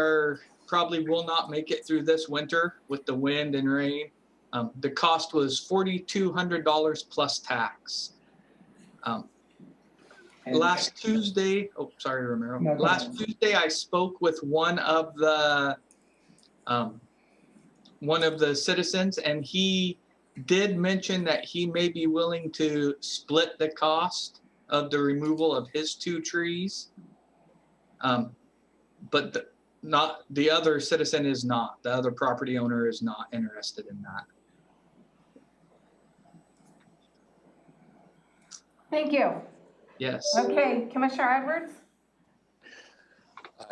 probably will not make it through this winter with the wind and rain. The cost was $4,200 plus tax. Last Tuesday, sorry, Romero. No, go Last ahead. Tuesday, I spoke with one of the citizens, and he did mention that he may be willing to split the cost of the removal of his 2 trees. But the other citizen is not. The other property owner is not interested in that. Thank you. Yes. Okay, Commissioner Edwards?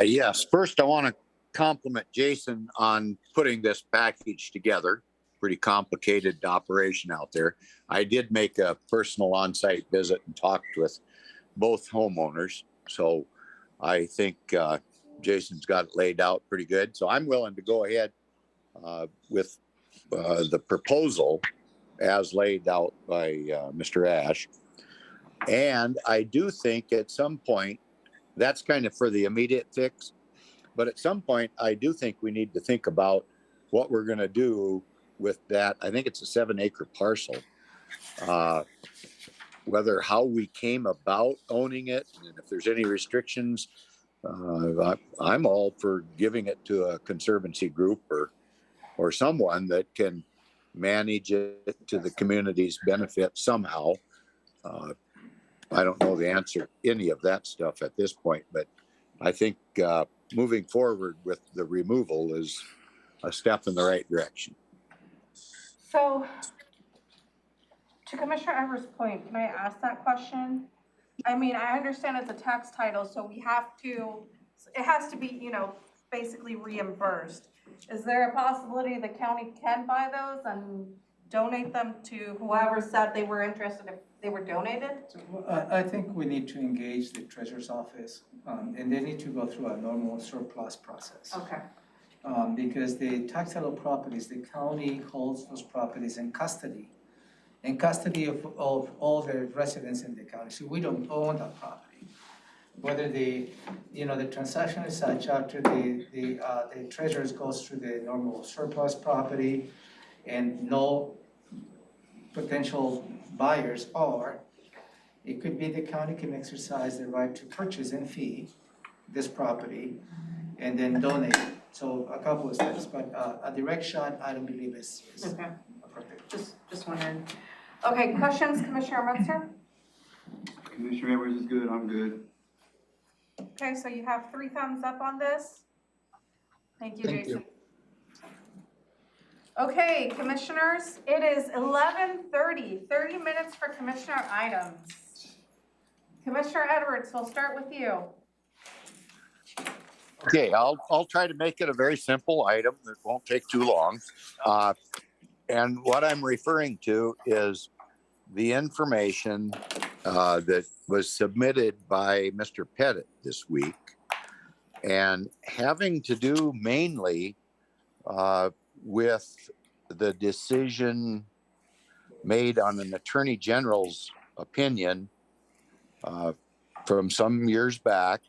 Yes, first I want to compliment Jason on putting this package together. Pretty complicated operation out there. I did make a personal on-site visit and talked with both homeowners. So I think Jason's got it laid out pretty good. So I'm willing to go ahead with the proposal as laid out by Mr. Ash. And I do think at some point, that's kind of for the immediate fix. But at some point, I do think we need to think about what we're going to do with that. I think it's a 7-acre parcel. Whether how we came about owning it, and if there's any restrictions, I'm all for giving it to a conservancy group or someone that can manage it to the community's benefit somehow. I don't know the answer to any of that stuff at this point, but I think moving forward with the removal is a step in the right direction. So, to Commissioner Edwards' point, can I ask that question? I mean, I understand it's a tax title, so we have to, it has to be, you know, basically reimbursed. Is there a possibility the county can buy those and donate them to whoever said they were interested if they were donated? So, I think we need to engage the treasurer's office, and they need to go through a normal surplus process. Okay. Because the tax title properties, the county holds those properties in custody of all the residents in the county. So we don't own that property. Whether the transaction is such after the treasurers goes through the normal surplus property and no potential buyers, or it could be the county can exercise the right to purchase and fee this property and then donate it. So a couple of steps, but a direct shot, I don't believe is Okay. appropriate. Just wondering. Okay, questions, Commissioner Munster? Commissioner Edwards is good, I'm good. Okay, so you have 3 thumbs up on this. Thank you, Thank Jason. Okay, commissioners, it is 11:30, 30 minutes for commissioner items. Commissioner Edwards, we'll start with you. Okay, I'll try to make it a very simple item that won't take too long. And what I'm referring to is the information that was submitted by Mr. Pettit this week, and having to do mainly with the decision made on an attorney general's opinion from some years back,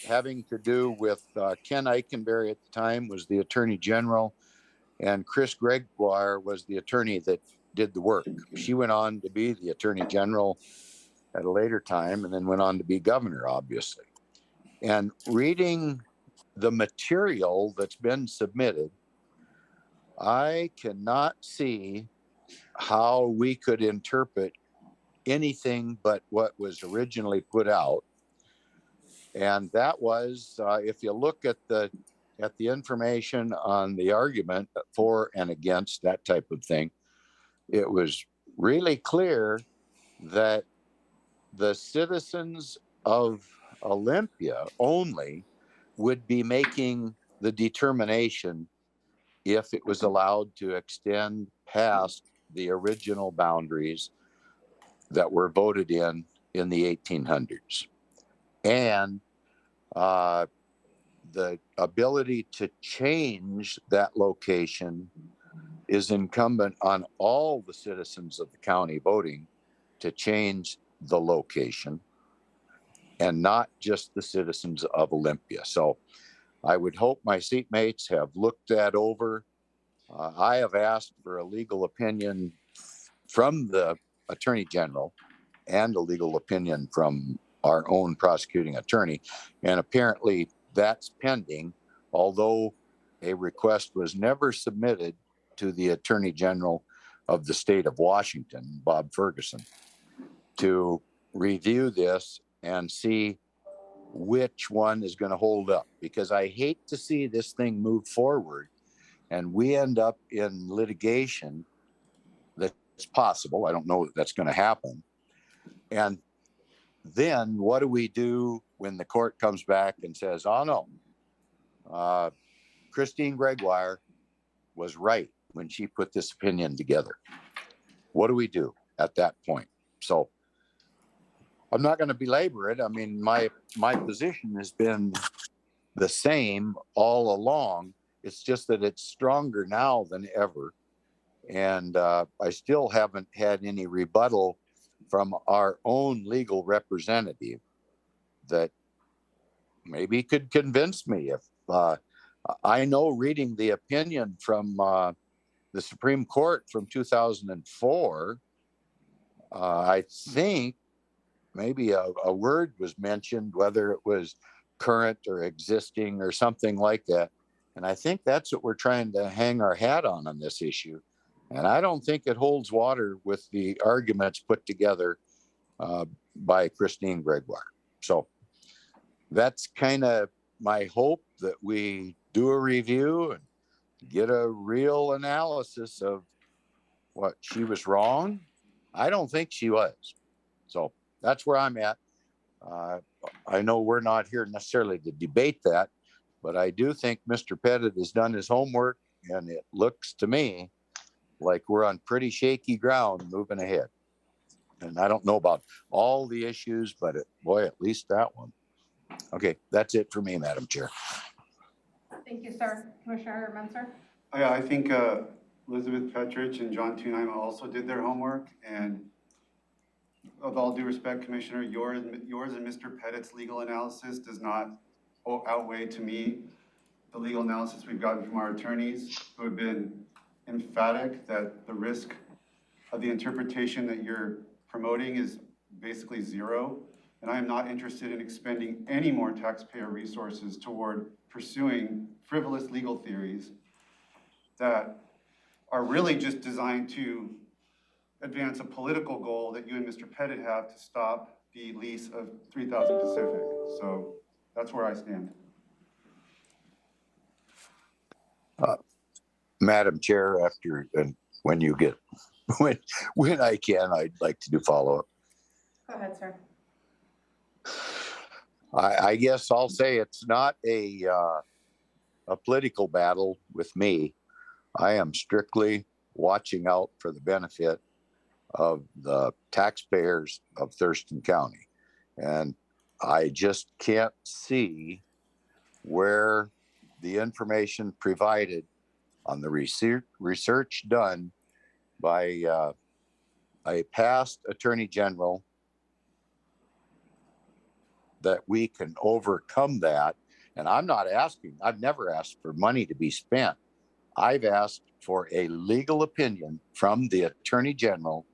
having to do with Ken Eikenberry at the time was the attorney general, and Chris Gregoire was the attorney that did the work. She went on to be the attorney general at a later time and then went on to be governor, obviously. And reading the material that's been submitted, I cannot see how we could interpret anything but what was originally put out. And that was, if you look at the information on the argument for and against, that type of thing, it was really clear that the citizens of Olympia only would be making the determination if it was allowed to extend past the original boundaries that were voted in the 1800s. And the ability to change that location is incumbent on all the citizens of the county voting to change the location, and not just the citizens of Olympia. So I would hope my seatmates have looked that over. I have asked for a legal opinion from the Attorney General and a legal opinion from our own prosecuting attorney, and apparently that's pending, although a request was never submitted to the Attorney General of the state of Washington, Bob Ferguson, to review this and see which one is going to hold up, because I hate to see this thing move forward and we end up in litigation. That's possible. I don't know that that's going to happen. And then what do we do when the court comes back and says, oh no, Christine Gregoire was right when she put this opinion together? What do we do at that point? So I'm not going to belabor it. I mean, my position has been the same all along. It's just that it's stronger now than ever. And I still haven't had any rebuttal from our own legal representative that maybe could convince me. If I know, reading the opinion from the Supreme Court from 2004, I think maybe a word was mentioned, whether it was current or existing or something like that. And I think that's what we're trying to hang our hat on this issue. And I don't think it holds water with the arguments put together by Christine Gregoire. So that's kind of my hope, that we do a review and get a real analysis of what she was wrong. I don't think she was. So that's where I'm at. I know we're not here necessarily to debate that, but I do think Mr. Pettit has done his homework, and it looks to me like we're on pretty shaky ground moving ahead. And I don't know about all the issues, but boy, at least that one. Okay, that's it for me, Madam Chair. Thank you, sir. Commissioner Menzer? Yeah, I think Elizabeth Petrich and John Thunheim also did their homework, and with all due respect, Commissioner, yours and Mr. Pettit's legal analysis does not outweigh, to me, the legal analysis we've gotten from our attorneys, who have been emphatic that the risk of the interpretation that you're promoting is basically zero. And I am not interested in expending any more taxpayer resources toward pursuing frivolous legal theories that are really just designed to advance a political goal that you and Mr. Pettit have to stop the lease of 3000 Pacific. So that's where I stand. Madam Chair, after and when you get when I can, I'd like to do follow-up. Go ahead, sir. I guess I'll say it's not a political battle with me. I am strictly watching out for the benefit of the taxpayers of Thurston County. And I just can't see where the information provided on the research done by a past Attorney General, that we can overcome that. And I'm not asking, I've never asked for money to be spent. I've asked for a legal opinion from the Attorney General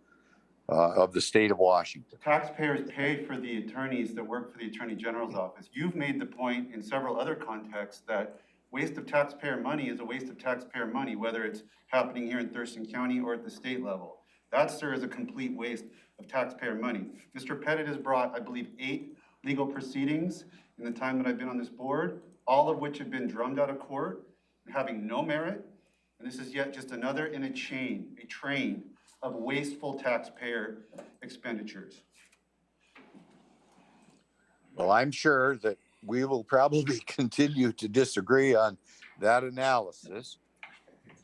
of the state of Washington. Taxpayers pay for the attorneys that work for the Attorney General's office. You've made the point in several other contexts that waste of taxpayer money is a waste of taxpayer money, whether it's happening here in Thurston County or at the state level. That, sir, is a complete waste of taxpayer money. Mr. Pettit has brought, I believe, 8 legal proceedings in the time that I've been on this board, all of which have been drummed out of court, having no merit. And this is yet just another in a train of wasteful taxpayer expenditures. Well, I'm sure that we will probably continue to disagree on that analysis,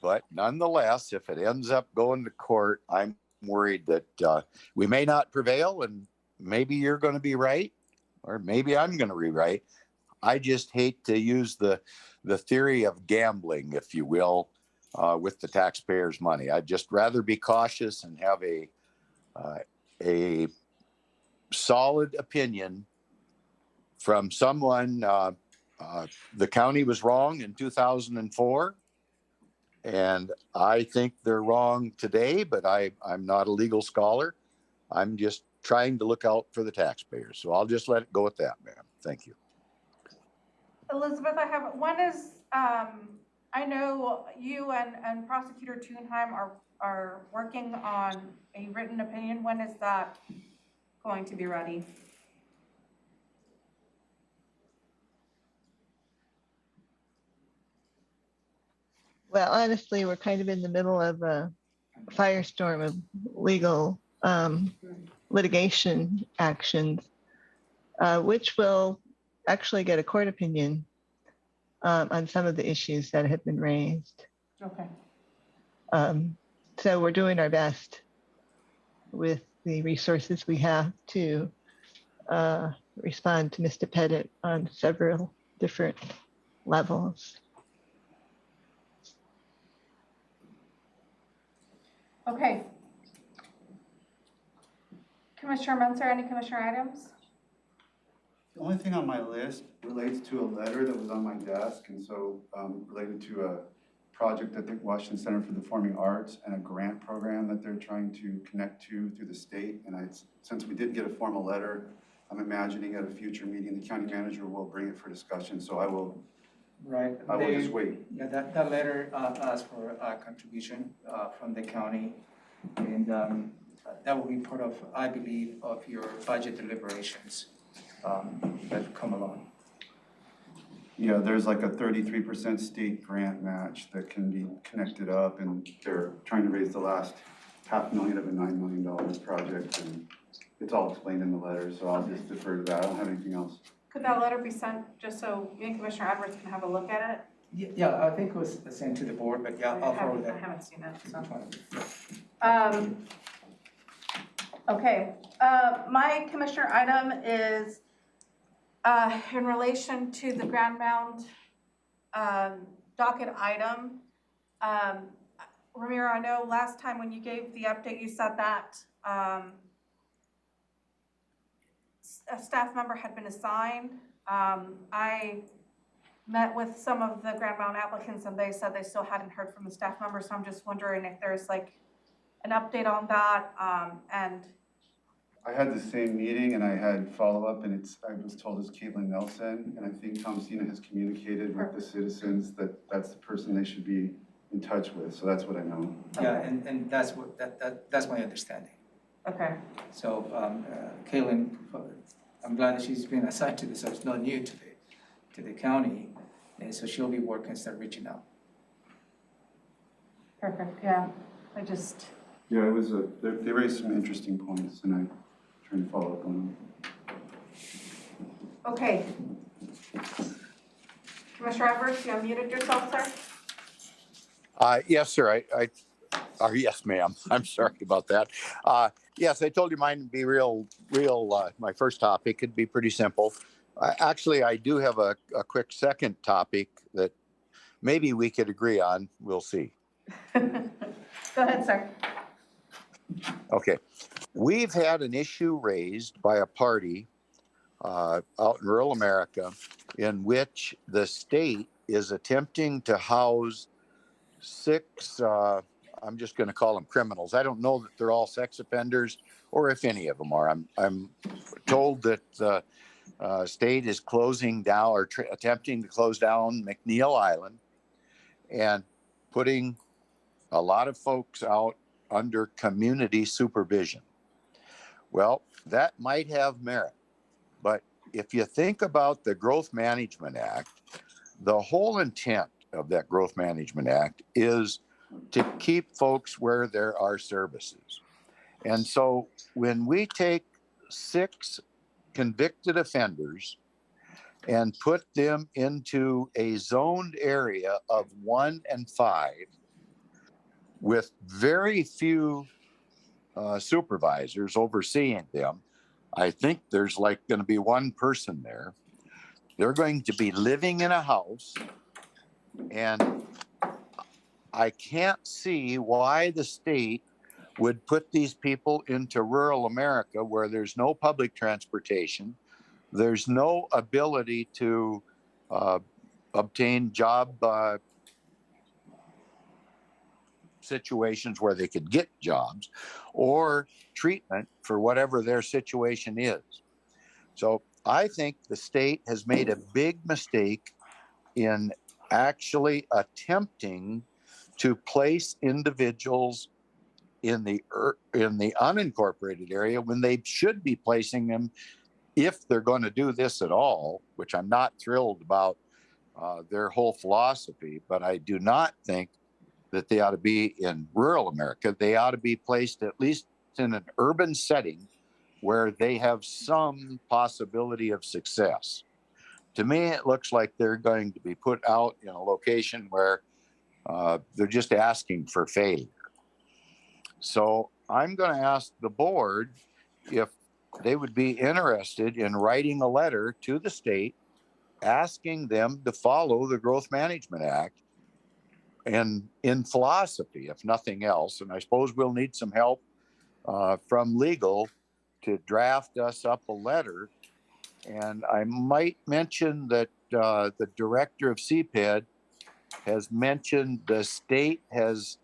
but nonetheless, if it ends up going to court, I'm worried that we may not prevail, and maybe you're going to be right, or maybe I'm going to be right. I just hate to use the theory of gambling, if you will, with the taxpayers' money. I'd just rather be cautious and have a solid opinion from someone. The county was wrong in 2004, and I think they're wrong today, but I'm not a legal scholar. I'm just trying to look out for the taxpayers. So I'll just let it go at that, ma'am. Thank you. Elizabeth, I have one is, I know you and Prosecutor Thunheim are working on a written opinion. When is that going to be ready? Well, honestly, we're kind of in the middle of a firestorm of legal litigation actions. which will actually get a court opinion on some of the issues that have been raised. Okay. So we're doing our best with the resources we have to respond to Mr. Pettit on several different levels. Okay. Commissioner Munzer, any commissioner items? The only thing on my list relates to a letter that was on my desk, and so related to a project at the Washington Center for the Performing Arts and a grant program that they're trying to connect to through the state. And since we didn't get a formal letter, I'm imagining at a future meeting, the county manager will bring it for discussion. So I will just wait. Yeah, that letter asked for a contribution from the county, and that will be part of, I believe, of your budget deliberations that come along. Yeah, there's like a 33% state grant match that can be connected up, and they're trying to raise the last $500,000 of a $9 million project, and it's all explained in the letter, so I'll just defer to that. I don't have anything else. Could that letter be sent just so me and Commissioner Edwards can have a look at it? Yeah, I think it was sent to the board, but yeah, I'll forward that. I haven't seen it, so. Okay, my commissioner item is in relation to the Grand Mound docket item. Ramiro, I know last time when you gave the update, you said that a staff member had been assigned. I met with some of the Grand Mound applicants and they said they still hadn't heard from the staff member, so I'm just wondering if there's like an update on that, and I had the same meeting and I had follow-up, and I was told it's Caitlin Nelson, and I think Tom Cena has communicated with the citizens that that's the person they should be in touch with, so that's what I know. Yeah, and that's what that's my understanding. Okay. So Caitlin, I'm glad that she's been assigned to this, so it's not new to the county, and so she'll be working, start reaching out. Perfect, yeah, Yeah, it was they raised some interesting points, and I'm trying to follow up on them. Okay. Commissioner Edwards, you unmuted yourself, sir? Yes, sir. Or yes, ma'am. I'm sorry about that. Yes, I told you mine would be real. My first topic could be pretty simple. Actually, I do have a quick second topic that maybe we could agree on. We'll see. Go ahead, sir. Okay. We've had an issue raised by a party out in rural America in which the state is attempting to house 6, I'm just going to call them criminals. I don't know that they're all sex offenders or if any of them are. I'm told that the state is closing down or attempting to close down McNeil Island and putting a lot of folks out under community supervision. Well, that might have merit, but if you think about the Growth Management Act, the whole intent of that Growth Management Act is to keep folks where there are services. And so when we take 6 convicted offenders and put them into a zoned area of 1 and 5 with very few supervisors overseeing them, I think there's like going to be one person there. They're going to be living in a house, and I can't see why the state would put these people into rural America where there's no public transportation, there's no ability to obtain job situations where they could get jobs or treatment for whatever their situation is. So I think the state has made a big mistake in actually attempting to place individuals in the unincorporated area when they should be placing them, if they're going to do this at all, which I'm not thrilled about their whole philosophy, but I do not think that they ought to be in rural America. They ought to be placed at least in an urban setting where they have some possibility of success. To me, it looks like they're going to be put out in a location where they're just asking for failure. So I'm going to ask the board if they would be interested in writing a letter to the state asking them to follow the Growth Management Act and in philosophy, if nothing else. And I suppose we'll need some help from legal to draft us up a letter. And I might mention that the director of CPED has mentioned the state has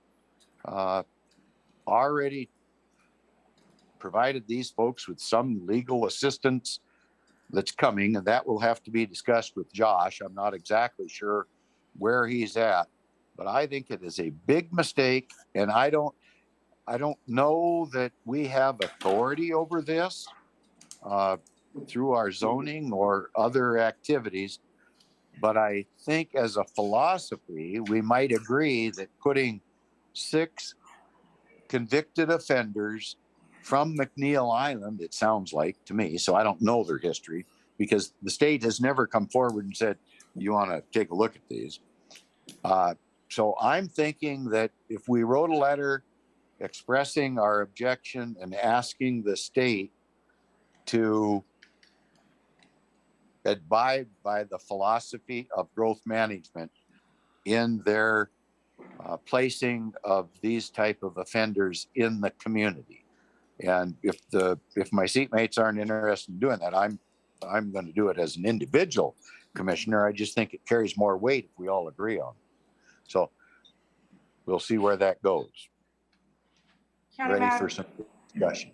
already provided these folks with some legal assistance that's coming, and that will have to be discussed with Josh. I'm not exactly sure where he's at, but I think it is a big mistake, and I don't know that we have authority over this through our zoning or other activities, but I think as a philosophy, we might agree that putting 6 convicted offenders from McNeil Island, it sounds like to me, so I don't know their history, because the state has never come forward and said, you want to take a look at these. So I'm thinking that if we wrote a letter expressing our objection and asking the state to abide by the philosophy of growth management in their placing of these type of offenders in the community. And if my seatmates aren't interested in doing that, I'm going to do it as an individual commissioner. I just think it carries more weight if we all agree on it. So we'll see where that goes. Ready for some discussion.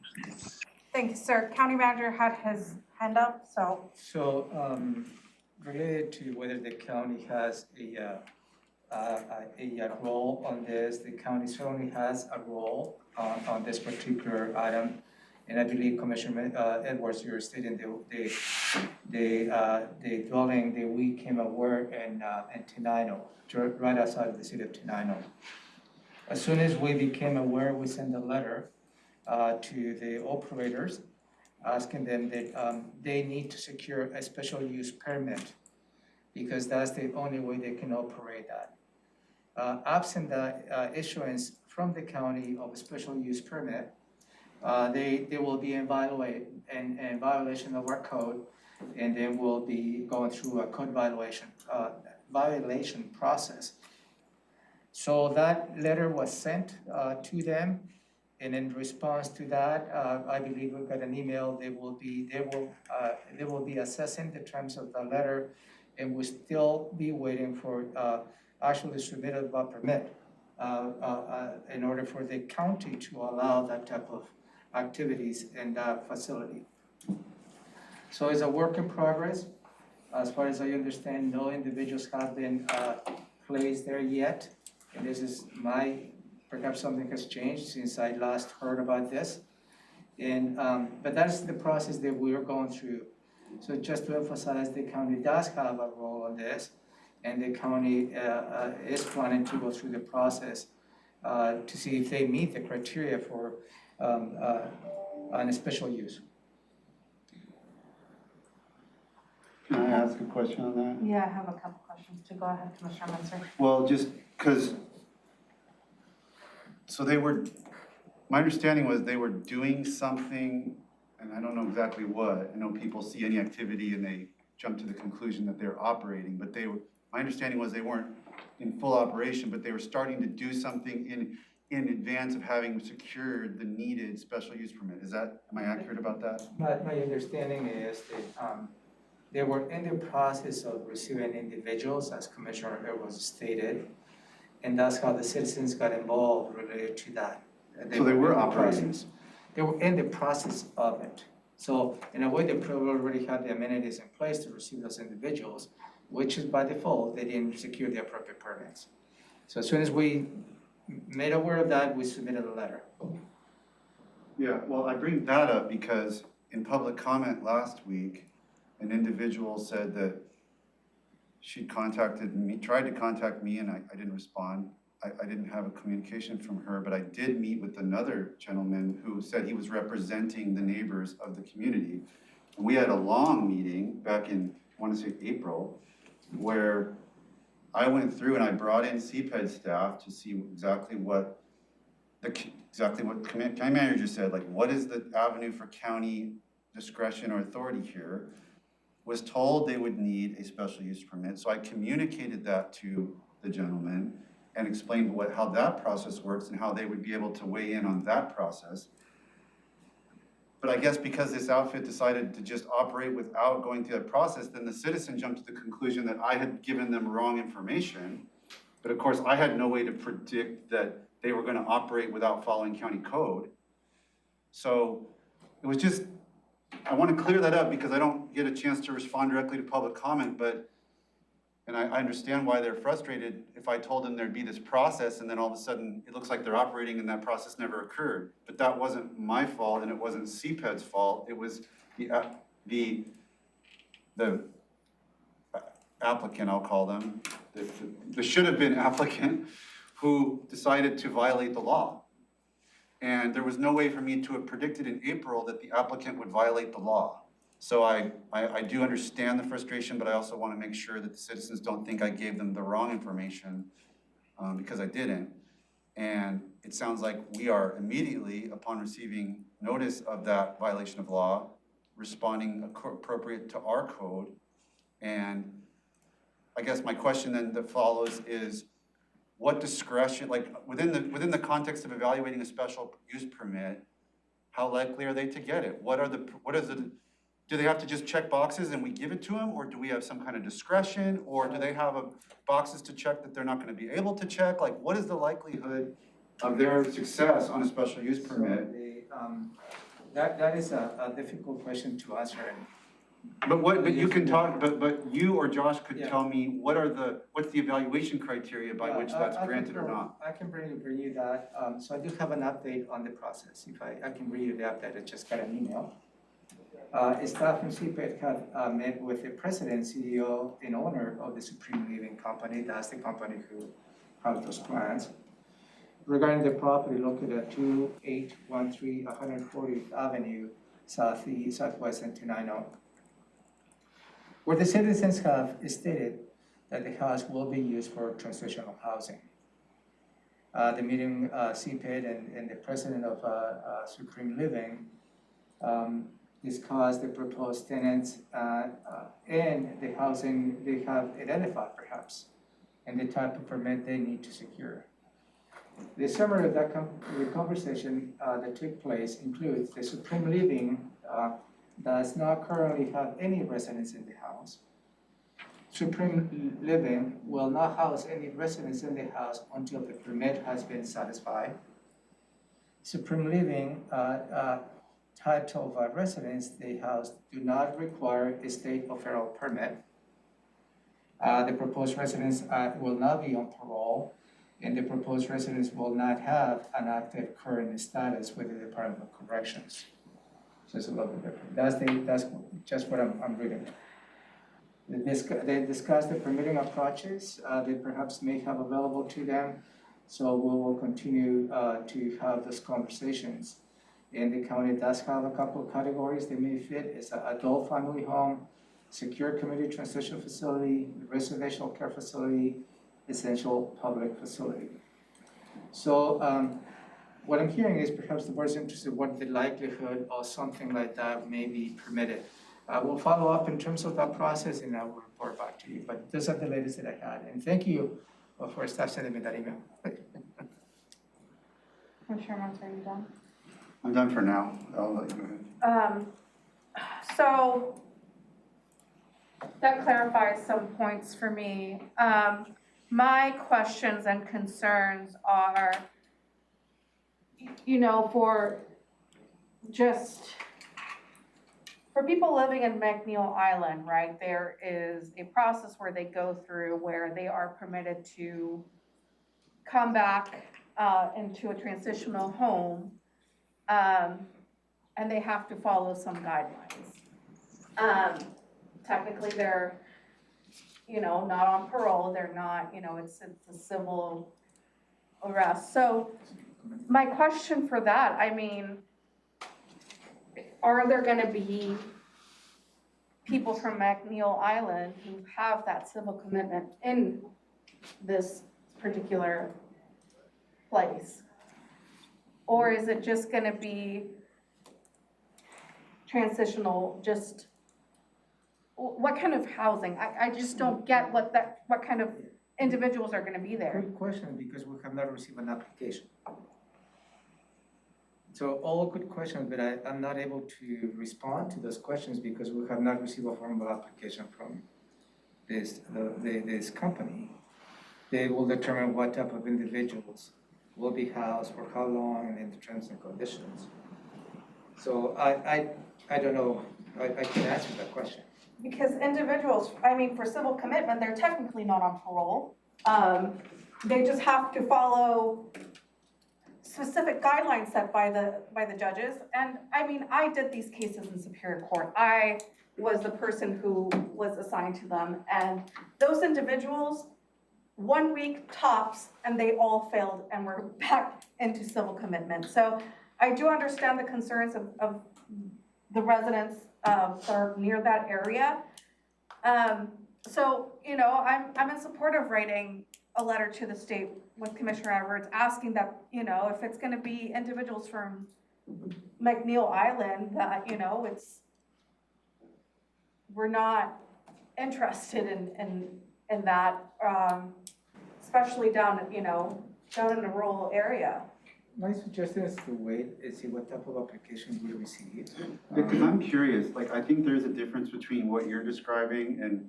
Thank you, sir. County manager had his hand up, so. So related to whether the county has a role on this, the county certainly has a role on this particular item. And I believe Commissioner Edwards, you're stating the dwelling that we came aware in Tenino, right outside of the city of Tenino. As soon as we became aware, we sent a letter to the operators asking them that they need to secure a special use permit, because that's the only way they can operate that. Absent the issuance from the county of a special use permit, they will be in violation of our code, and they will be going through a code violation process. So that letter was sent to them, and in response to that, I believe we got an email. They will be assessing the terms of the letter, and we'll still be waiting for actually submitted a permit in order for the county to allow that type of activities in that facility. So it's a work in progress. As far as I understand, no individuals have been placed there yet. And this is perhaps something has changed since I last heard about this. And but that's the process that we're going through. So just to emphasize, the county does have a role on this, and the county is planning to go through the process to see if they meet the criteria for on a special use. Can I ask a question on that? Yeah, I have a couple questions to go ahead, Commissioner Menzer. Well, just because, my understanding was they were doing something, and I don't know exactly what. I know people see any activity and they jump to the conclusion that they're operating, but my understanding was they weren't in full operation, but they were starting to do something in advance of having secured the needed special use permit. Am I accurate about that? My understanding is that they were in the process of receiving individuals, as Commissioner Edwards stated, and that's how the citizens got involved related to that. So they were operating? They were in the process of it. So in a way, they probably already had the amenities in place to receive those individuals, which is by default, they didn't secure the appropriate permits. So as soon as we made aware of that, we submitted a letter. Yeah, well, I bring that up because in public comment last week, an individual said that she tried to contact me and I didn't respond. I didn't have a communication from her, but I did meet with another gentleman who said he was representing the neighbors of the community. And we had a long meeting back in, I want to say April, where I went through and I brought in CPED staff to see exactly what the county manager said, like what is the avenue for county discretion or authority here. Was told they would need a special use permit. So I communicated that to the gentleman and explained how that process works and how they would be able to weigh in on that process. But I guess because this outfit decided to just operate without going through that process, then the citizen jumped to the conclusion that I had given them wrong information. But of course, I had no way to predict that they were going to operate without following county code. So it was just, I want to clear that up because I don't get a chance to respond directly to public comment, and I understand why they're frustrated if I told them there'd be this process and then all of a sudden it looks like they're operating and that process never occurred. But that wasn't my fault and it wasn't CPED's fault. It was the applicant, I'll call them, the should have been applicant who decided to violate the law. And there was no way for me to have predicted in April that the applicant would violate the law. So I do understand the frustration, but I also want to make sure that the citizens don't think I gave them the wrong information because I didn't. And it sounds like we are immediately, upon receiving notice of that violation of law, responding appropriate to our code. And I guess my question then that follows is, what discretion, like within the context of evaluating a special use permit, how likely are they to get it? Do they have to just check boxes and we give it to them, or do we have some kind of discretion, or do they have boxes to check that they're not going to be able to check? Like, what is the likelihood of their success on a special use permit? That is a difficult question to answer. But you can talk, but you or Josh could tell me what's the evaluation criteria by which that's granted or not? I can bring you that. So I do have an update on the process. If I can bring you the update, I just got an email. Staff from CPED have met with the president, CEO, and owner of the Supreme Living Company. That's the company who has those plans. Regarding the property located at 2813 140th Avenue, Southwest and Tenino, where the citizens have stated that the house will be used for transitional housing. The meeting, CPED and the president of Supreme Living discussed the proposed tenants and the housing they have identified perhaps, and the type of permit they need to secure. The summary of the conversation that took place includes the Supreme Living does not currently have any residents in the house. Supreme Living will not house any residents in the house until the permit has been satisfied. Supreme Living type of residents they house do not require a state or federal permit. The proposed residents will not be on parole, and the proposed residents will not have an active current status with the Department of Corrections. So it's a little bit different. That's just what I'm reading. They discussed the permitting approaches they perhaps may have available to them. So we will continue to have those conversations. And the county does have a couple of categories they may fit. It's an adult family home, secure community transition facility, residential care facility, essential public facility. So what I'm hearing is perhaps the board's interested in what the likelihood of something like that may be permitted. We'll follow up in terms of that process and I will report back to you. But those are the latest that I had. And thank you for staff sending me that email. Commissioner Monts, are you done? I'm done for now. I'll let you go ahead. So that clarifies some points for me. My questions and concerns are, for people living in McNeil Island, right, there is a process where they go through where they are permitted to come back into a transitional home, and they have to follow some guidelines. Technically, they're, not on parole. They're not, it's a civil arrest. So my question for that, I mean, are there gonna be people from McNeil Island who have that civil commitment in this particular place? Or is it just gonna be transitional, just, what kind of housing? I just don't get what kind of individuals are gonna be there. Good question, because we have not received an application. So all good questions, but I'm not able to respond to those questions because we have not received a formal application from this company. They will determine what type of individuals will be housed for how long and in the terms and conditions. So I don't know, I can answer that question. Because individuals, I mean, for civil commitment, they're technically not on parole. They just have to follow specific guidelines set by the judges. And I mean, I did these cases in Superior Court. I was the person who was assigned to them. And those individuals, 1 week tops, and they all failed and were back into civil commitment. So I do understand the concerns of the residents that are near that area. So, you know, I'm in support of writing a letter to the state with Commissioner Edwards asking that, you know, if it's gonna be individuals from McNeil Island, that, you know, we're not interested in that, especially down in a rural area. My suggestion is to wait and see what type of applications we receive. Because I'm curious, like, I think there's a difference between what you're describing and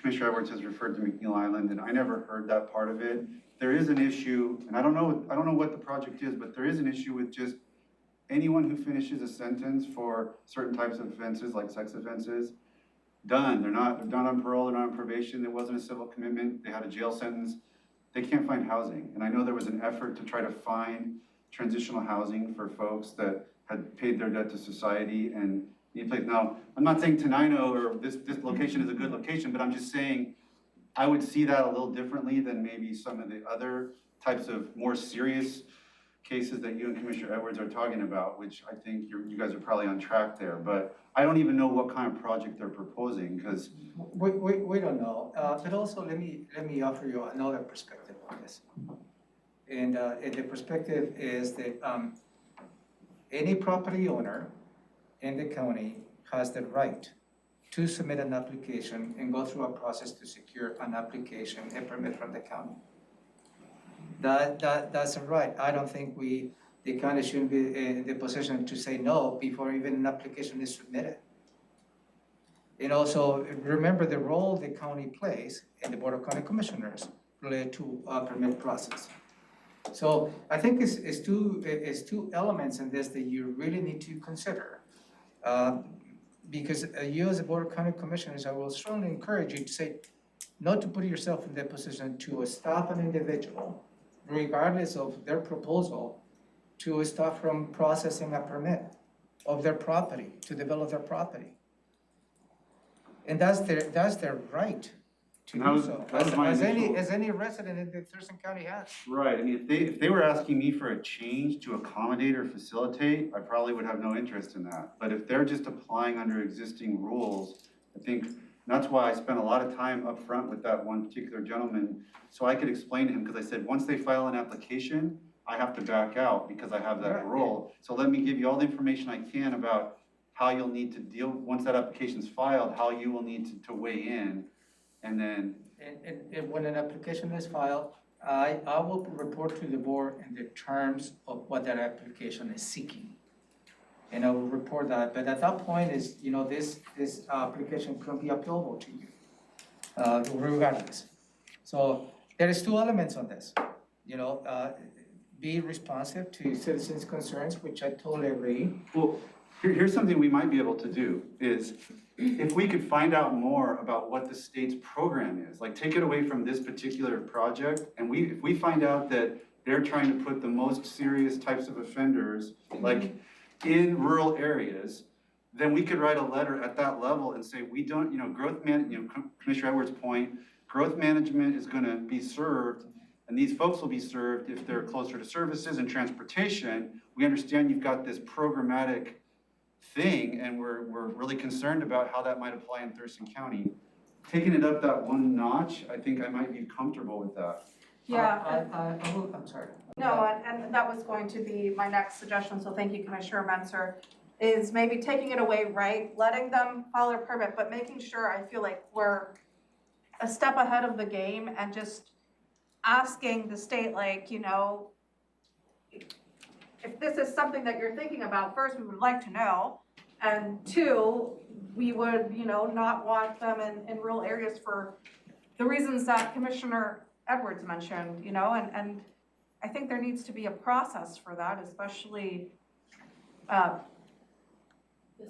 Commissioner Edwards has referred to McNeil Island, and I never heard that part of it. There is an issue, and I don't know what the project is, but there is an issue with just anyone who finishes a sentence for certain types of offenses, like sex offenses, done. They're not on parole, they're not on probation, there wasn't a civil commitment, they had a jail sentence, they can't find housing. And I know there was an effort to try to find transitional housing for folks that had paid their debt to society and need a place. Now, I'm not saying Tenino or this location is a good location, but I'm just saying I would see that a little differently than maybe some of the other types of more serious cases that you and Commissioner Edwards are talking about, which I think you guys are probably on track there. But I don't even know what kind of project they're proposing because we don't know. But also let me offer you another perspective on this. And the perspective is that any property owner in the county has the right to submit an application and go through a process to secure an application and permit from the county. That's a right. I don't think the county shouldn't be in the position to say no before even an application is submitted. And also remember the role the county plays and the Board of County Commissioners related to permit process. So I think it's two elements in this that you really need to consider. Because you as a Board of County Commissioners, I will strongly encourage you to say, not to put yourself in that position to stop an individual, regardless of their proposal, to stop from processing a permit of their property, to develop their property. And that's their right to do so, as any resident in the Thurston County has. right. I mean, if they were asking me for a change to accommodate or facilitate, I probably would have no interest in that. But if they're just applying under existing rules, I think that's why I spent a lot of time up front with that one particular gentleman, so I could explain to him, because I said, once they file an application, I have to back out because I have that role. So let me give you all the information I can about how you'll need to deal, once that application's filed, how you will need to weigh in, and then. And when an application is filed, I will report to the board in the terms of what that application is seeking. And I will report that, but at that point is, this application can be appealable to you, regardless. So there is two elements on this, be responsive to citizens' concerns, which I totally agree. Well, here's something we might be able to do is if we could find out more about what the state's program is, like take it away from this particular project, and if we find out that they're trying to put the most serious types of offenders, like in rural areas, then we could write a letter at that level and say, we don't, Commissioner Edwards' point, growth management is gonna be served And these folks will be served if they're closer to services and transportation. We understand you've got this programmatic thing, and we're really concerned about how that might apply in Thurston County. Taking it up that one notch, I think I might be comfortable with that. Yeah. I'm sorry. No, and that was going to be my next suggestion, so thank you, Commissioner Menser, is maybe taking it away, right? Letting them file their permit, but making sure, I feel like we're a step ahead of the game and just asking the state, like, you know, if this is something that you're thinking about, first, we would like to know. And two, we would, you know, not want them in rural areas for the reasons that Commissioner Edwards mentioned, you know, and I think there needs to be a process for that, especially. The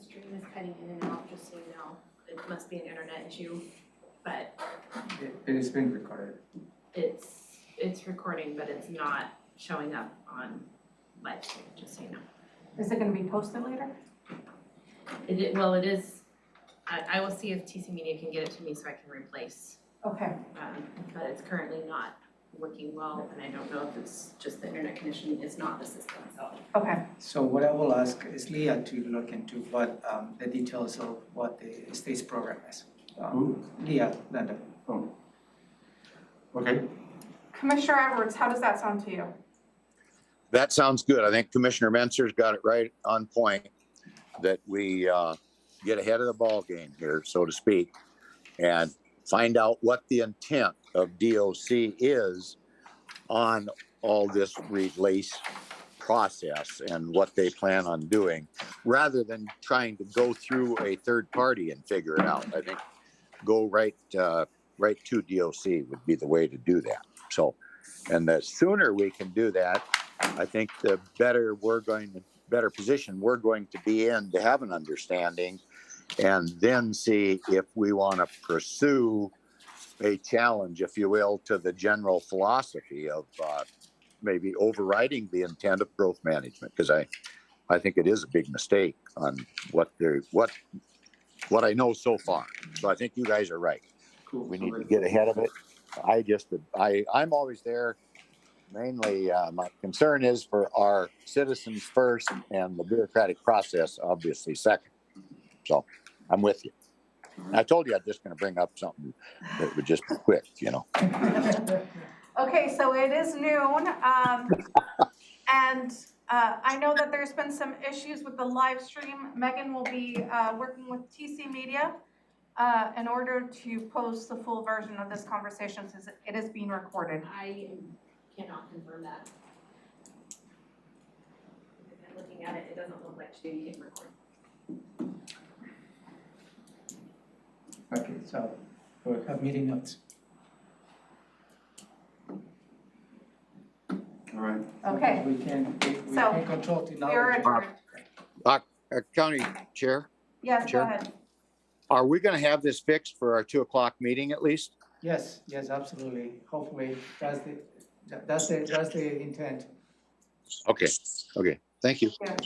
stream is cutting in and out, just so you know. It must be an internet issue, but It is being recorded. it's recording, but it's not showing up on live stream, just so you know. Is it gonna be posted later? Well, it is, I will see if TC Media can get it to me so I can replace. Okay. But it's currently not working well, and I don't know if it's just the internet connection is not the system, so. Okay. So what I will ask is Leah to look into what the details of what the state's program is. Leah Landa. Oh. Okay. Commissioner Edwards, how does that sound to you? That sounds good. I think Commissioner Menser's got it right on point, that we get ahead of the ball game here, so to speak, and find out what the intent of DOC is on all this release process and what they plan on doing, rather than trying to go through a third party and figure it out. I think go right to DOC would be the way to do that. So, and the sooner we can do that, I think the better position we're going to be in to have an understanding, and then see if we want to pursue a challenge, if you will, to the general philosophy of maybe overriding the intent of growth management, because I think it is a big mistake on what I know so far. So I think you guys are right. Cool. We need to get ahead of it. I'm always there. Mainly, my concern is for our citizens first, and the bureaucratic process obviously second. So I'm with you. I told you I'm just going to bring up something that would just be quick, you know. Okay, so it is noon, and I know that there's been some issues with the live stream. Megan will be working with TC Media in order to post the full version of this conversation, since it is being recorded. I cannot confirm that. If I'm looking at it, it doesn't look like she can record. Okay, so we'll have meeting notes. All right. Okay. We can So, control You're technology. adjourned. County Chair, Yes, Sure. go ahead. are we going to have this fixed for our 2:00 meeting at least? Yes, absolutely. Hopefully, that's the intent. Okay. Thank you. Yeah.